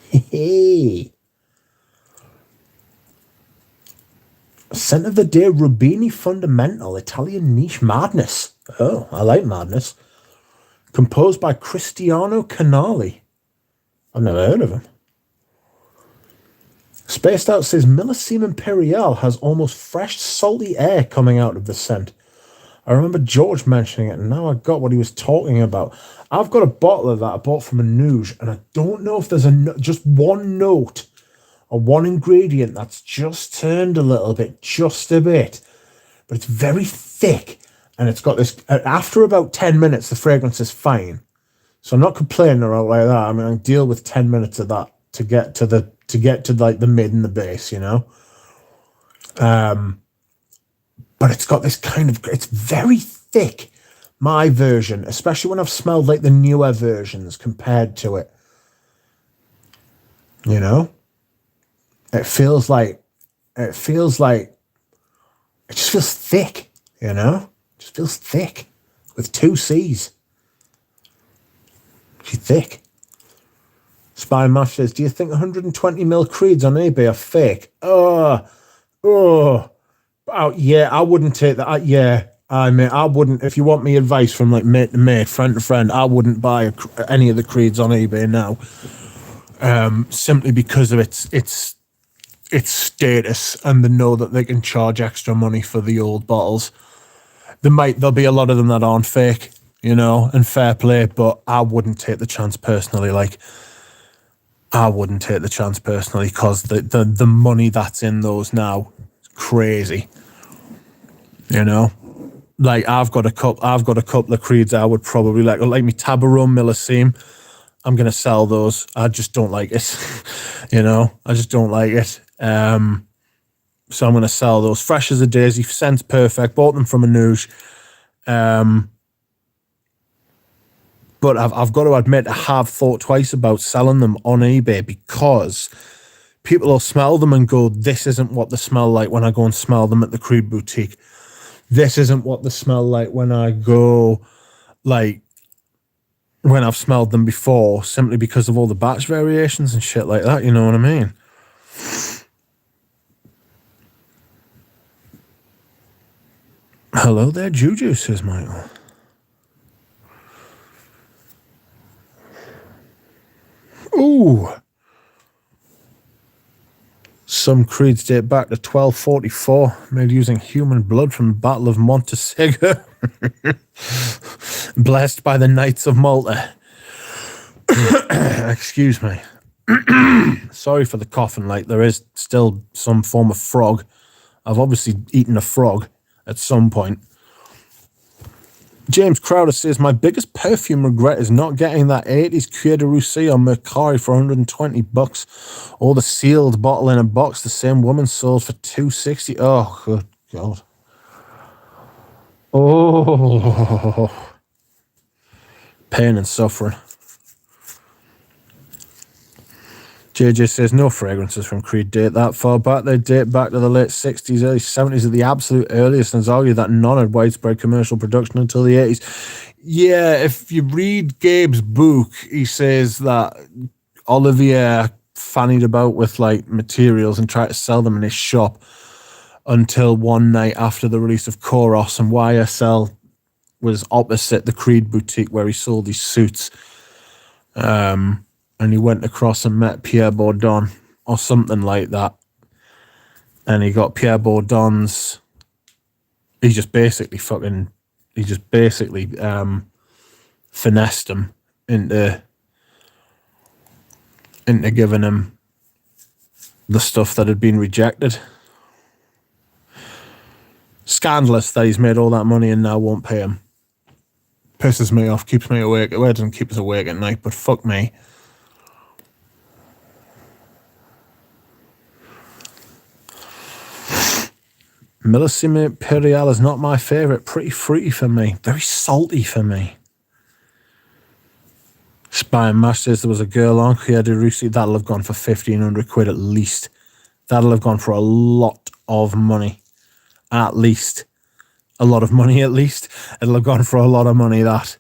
Hey. Scent of the day, Rubini Fundamental, Italian Niche Madness. Oh, I like Madness. Composed by Cristiano Canali. I've never heard of him. Spaced Out says Millesime Imperial has almost fresh, salty air coming out of the scent. I remember George mentioning it, and now I got what he was talking about. I've got a bottle of that I bought from a Nouge, and I don't know if there's just one note or one ingredient that's just turned a little bit, just a bit. But it's very thick, and it's got this. After about 10 minutes, the fragrance is fine. So I'm not complaining about like that. I mean, I can deal with 10 minutes of that to get to like the mid and the base, you know. But it's got this kind of, it's very thick, my version, especially when I've smelled like the newer versions compared to it. You know? It just feels thick, you know? It just feels thick with 2 C's. She's thick. Spy Mash says, do you think 120ml Creeds on eBay are fake? Yeah, I wouldn't take that. I wouldn't. If you want me advice from like mate to mate, friend to friend, I wouldn't buy any of the Creeds on eBay now. Simply because of its status, and they know that they can charge extra money for the old bottles. There'll be a lot of them that aren't fake, you know, and fair play, but I wouldn't take the chance personally. Like, I wouldn't take the chance personally because the money that's in those now is crazy. You know, like I've got a couple of Creeds I would probably like me Tabarum, Millesime. I'm gonna sell those. I just don't like it. You know, I just don't like it. So I'm gonna sell those. Fresh as a daisy, scent's perfect. Bought them from a Nouge. But I've got to admit, I have thought twice about selling them on eBay because people will smell them and go, this isn't what they smell like when I go and smell them at the Creed boutique. This isn't what they smell like when I go, like, when I've smelled them before, simply because of all the batch variations and shit like that, you know what I mean? Hello there, Juju, says Michael. Ooh. Some Creeds date back to 1244, made using human blood from the Battle of Montesega. Blessed by the Knights of Malta. Excuse me. Sorry for the coughing, like there is still some form of frog. I've obviously eaten a frog at some point. James Crowder says, my biggest perfume regret is not getting that 80s Cuir de Russie or Mercari for $120, or the sealed bottle in a box the same woman sold for $260. Oh, good God. Oh. Pain and suffering. JJ says, no fragrances from Creed date that far back. They date back to the late 60s, early 70s at the absolute earliest, and it's argued that none had widespread commercial production until the 80s. Yeah, if you read Gabe's book, he says that Olivier fannied about with like materials and tried to sell them in his shop until one night after the release of Koros, and YSL was opposite the Creed boutique where he sold his suits. And he went across and met Pierre Bourdon or something like that. And he got Pierre Bourdon's... He just basically finessed him into giving him the stuff that had been rejected. Scandalous that he's made all that money and now won't pay him. Pisses me off, keeps me awake. Well, it doesn't keep us awake at night, but fuck me. Millésime Imperial is not my favourite. Pretty fruity for me. Very salty for me. Spy and Mash says there was a girl on Creative Russi. That'll have gone for 1,500 quid at least. That'll have gone for a lot of money. At least. A lot of money at least. It'll have gone for a lot of money, that.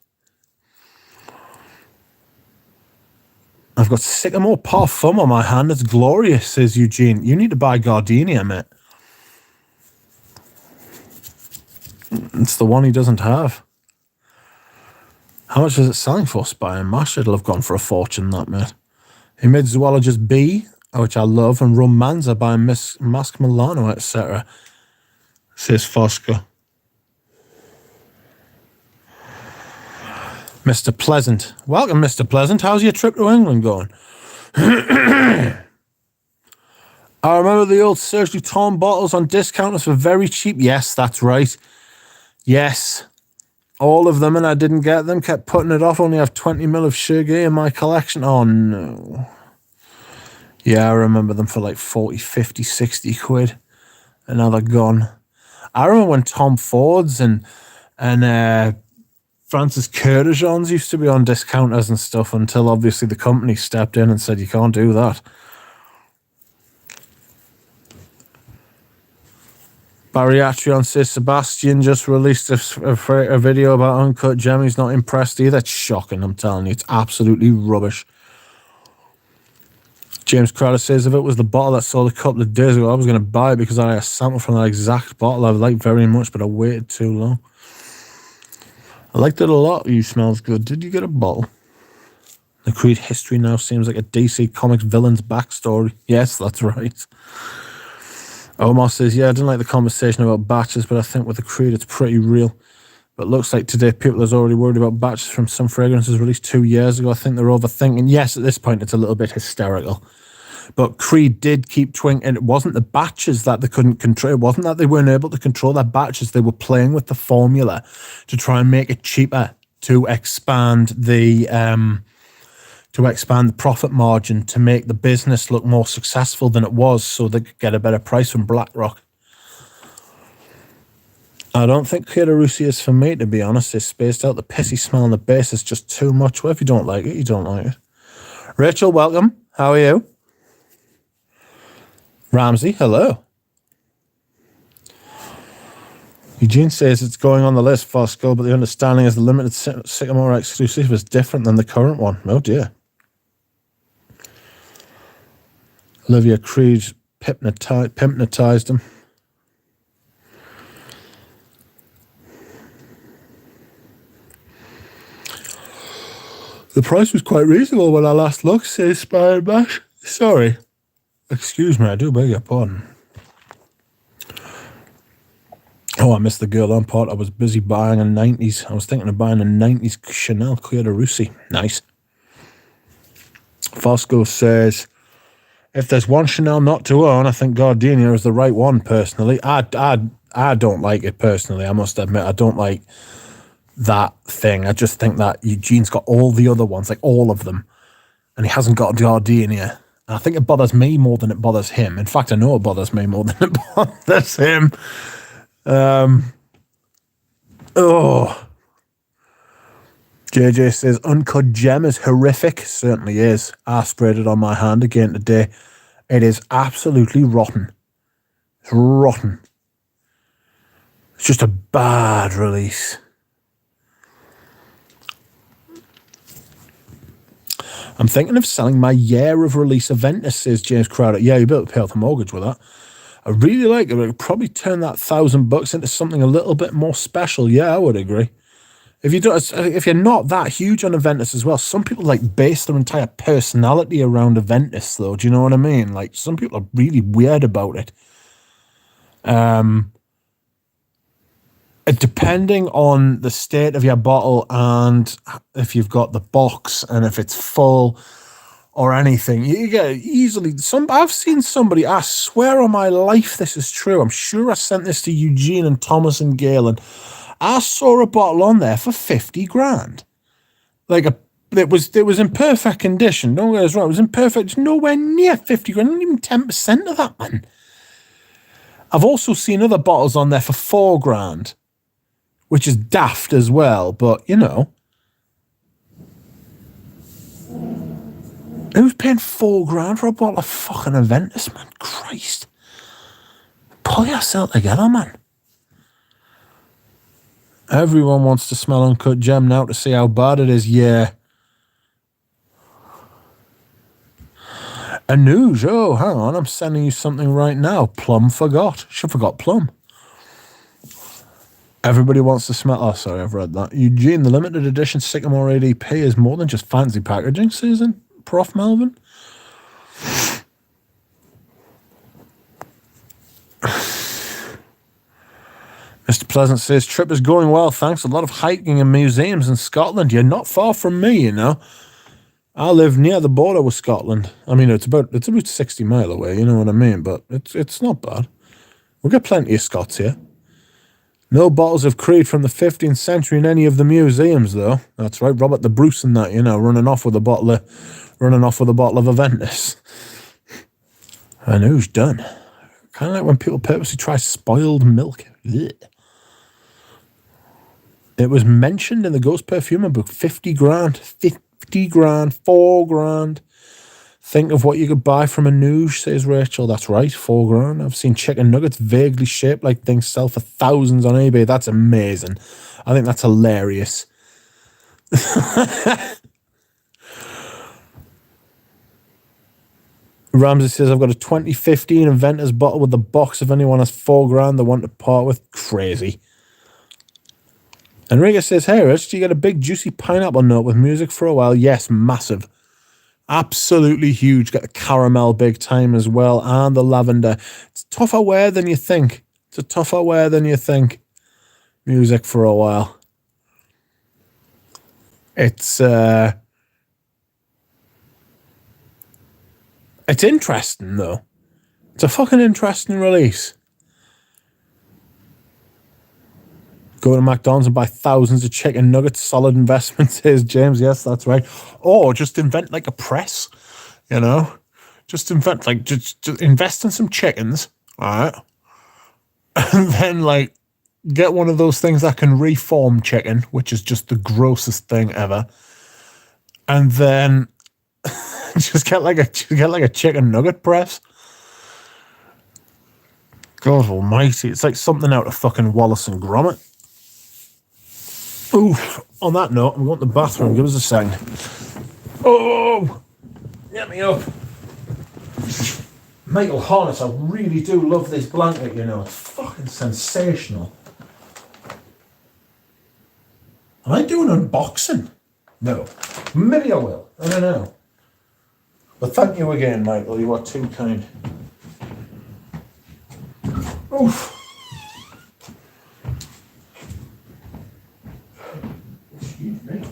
I've got Sycamore Parfum on my hand. It's glorious, says Eugene. You need to buy Gardenia, mate. It's the one he doesn't have. How much is it selling for, Spy and Mash? It'll have gone for a fortune, that, mate. He made Zoologist B, which I love, and Romanza by Mask Milano, etc. Says Fosco. Mr. Pleasant. Welcome, Mr. Pleasant. How's your trip to England going? I remember the old Serge Duton bottles on discounters for very cheap. Yes, that's right. Yes. All of them, and I didn't get them. Kept putting it off. Only have 20 mil of Sergei in my collection. Oh, no. Yeah, I remember them for like 40, 50, 60 quid. And now they're gone. I remember when Tom Ford's and Francis Curtijon's used to be on discounters and stuff until obviously the company stepped in and said, you can't do that. Bariatrion says Sebastian just released a video about Uncut Gem. He's not impressed either. It's shocking, I'm telling you. It's absolutely rubbish. James Crowder says if it was the bottle that sold a couple of days ago, I was going to buy it because I had a sample from that exact bottle I liked very much, but I waited too long. I liked it a lot. You smells good. Did you get a bottle? The Creed history now seems like a DC Comics villain's backstory. Yes, that's right. Omar says, yeah, I didn't like the conversation about batches, but I think with the Creed it's pretty real. But looks like today people are already worried about batches from some fragrances released 2 years ago. I think they're overthinking. Yes, at this point it's a little bit hysterical. But Creed did keep twinkling. It wasn't the batches that they couldn't control. It wasn't that they weren't able to control their batches. They were playing with the formula to try and make it cheaper to expand the profit margin, to make the business look more successful than it was, so they could get a better price from BlackRock. I don't think Creator Russi is for me, to be honest. It's spaced out. The pissy smell on the base is just too much. Well, if you don't like it, you don't like it. Rachel, welcome. How are you? Ramsey, hello. Eugene says it's going on the list, Fosco, but the understanding is the limited Sycamore exclusive is different than the current one. Oh, dear. Olivia Creed hypnotized him. The price was quite reasonable when I last looked, says Spy and Mash. Sorry. Excuse me, I do beg your pardon. Oh, I missed the girl on part. I was busy buying a 90s. I was thinking of buying a 90s Chanel Creator Russi. Nice. Fosco says, if there's one Chanel not to own, I think Gardenia is the right one, personally. I don't like it, personally. I must admit, I don't like that thing. I just think that Eugene's got all the other ones, like all of them, and he hasn't got Gardenia. And I think it bothers me more than it bothers him. In fact, I know it bothers me more than it bothers him. JJ says, Uncut Gem is horrific. Certainly is. I sprayed it on my hand again today. It is absolutely rotten. It's rotten. It's just a bad release. I'm thinking of selling my year of release Aventus, says James Crowder. Yeah, you'll be able to pay off the mortgage with that. I really like it. I'd probably turn that $1,000 into something a little bit more special. Yeah, I would agree. If you're not that huge on Aventus as well, some people like base their entire personality around Aventus, though. Do you know what I mean? Like, some people are really weird about it. Depending on the state of your bottle and if you've got the box and if it's full or anything, you get easily. I've seen somebody, I swear on my life this is true. I'm sure I sent this to Eugene and Thomas and Galen. I saw a bottle on there for 50 grand. It was in perfect condition. Don't get us wrong. It was in perfect, nowhere near 50 grand, not even 10% of that, man. I've also seen other bottles on there for £4,000, which is daft as well, but, you know. Who's paying £4,000 for a bottle of fucking Aventus, man? Christ. Pull yourself together, man. Everyone wants to smell Uncut Gem now to see how bad it is. Yeah. Anouge, oh, hang on, I'm sending you something right now. Plum forgot. Should forgot Plum. Everybody wants to smell... Oh, sorry, I've read that. Eugene, the limited edition Sycamore ADP is more than just fancy packaging, Susan. Prof. Melvin. Mr. Pleasant says, trip is going well, thanks. A lot of hiking and museums in Scotland. You're not far from me, you know. I live near the border with Scotland. I mean, it's about 60 mile away, you know what I mean? But it's not bad. We've got plenty of Scots here. No bottles of Creed from the 15th century in any of the museums, though. That's right, Robert the Bruce and that, you know, running off with a bottle of Aventus. And who's done? Kind of like when people purposely try spoiled milk. Ugh. It was mentioned in the Ghost Perfume book, 50 grand, 50 grand, 4 grand. Think of what you could buy from Anouge, says Rachel. That's right, 4 grand. I've seen chicken nuggets vaguely shaped like things sell for thousands on eBay. That's amazing. I think that's hilarious. Ramsey says, I've got a 2015 Aventus bottle with the box. If anyone has 4 grand they want to part with, crazy. Enrique says, hey, Rich, do you get a big juicy pineapple note with music for a while? Yes, massive. Absolutely huge. Got the caramel big time as well, and the lavender. It's tougher wear than you think. It's a tougher wear than you think. Music for a while. It's interesting, though. It's a fucking interesting release. Go to McDonald's and buy thousands of chicken nuggets. Solid investment, says James. Yes, that's right. Or just invent like a press, you know? Just invent, like, just invest in some chickens, all right? And then, like, get one of those things that can reform chicken, which is just the grossest thing ever. And then just get like a chicken nugget press. God almighty. It's like something out of fucking Wallace and Gromit. Oof. On that note, I want the bathroom. Give us a second. Oh! Get me up. Michael Harness, I really do love this blanket, you know. It's fucking sensational. Am I doing unboxing? No. Maybe I will. I don't know. But thank you again, Michael. You are too kind. Oof. Excuse me.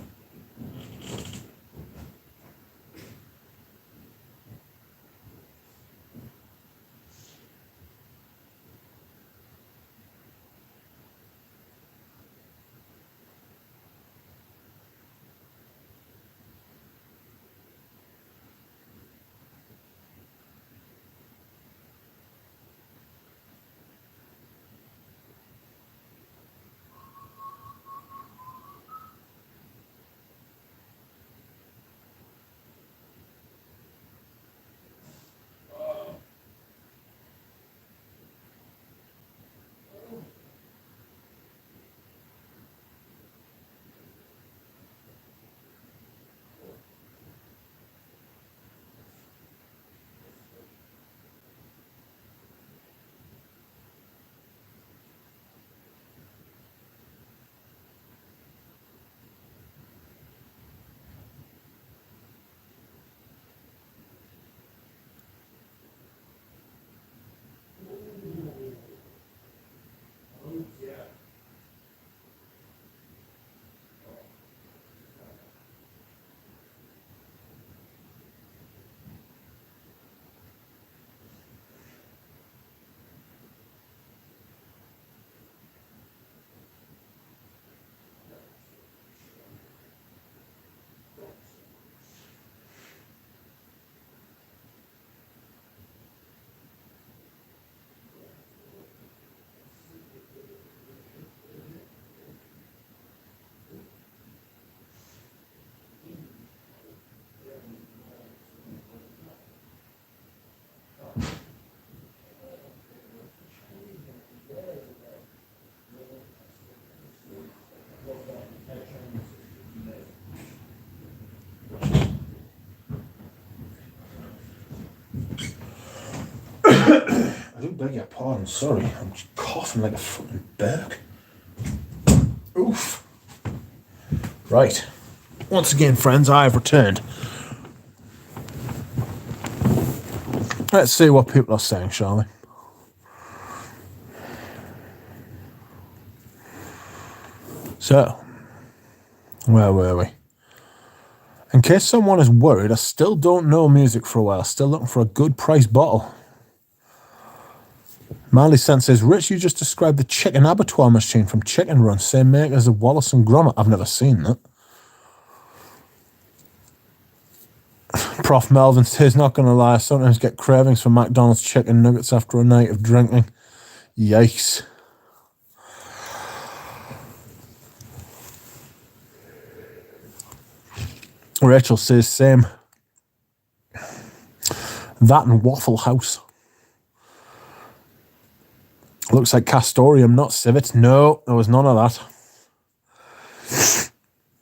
I do beg your pardon, sorry. I'm just coughing like a fucking berg. Oof. Right. Once again, friends, I have returned. Let's see what people are saying, shall we? So, where were we? In case someone is worried, I still don't know music for a while. Still looking for a good price bottle. Marley Sense says, Rich, you just described the chicken abattoir machine from Chicken Run. Same makers of Wallace and Gromit. I've never seen that. Prof Melvin says, not going to lie, I sometimes get cravings for McDonald's chicken nuggets after a night of drinking. Yikes. Rachel says, same. That and Waffle House. Looks like Castorium, not Civet. No, there was none of that.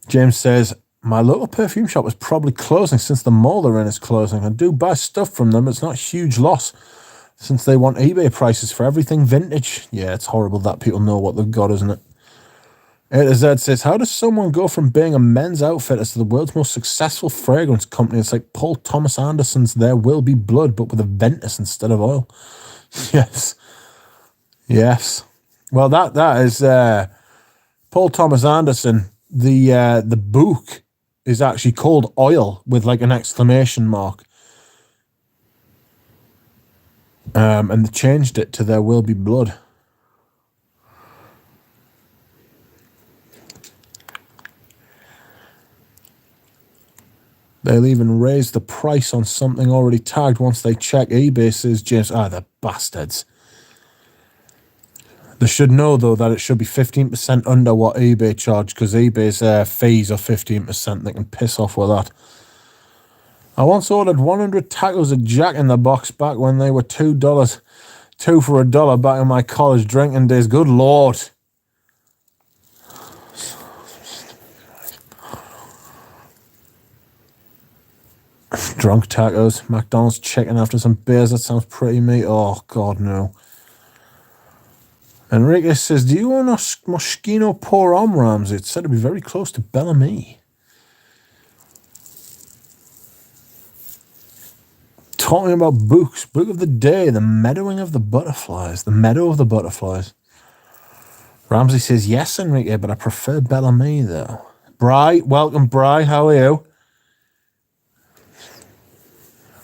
James says, my local perfume shop is probably closing since the mall they're in is closing. I do buy stuff from them. It's not a huge loss since they want eBay prices for everything vintage. Yeah, it's horrible that people know what they've got, isn't it? A to Z says, how does someone go from being a men's outfitter to the world's most successful fragrance company? It's like Paul Thomas Anderson's There Will Be Blood, but with a Ventus instead of oil. Yes. Yes. Well, that is Paul Thomas Anderson. The book is actually called Oil with like an exclamation mark. And they changed it to There Will Be Blood. They'll even raise the price on something already tagged once they check eBay, says James. Ah, the bastards. They should know, though, that it should be 15% under what eBay charged, because eBay's fees are 15%. They can piss off with that. I once ordered 100 tacos of Jack in the Box back when they were $2. 2 for $1 back in my college drinking days. Good Lord. Drunk tacos, McDonald's chicken after some beers. That sounds pretty meat. Oh, God, no. Enrique says, do you own a Moschino Pour Homme, Ramsey? It's said to be very close to Bellamy. Talking about books. Book of the day, The Meadowing of the Butterflies. The Meadow of the Butterflies. Ramsey says, yes, Enrique, but I prefer Bellamy, though. Bri, welcome, Bri. How are you?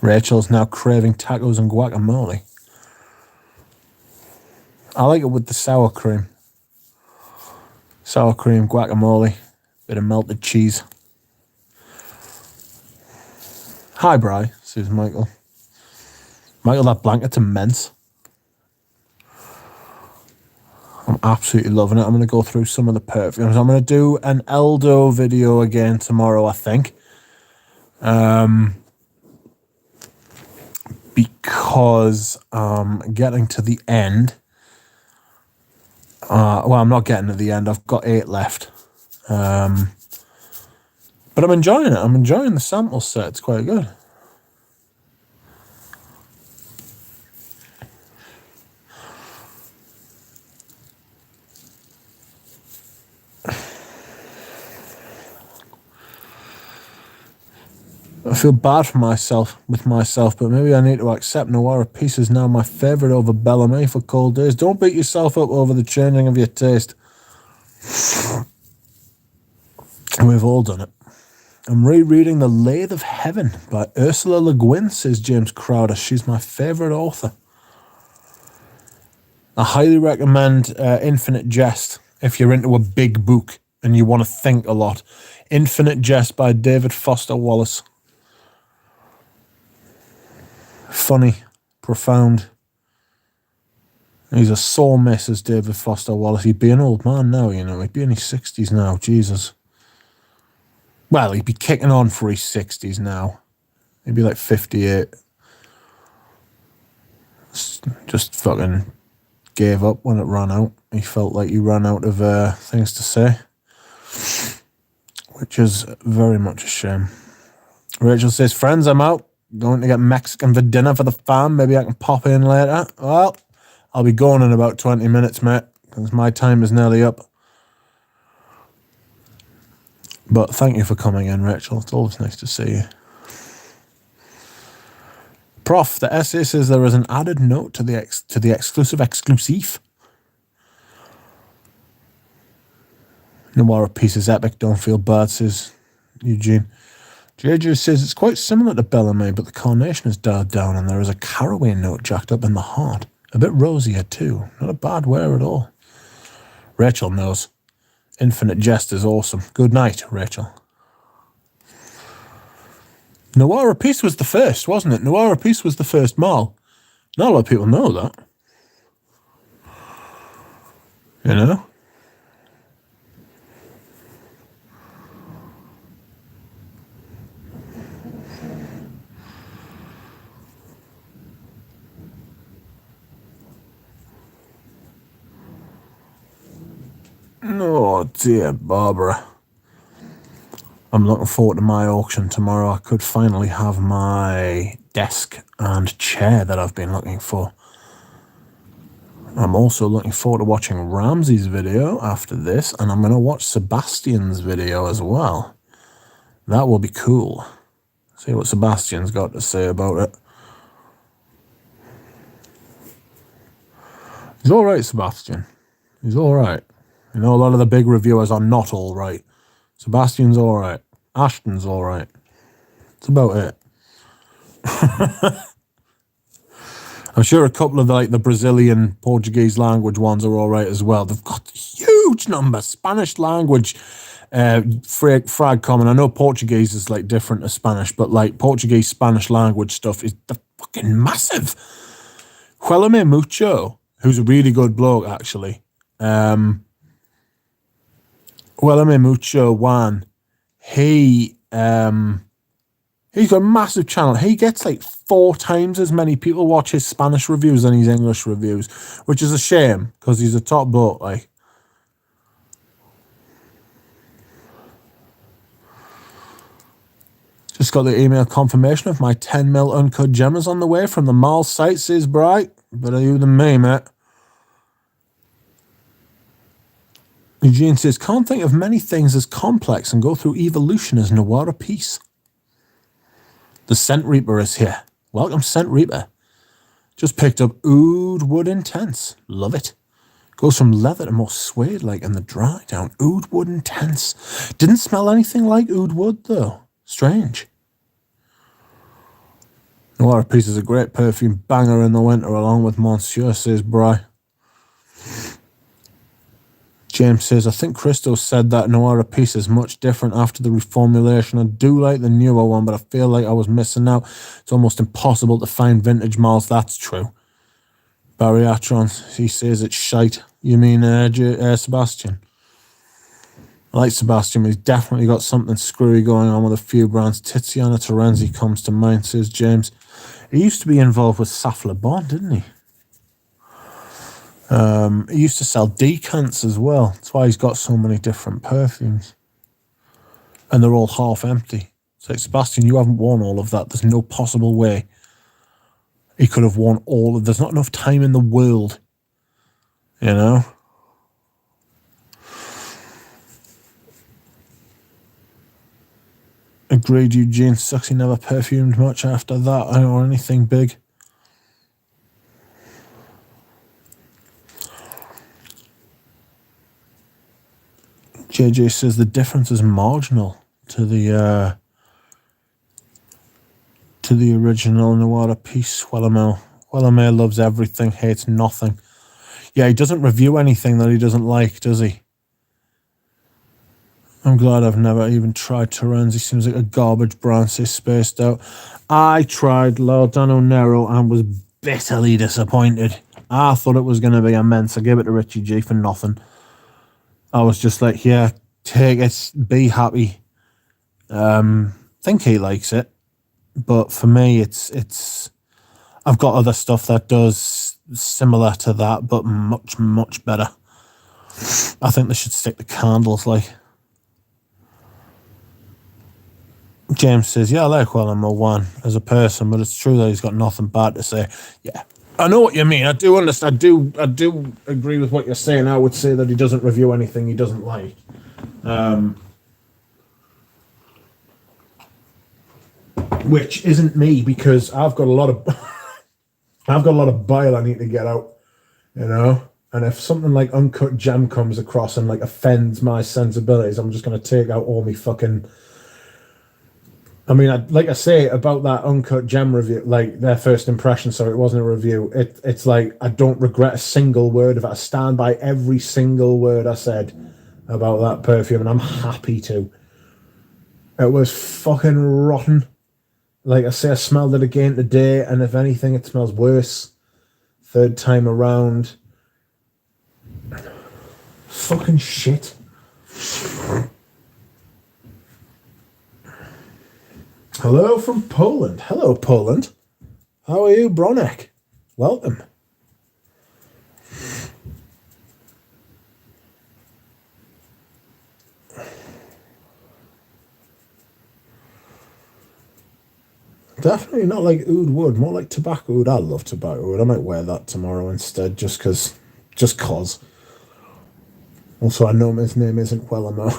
Rachel's now craving tacos and guacamole. I like it with the sour cream. Sour cream, guacamole, bit of melted cheese. Hi, Bri, says Michael. Michael, that blanket's immense. I'm absolutely loving it. I'm going to go through some of the perfumes. I'm going to do an Eldo video again tomorrow, I think. Because getting to the end. Well, I'm not getting to the end. I've got 8 left. But I'm enjoying it. I'm enjoying the sample set. It's quite good. I feel bad for myself, but maybe I need to accept Noir Peace is now my favourite over Bellamy for cold days. Don't beat yourself up over the changing of your taste. We've all done it. I'm rereading The Lathe of Heaven by Ursula Le Guin, says James Crowder. She's my favourite author. I highly recommend Infinite Jest if you're into a big book and you want to think a lot. Infinite Jest by David Foster Wallace. Funny, profound. He's a sore miss as David Foster Wallace. He'd be an old man now, you know. He'd be in his 60s now. Jesus. Well, he'd be kicking on for his 60s now. He'd be like 58. Just fucking gave up when it ran out. He felt like he ran out of things to say. Which is very much a shame. Rachel says, friends, I'm out. Going to get Mexican for dinner for the fam. Maybe I can pop in later. Well, I'll be going in about 20 minutes, mate, because my time is nearly up. But thank you for coming in, Rachel. It's always nice to see you. Prof, the essay says there is an added note to the exclusive. Noir piece is epic. Don't feel bad, says Eugene. JJ says it's quite similar to Bellamy, but the carnation is dialed down and there is a caraway note jacked up in the heart. A bit rosier too. Not a bad wear at all. Rachel knows. Infinite Jest is awesome. Good night, Rachel. Noir Piece was the first, wasn't it? Noir Piece was the first mall. Not a lot of people know that. You know? Oh dear, Barbara. I'm looking forward to my auction tomorrow. I could finally have my desk and chair that I've been looking for. I'm also looking forward to watching Ramsey's video after this, and I'm going to watch Sebastian's video as well. That will be cool. See what Sebastian's got to say about it. He's alright, Sebastian. He's alright. You know, a lot of the big reviewers are not alright. Sebastian's alright. Ashton's alright. That's about it. I'm sure a couple of the Brazilian Portuguese language ones are alright as well. They've got huge numbers. Spanish language frag common. I know Portuguese is like different to Spanish, but like Portuguese Spanish language stuff is fucking massive. Huelame Mucho, who's a really good bloke actually. Huelame Mucho Juan, he's got a massive channel. He gets like 4 times as many people watch his Spanish reviews than his English reviews, which is a shame because he's a top bloke. Like, just got the email confirmation of my 10mm uncut gemmas on the way from the mall site, says Bright. Better you than me, mate. Eugene says, can't think of many things as complex and go through evolution as Noir Piece. The Scent Reaper is here. Welcome, Scent Reaper. Just picked up Oud Wood Intense. Love it. Goes from leather to more suede-like in the dry down. Oud Wood Intense. Didn't smell anything like Oud Wood, though. Strange. Noir Piece is a great perfume banger in the winter, along with Monsieur, says Bry. James says, I think Christo said that Noir Piece is much different after the reformulation. I do like the newer one, but I feel like I was missing out. It's almost impossible to find vintage malls. That's true. Bariatron, he says it's shite. You mean Sebastian? I like Sebastian, but he's definitely got something screwy going on with a few brands. Tiziana Terenzi comes to mind, says James. He used to be involved with Saff Le Bon, didn't he? He used to sell decants as well. That's why he's got so many different perfumes. And they're all half empty. It's like, Sebastian, you haven't worn all of that. There's no possible way he could have worn all of... There's not enough time in the world. You know? Agreed, Eugene. Sucks he never perfumed much after that or anything big. JJ says the difference is marginal to the original Noir Piece. Wellamere loves everything, hates nothing. Yeah, he doesn't review anything that he doesn't like, does he? I'm glad I've never even tried Terenzi. Seems like a garbage brand, says Spaced Out. I tried Laudano Nero and was bitterly disappointed. I thought it was going to be immense. I gave it to Richie G for nothing. I was just like, yeah, take it, be happy. Think he likes it. But for me, it's I've got other stuff that does similar to that, but much, much better. I think they should stick to candles, like. James says, yeah, I like Willem one as a person, but it's true that he's got nothing bad to say. Yeah. I know what you mean. I do understand. I do agree with what you're saying. I would say that he doesn't review anything he doesn't like. Which isn't me, because I've got a lot of bile I need to get out, you know. And if something like Uncut Gem comes across and like offends my sensibilities, I'm just going to take out all my fucking. I mean, like I say about that Uncut Gem review, like their first impression. Sorry, it wasn't a review. It's like I don't regret a single word of it. I stand by every single word I said about that perfume, and I'm happy to. It was fucking rotten. Like I say, I smelled it again today, and if anything, it smells worse. Third time around. Fucking shit. Hello from Poland. Hello, Poland. How are you, Bronek? Welcome. Definitely not like oud wood, more like tobacco oud. I love tobacco oud. I might wear that tomorrow instead, just cause. Also, I know his name isn't Wellamo.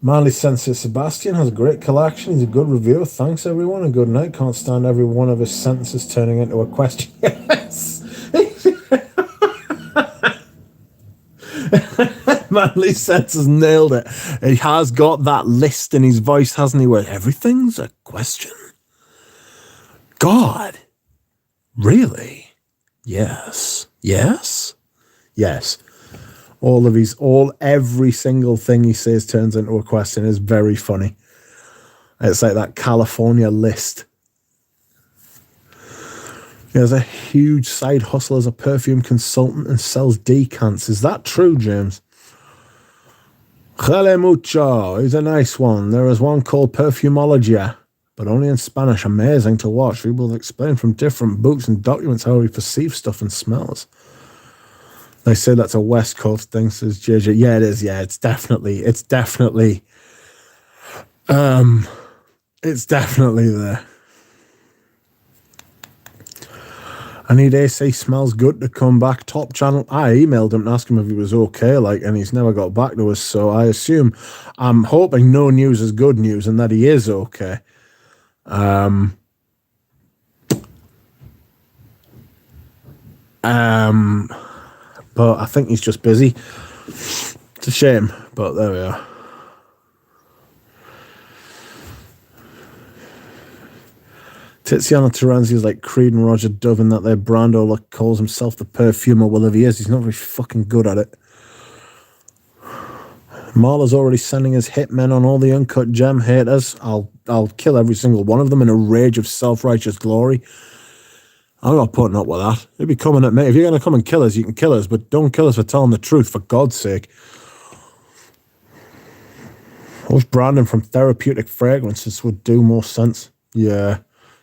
Manly Sensei Sebastian has a great collection. He's a good reviewer. Thanks, everyone, and good night. Can't stand every one of his sentences turning into a question. Yes! Manly Senses nailed it. He has got that list in his voice, hasn't he, where everything's a question? God. Really? Yes. Yes? Yes. Every single thing he says turns into a question. Is very funny. It's like that California list. He has a huge side hustle as a perfume consultant and sells decants. Is that true, James? Chale mucho. He's a nice one. There is one called Perfumologia, but only in Spanish. Amazing to watch. People explain from different books and documents how he perceives stuff and smells. They say that's a West Coast thing, says JJ. Yeah, it is. Yeah, it's definitely there. I need AC Smells Good to come back. Top channel. I emailed him to ask him if he was okay, and he's never got back to us. So I'm hoping no news is good news and that he is okay. But I think he's just busy. It's a shame, but there we are. Tiziano Terenzi is like Creed and Roger Dove in that their Brando calls himself the perfumer. Well, if he is, he's not very fucking good at it. Marla's already sending his hitmen on all the Uncut Gem haters. I'll kill every single one of them in a rage of self-righteous glory. I'm not putting up with that. You'll be coming at me. If you're going to come and kill us, you can kill us, but don't kill us for telling the truth, for God's sake. I wish branding from therapeutic fragrances would do more sense. Yeah.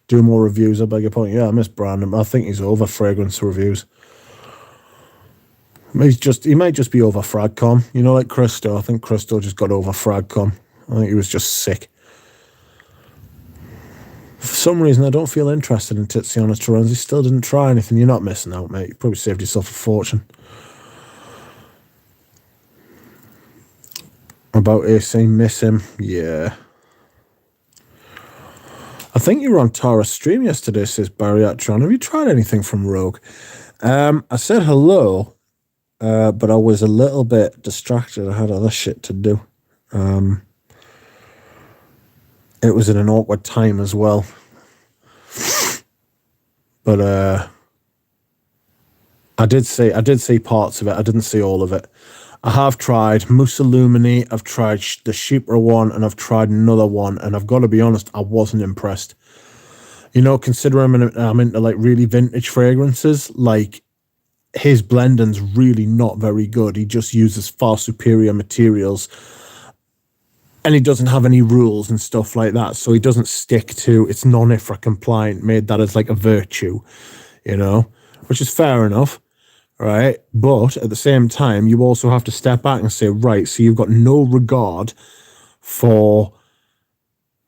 Do more reviews, I beg your pardon. Yeah, I miss Brandon. I think he's over fragrance reviews. He might just be over Fragcom. You know, like Christo. I think Christo just got over Fragcom. I think he was just sick. For some reason, I don't feel interested in Tiziano Terenzi. Still didn't try anything. You're not missing out, mate. You probably saved yourself a fortune. About AC, miss him. Yeah. I think you were on Tara's stream yesterday, says Bariatron. Have you tried anything from Rogue? I said hello, but I was a little bit distracted. I had other shit to do. It was in an awkward time as well. But I did see parts of it. I didn't see all of it. I have tried Mussolumini, I've tried the Chypre one, and I've tried another one, and I've got to be honest, I wasn't impressed. You know, considering I'm into like really vintage fragrances, like his blending's really not very good. He just uses far superior materials, and he doesn't have any rules and stuff like that, so he doesn't stick to it's non-IFRA compliant, made that as like a virtue, you know, which is fair enough. Right, but at the same time, you also have to step back and say, right, so you've got no regard for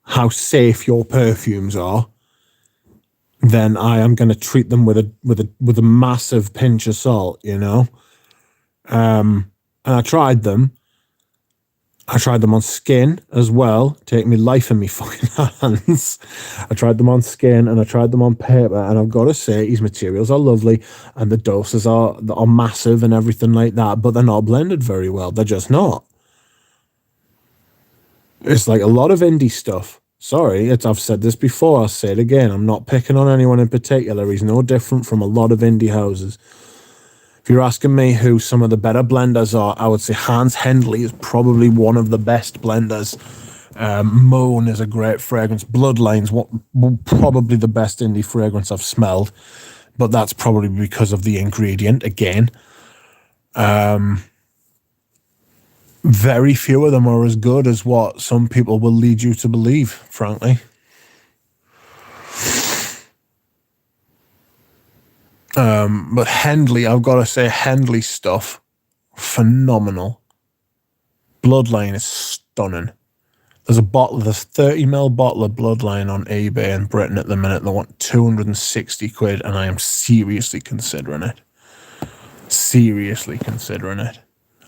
how safe your perfumes are, then I am going to treat them with a massive pinch of salt, you know. And I tried them. I tried them on skin as well. Take me life in me fucking hands. I tried them on skin and I tried them on paper, and I've got to say, these materials are lovely and the doses are massive and everything like that, but they're not blended very well. They're just not. It's like a lot of indie stuff. Sorry, I've said this before, I'll say it again. I'm not picking on anyone in particular. He's no different from a lot of indie houses. If you're asking me who some of the better blenders are, I would say Hans Hendley is probably one of the best blenders. Moan is a great fragrance. Bloodline's probably the best indie fragrance I've smelled, but that's probably because of the ingredient again. Very few of them are as good as what some people will lead you to believe, frankly. But Hendley, I've got to say, Hendley stuff, phenomenal. Bloodline is stunning. There's a 30ml bottle of Bloodline on eBay in Britain at the minute. They want 260 quid, and I am seriously considering it. Seriously considering it.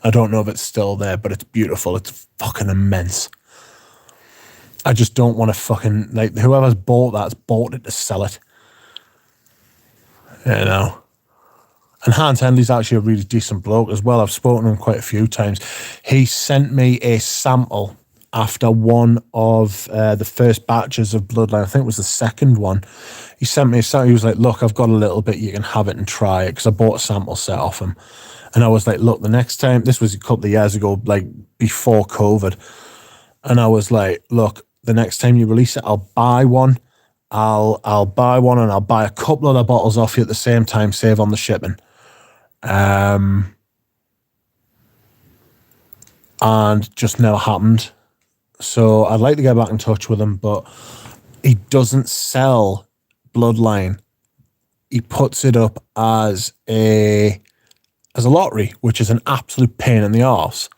I don't know if it's still there, but it's beautiful. It's fucking immense. I just don't want to fucking, like, whoever's bought that's bought it to sell it. You know. And Hans Hendley's actually a really decent bloke as well. I've spoken to him quite a few times. He sent me a sample after one of the first batches of Bloodline. I think it was the second one. He sent me a sample. He was like, look, I've got a little bit. You can have it and try it, because I bought a sample set off him. And I was like, look, the next time, this was a couple of years ago, like before COVID. And I was like, look, the next time you release it, I'll buy one. I'll buy one, and I'll buy a couple other bottles off you at the same time, save on the shipping. And just never happened. So I'd like to get back in touch with him, but he doesn't sell Bloodline. He puts it up as a lottery, which is an absolute pain in the arse.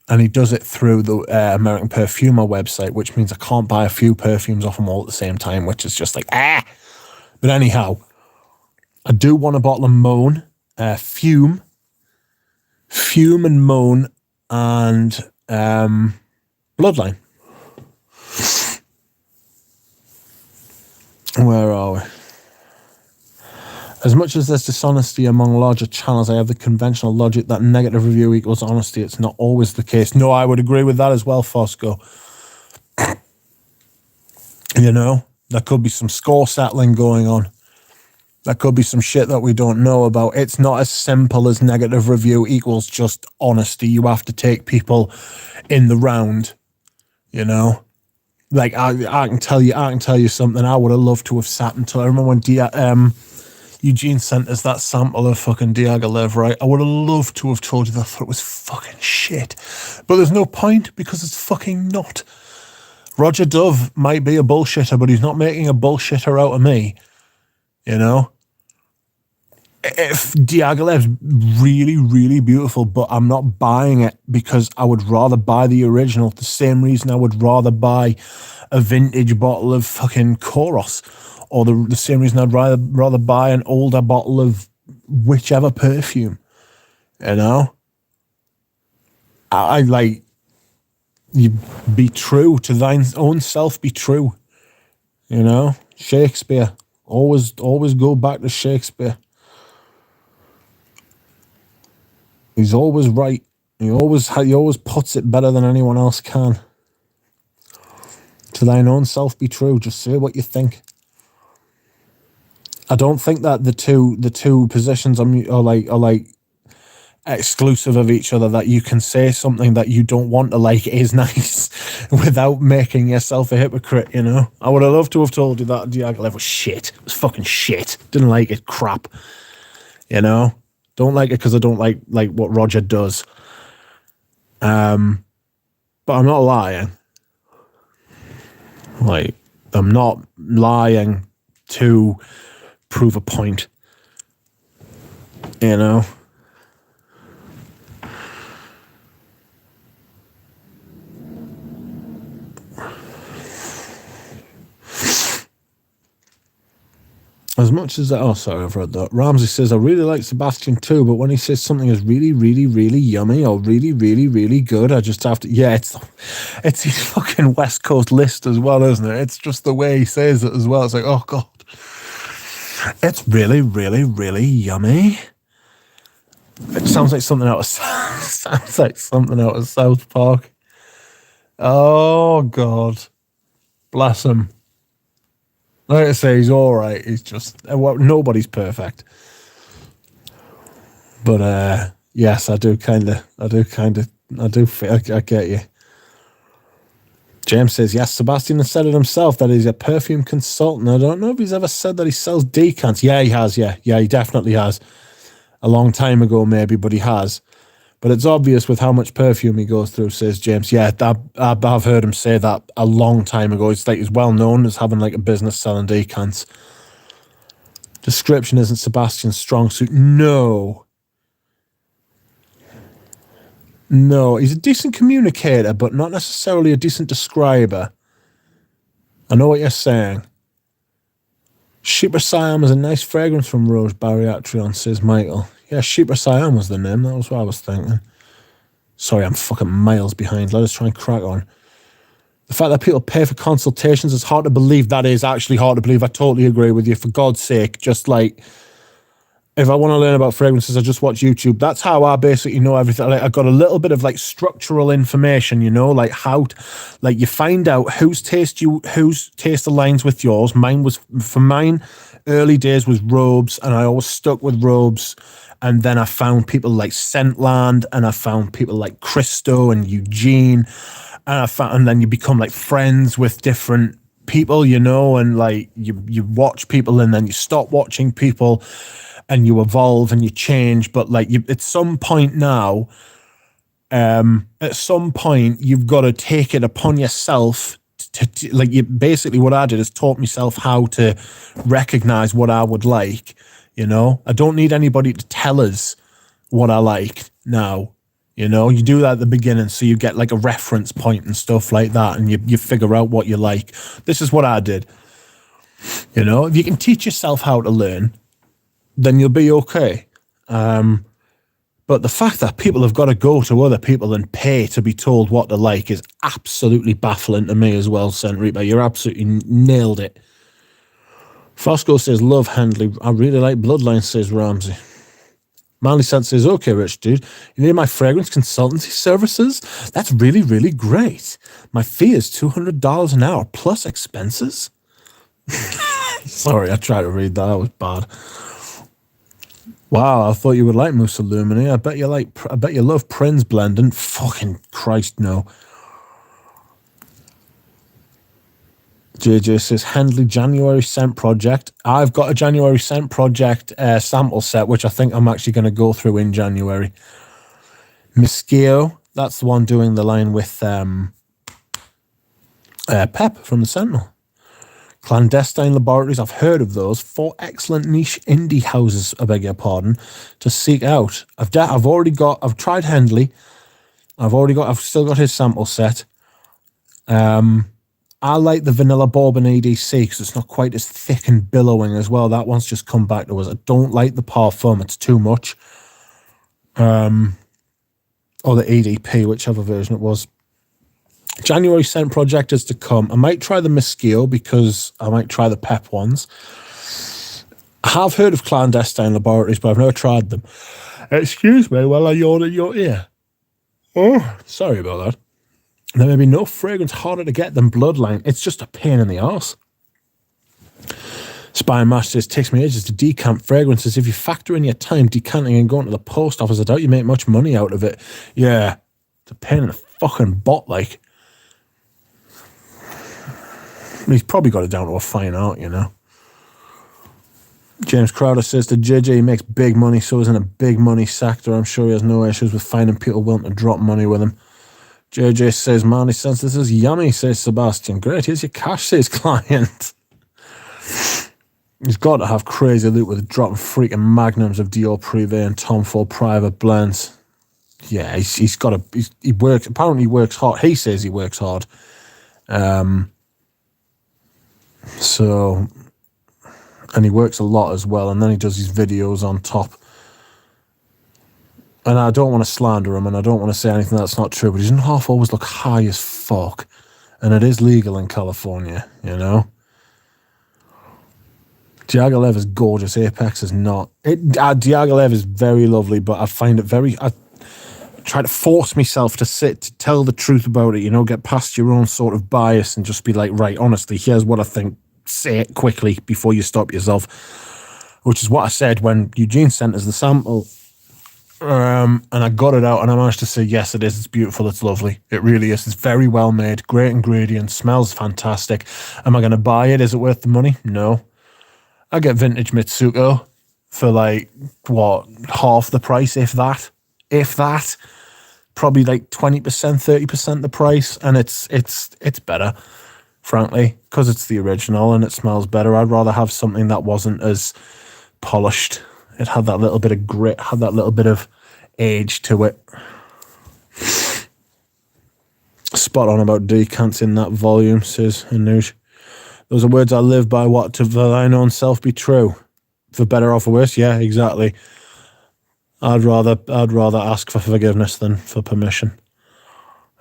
And he does it through the American Perfumer website, which means I can't buy a few perfumes off him all at the same time, which is just like, ah. But anyhow, I do want a bottle of Moan, Fume and Moan, and Bloodline. Where are we? As much as there's dishonesty among larger channels, I have the conventional logic that negative review equals honesty. It's not always the case. No, I would agree with that as well, Fosco. You know, there could be some score settling going on. There could be some shit that we don't know about. It's not as simple as negative review equals just honesty. You have to take people in the round, you know. Like, I can tell you something. I would have loved to have sat until I remember when Eugene sent us that sample of fucking Diaghilev, right? I would have loved to have told you that I thought it was fucking shit. But there's no point, because it's fucking not. Roger Dove might be a bullshitter, but he's not making a bullshitter out of me. You know? If Diaghilev's really, really beautiful, but I'm not buying it because I would rather buy the original. The same reason I would rather buy a vintage bottle of fucking Koros. Or the same reason I'd rather buy an older bottle of whichever perfume, you know? I like, you be true to thine own self, be true, you know? Shakespeare, always go back to Shakespeare. He's always right. He always puts it better than anyone else can. To thine own self, be true. Just say what you think. I don't think that the two positions are like exclusive of each other, that you can say something that you don't want to like is nice without making yourself a hypocrite, you know? I would have loved to have told you that Diaghilev was shit. It was fucking shit. Didn't like it. Crap. You know? Don't like it because I don't like what Roger does. But I'm not lying. Like, I'm not lying to prove a point, you know. As much as that, oh, sorry, I've read that. Ramsey says, I really like Sebastian too, but when he says something is really, really, really yummy or really, really, really good, I just have to, yeah, it's his fucking West Coast list as well, isn't it? It's just the way he says it as well. It's like, oh, God. It's really, really, really yummy. It sounds like something out of South Park. Oh, God. Bless him. Like I say, he's all right. He's just, well, nobody's perfect. But yes, I do feel, I get you. James says, yes, Sebastian has said it himself that he's a perfume consultant. I don't know if he's ever said that he sells decants. Yeah, he has, yeah, he definitely has. A long time ago, maybe, but he has. But it's obvious with how much perfume he goes through, says James. Yeah, I've heard him say that a long time ago. It's like he's well known as having like a business selling decants. Description isn't Sebastian's strong suit. No, he's a decent communicator, but not necessarily a decent describer. I know what you're saying. Shipra Siam is a nice fragrance from Rose Bariatrion, says Michael. Yeah, Shipra Siam was the name. That was what I was thinking. Sorry, I'm fucking miles behind. Let us try and crack on. The fact that people pay for consultations is hard to believe. That is actually hard to believe. I totally agree with you. For God's sake, just like, if I want to learn about fragrances, I just watch YouTube. That's how I basically know everything. Like, I got a little bit of like structural information, you know, like how, like you find out whose taste aligns with yours. Mine, early days was robes, and I always stuck with robes. And then I found people like Scentland, and I found people like Christo and Eugene, and then you become like friends with different people, you know, and like you watch people, and then you stop watching people. And you evolve and you change, but like at some point now, you've got to take it upon yourself to like, you basically, what I did is taught myself how to recognize what I would like. You know, I don't need anybody to tell us what I like now. You know, you do that at the beginning, so you get like a reference point and stuff like that, and you figure out what you like. This is what I did. You know, if you can teach yourself how to learn, then you'll be okay. But the fact that people have got to go to other people and pay to be told what to like is absolutely baffling to me as well, Saint Reaper. You're absolutely nailed it. Fosco says, love Handley. I really like Bloodline, says Ramsey. Manly Scent says, okay, rich dude, you need my fragrance consultancy services? That's really, really great. My fee is $200 an hour plus expenses. Sorry, I tried to read that. That was bad. Wow, I thought you would like Mousse Illumine. I bet you love Prince blending. Fucking Christ, no. JJ says, Handley January scent project. I've got a January scent project sample set, which I think I'm actually going to go through in January. Miskio, that's the one doing the line with Pep from the Sentinel. Clandestine Laboratories, I've heard of those. 4 excellent niche indie houses, I beg your pardon, to seek out. I've tried Handley. I've still got his sample set. I like the Vanilla Bourbon EDC because it's not quite as thick and billowing as well. That one's just come back to us. I don't like the Parfum. It's too much. Or the EDP, whichever version it was. January scent project is to come. I might try the Miskio because I might try the Pep ones. I have heard of Clandestine Laboratories, but I've never tried them. Excuse me while I yawn in your ear. Oh, sorry about that. There may be no fragrance harder to get than Bloodline. It's just a pain in the arse. Spy Master says, takes me ages to decant fragrances. If you factor in your time decanting and going to the post office, I doubt you make much money out of it. Yeah, it's a pain in the fucking butt, like. He's probably got it down to a fine art, you know. James Crowder says to JJ, he makes big money, so he's in a big money sector. I'm sure he has no issues with finding people willing to drop money with him. JJ says, man, he says this is yummy, says Sebastian. Great, here's your cash, says client. He's got to have crazy loot with dropping freaking magnums of Dior Privé and Tom Ford private blends. Yeah, he's got to, he works, apparently he works hard. He says he works hard. So And he works a lot as well, and then he does his videos on top. And I don't want to slander him, and I don't want to say anything that's not true, but he doesn't half always look high as fuck. And it is legal in California, you know? Diaghilev is gorgeous. Apex is not. Diaghilev is very lovely, but I find it very... I try to force myself to tell the truth about it, you know, get past your own sort of bias and just be like, right, honestly, here's what I think. Say it quickly before you stop yourself, which is what I said when Eugene sent us the sample. And I got it out and I managed to say, yes, it is. It's beautiful. It's lovely. It really is. It's very well made. Great ingredients. Smells fantastic. Am I going to buy it? Is it worth the money? No. I get vintage Mitsuko for like, what, half the price, if that. If that. Probably like 20%, 30% the price. And it's better, frankly, because it's the original and it smells better. I'd rather have something that wasn't as polished. It had that little bit of grit, had that little bit of age to it. Spot on about decants in that volume, says Anuj. Those are words I live by. What, to thine own self be true? For better or for worse? Yeah, exactly. I'd rather ask for forgiveness than for permission,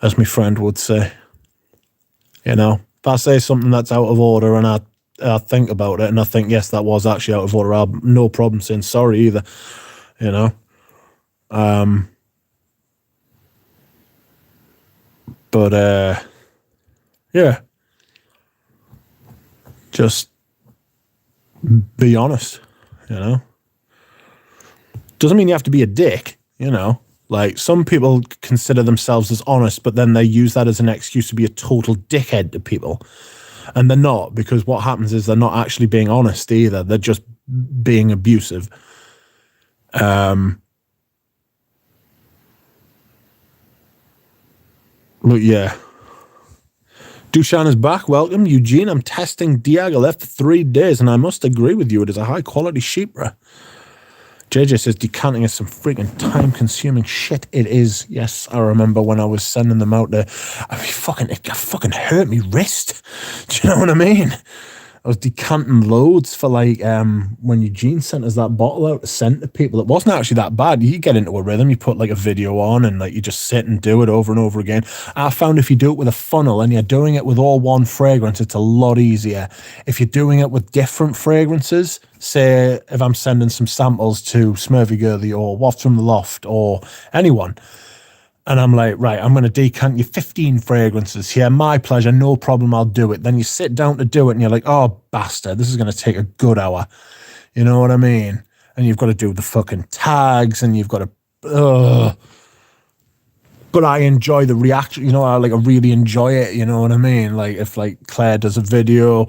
as my friend would say. You know, if I say something that's out of order and I think about it and I think, yes, that was actually out of order, I'll have no problem saying sorry either, you know. Yeah. Just be honest, you know. Doesn't mean you have to be a dick, you know. Like, some people consider themselves as honest, but then they use that as an excuse to be a total dickhead to people. And they're not, because what happens is they're not actually being honest either. They're just being abusive. But yeah. Dushan is back. Welcome, Eugene. I'm testing Diaghilev for 3 days, and I must agree with you. It is a high-quality sheepra. JJ says decanting is some freaking time-consuming shit. It is. Yes, I remember when I was sending them out there. It fucking hurt me wrist. Do you know what I mean? I was decanting loads for like when Eugene sent us that bottle out to send to people. It wasn't actually that bad. You get into a rhythm, you put like a video on and like you just sit and do it over and over again. I found if you do it with a funnel and you're doing it with all one fragrance, it's a lot easier. If you're doing it with different fragrances, say if I'm sending some samples to Smurvy Girly or Waft from the Loft or anyone, and I'm like, right, I'm going to decant you 15 fragrances here. My pleasure, no problem, I'll do it. Then you sit down to do it and you're like, oh, bastard, this is going to take a good hour. You know what I mean? And you've got to do the fucking tags and you've got to... But I enjoy the reaction, you know, I really enjoy it, you know what I mean? Like, if, like, Claire does a video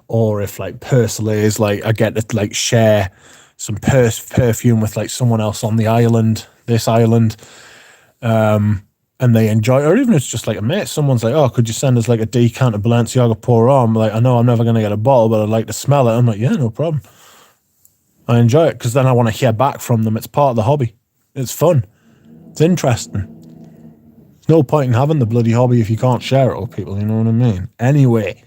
or if, like, Pursley's, like, I get to, like, share some perfume with, like, someone else on the island, this island... and they enjoy it, or even it's just like a mate, someone's like, oh, could you send us like a decant of Balenciaga Pour On? I'm like, I know I'm never going to get a bottle, but I'd like to smell it. I'm like, yeah, no problem. I enjoy it because then I want to hear back from them. It's part of the hobby. It's fun. It's interesting. There's no point in having the bloody hobby if you can't share it with people, you know what I mean? Anyway.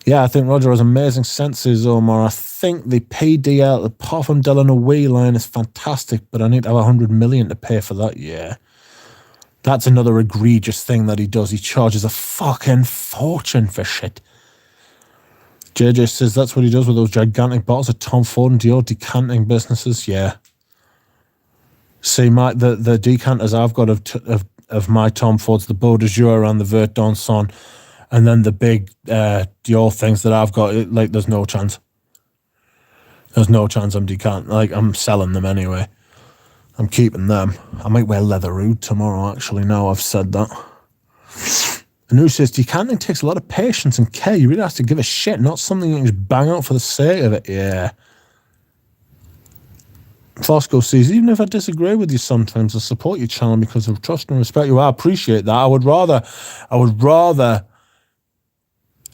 Yeah, I think Roger has amazing senses, Omar. I think the PDL, the Parfum de la Nuit line is fantastic, but I need to have 100 million to pay for that. Yeah. That's another egregious thing that he does. He charges a fucking fortune for shit. JJ says that's what he does with those gigantic bottles of Tom Ford and Dior decanting businesses. Yeah. See, the decanters I've got of my Tom Fords, the Beau de Jour and the Vert d'Anson, and then the big Dior things that I've got, like, there's no chance. There's no chance I'm decanting. Like, I'm selling them anyway. I'm keeping them. I might wear leather oud tomorrow, actually, now I've said that. Anu says, decanting takes a lot of patience and care. You really have to give a shit, not something you can just bang out for the sake of it. Yeah. Fosco says, even if I disagree with you sometimes, I support your channel because of trust and respect you. I appreciate that. I would rather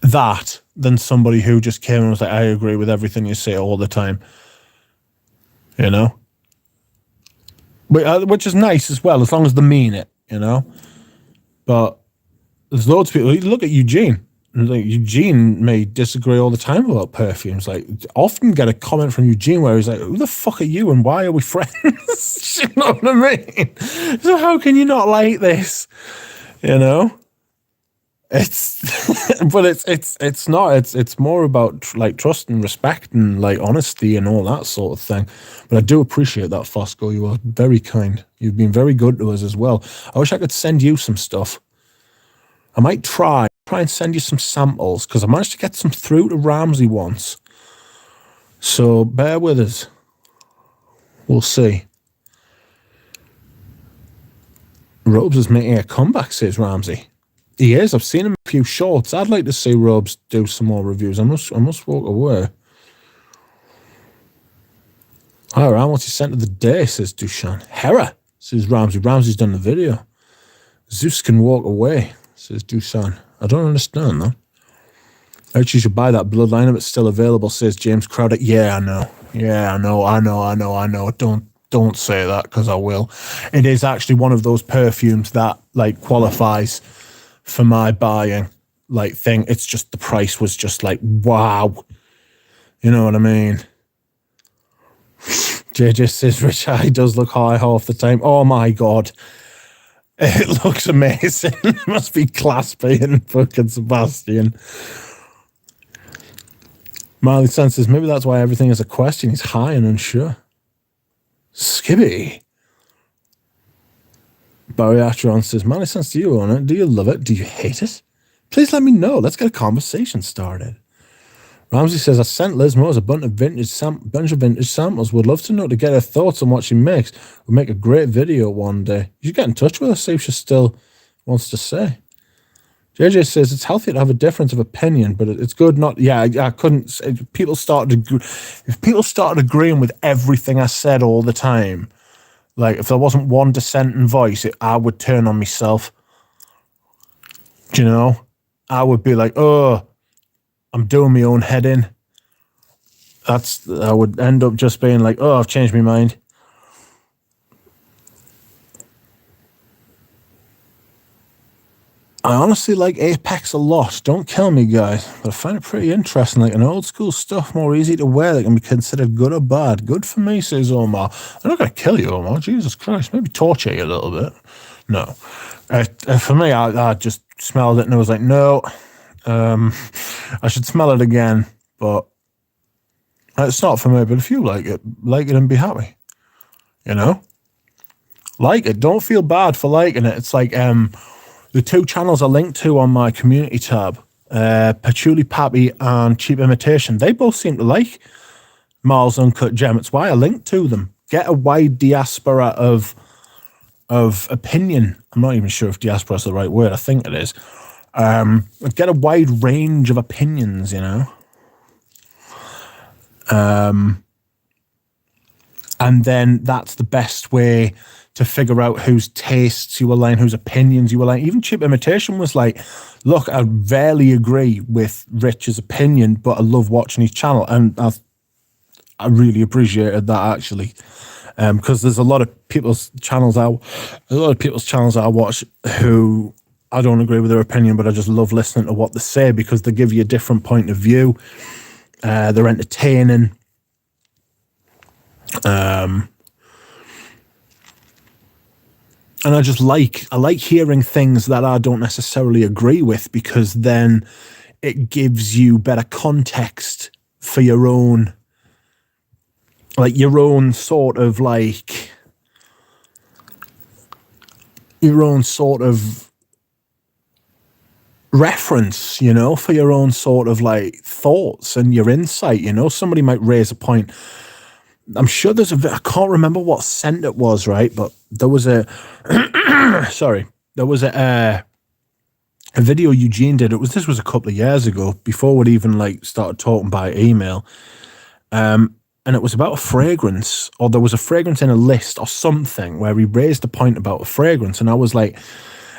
that than somebody who just came and was like, I agree with everything you say all the time. You know? Which is nice as well, as long as they mean it, you know? But there's loads of people. Look at Eugene. like Eugene may disagree all the time about perfumes. Like, often get a comment from Eugene where he's like, "Who the fuck are you and why are we friends?" You know what I mean? So how can you not like this? You know, it's but it's not. It's more about like trust and respect and like honesty and all that sort of thing. But I do appreciate that, Fosco. You are very kind. You've been very good to us as well. I wish I could send you some stuff. I might try and send you some samples because I managed to get some through to Ramsey once. So bear with us. We'll see. Robes is making a comeback, says Ramsey. He is. I've seen him in a few shorts. I'd like to see Robes do some more reviews. I must walk away. All right, what's he sent of the day, says Dushan. Hera, says Ramsey. Ramsey's done the video. Zeus can walk away, says Dusan. I don't understand that. Actually, you should buy that bloodline if it's still available, says James Crowder. Yeah, I know. Yeah, I know. Don't say that because I will. It is actually one of those perfumes that like qualifies for my buying like thing. It's just the price was just like, wow. You know what I mean? JJ says Rich Eye does look high half the time. Oh my God. It looks amazing. It must be class being fucking Sebastian. Marley Sen says, maybe that's why everything is a question. He's high and unsure. Skibby. Bariatron says, Marley Sense, do you own it? Do you love it? Do you hate it? Please let me know. Let's get a conversation started. Ramsey says, I sent Liz Mose a bunch of vintage samples. Would love to know to get her thoughts on what she makes. We'll make a great video one day. You should get in touch with her, see if she still wants to say. JJ says, it's healthy to have a difference of opinion, but it's good not... Yeah, I couldn't... If people started agreeing with everything I said all the time, like, if there wasn't one dissenting voice, I would turn on myself. Do you know? I would be like, oh... I'm doing my own head in. I would end up just being like, oh, I've changed my mind. I honestly like Apex a lot. Don't kill me, guys. But I find it pretty interesting. Like an old school stuff, more easy to wear that can be considered good or bad. Good for me, says Omar. I'm not going to kill you, Omar. Jesus Christ. Maybe torture you a little bit. No. For me, I just smelled it and I was like, no. I should smell it again, but it's not for me. But if you like it and be happy, you know, like it. Don't feel bad for liking it. It's like the two channels I linked to on my community tab, Patchouli Pappy and Cheap Imitation. They both seem to like Marl's Uncut Gem. It's why I linked to them. Get a wide diaspora of opinion. I'm not even sure if diaspora is the right word. I think it is. Get a wide range of opinions, you know. And then that's the best way to figure out whose tastes you align, whose opinions you align. Even Cheap Imitation was like, look, I rarely agree with Rich's opinion, but I love watching his channel. And I really appreciated that, actually. Because there's a lot of people's channels I watch who I don't agree with their opinion, but I just love listening to what they say because they give you a different point of view. They're entertaining. And I like hearing things that I don't necessarily agree with because then it gives you better context for your own sort of reference, you know, for your own sort of like thoughts and your insight, you know. Somebody might raise a point. I'm sure I can't remember what scent it was, right? But there was a video Eugene did. This was a couple of years ago before we'd even like started talking by email. And it was about a fragrance, or there was a fragrance in a list or something where he raised a point about a fragrance. And I was like,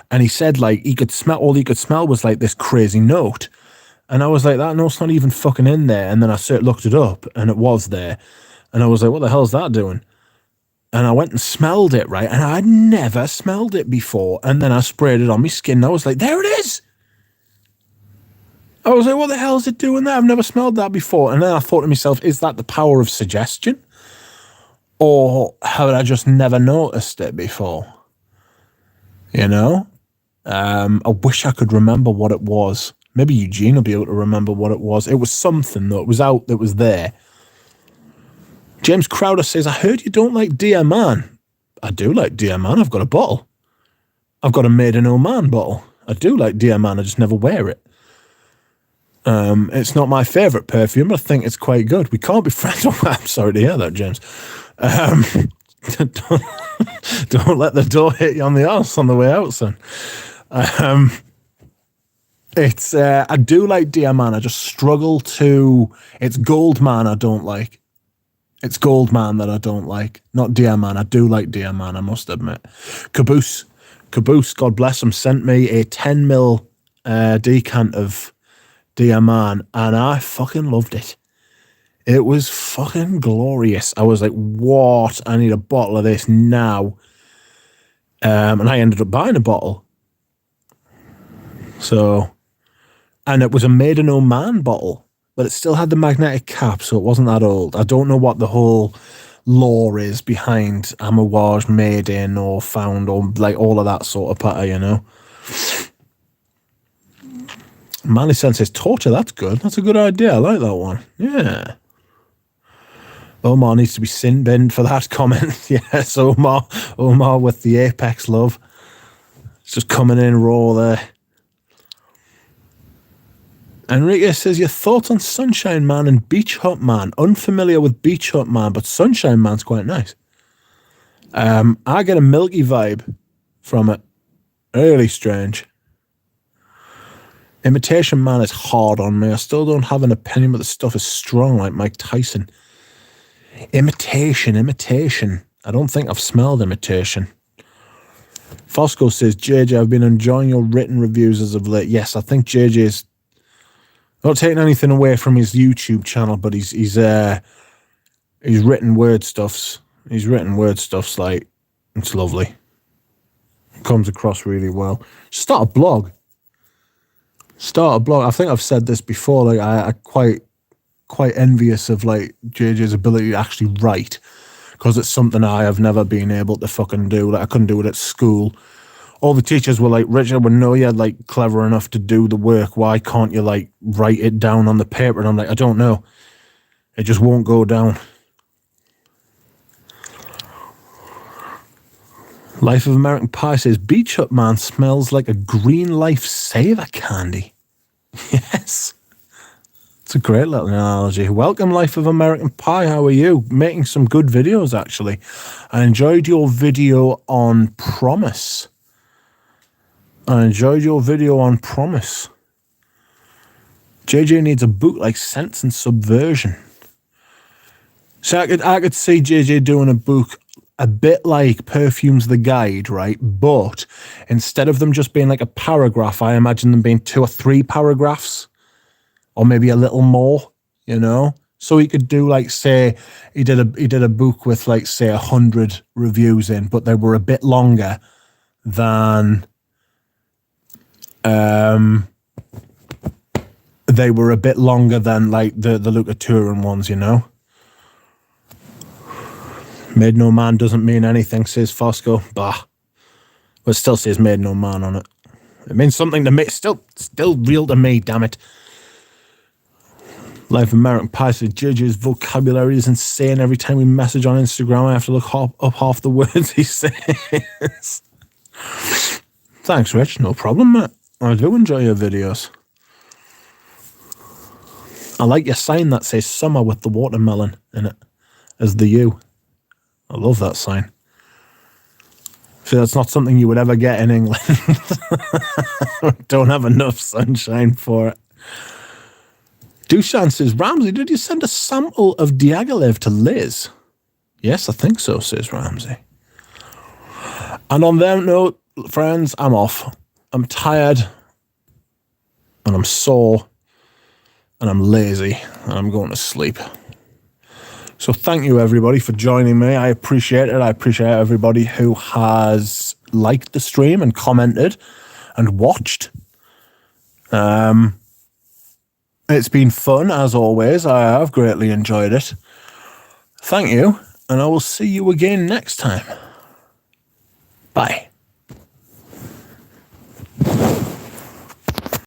and he said like all he could smell was like this crazy note. And I was like, that note's not even fucking in there. And then I looked it up and it was there. And I was like, what the hell is that doing? And I went and smelled it, right? And I'd never smelled it before. And then I sprayed it on my skin and I was like, there it is. I was like, what the hell is it doing there? I've never smelled that before. And then I thought to myself, is that the power of suggestion? Or had I just never noticed it before? You know? I wish I could remember what it was. Maybe Eugene will be able to remember what it was. It was something, though. It was out, that was there. James Crowder says, I heard you don't like Dear Man. I do like Dear Man. I've got a bottle. I've got a Made in Oman bottle. I do like Dear Man. I just never wear it. It's not my favourite perfume, but I think it's quite good. We can't be friends. I'm sorry to hear that, James. Don't let the door hit you on the arse on the way out, son. It's I do like Dear Man. I just struggle to. It's Gold Man I don't like. It's Gold Man that I don't like, not Dear Man. I do like Dear Man, I must admit. Caboose, God bless him, sent me a 10ml decant of Dear Man, and I fucking loved it. It was fucking glorious. I was like, what? I need a bottle of this now. And I ended up buying a bottle. So, and it was a Made in Oman bottle, but it still had the magnetic cap, so it wasn't that old. I don't know what the whole lore is behind Amouage, made in, or found, or like all of that sort of patter, you know. Manly Sen says, torture, that's good. That's a good idea. I like that one. Yeah. Omar needs to be sin-binned for that comment. Yes, Omar with the Apex love. It's just coming in raw there. Enrique says, your thoughts on Sunshine Man and Beach Hut Man? Unfamiliar with Beach Hut Man, but Sunshine Man's quite nice. I get a milky vibe from it. Really strange. Imitation Man is hard on me. I still don't have an opinion, but the stuff is strong like Mike Tyson. Imitation. I don't think I've smelled Imitation. Fosco says, JJ, I've been enjoying your written reviews as of late. Yes, I think JJ's not taking anything away from his YouTube channel, but he's written word stuffs. He's written word stuffs like, it's lovely. It comes across really well. Start a blog. I think I've said this before. Like I quite envious of like JJ's ability to actually write, because it's something I have never been able to fucking do. Like I couldn't do it at school. All the teachers were like, Richard, we know you're like clever enough to do the work. Why can't you like write it down on the paper? And I'm like, I don't know. It just won't go down. Life of American Pie says, Beach Hut Man smells like a Green Life Saver candy. Yes. It's a great little analogy. Welcome, Life of American Pie. How are you? Making some good videos, actually. I enjoyed your video on Promise. JJ needs a book like Sense and Subversion. So I could see JJ doing a book a bit like Perfume's the Guide, right? But instead of them just being like a paragraph, I imagine them being 2 or 3 paragraphs, or maybe a little more, you know? So he could do like, say, he did a book with like, say, 100 reviews in, but they were a bit longer than like the Luca Turin ones, you know? Made no man doesn't mean anything, says Fosco. Bah. But it still says made no man on it. It means something to me. Still real to me, damn it. Life of American Pie says, JJ's vocabulary is insane. Every time we message on Instagram, I have to look up half the words he says. Thanks, Rich. No problem, mate. I do enjoy your videos. I like your sign that says summer with the watermelon in it as the U. I love that sign. So that's not something you would ever get in England. Don't have enough sunshine for it. Dushan says, Ramsey, did you send a sample of Diaghilev to Liz? Yes, I think so, says Ramsey. And on that note, friends, I'm off. I'm tired, and I'm sore, and I'm lazy, and I'm going to sleep. So thank you, everybody, for joining me. I appreciate it. I appreciate everybody who has liked the stream and commented and watched. It's been fun, as always. I have greatly enjoyed it. Thank you, and I will see you again next time. Bye.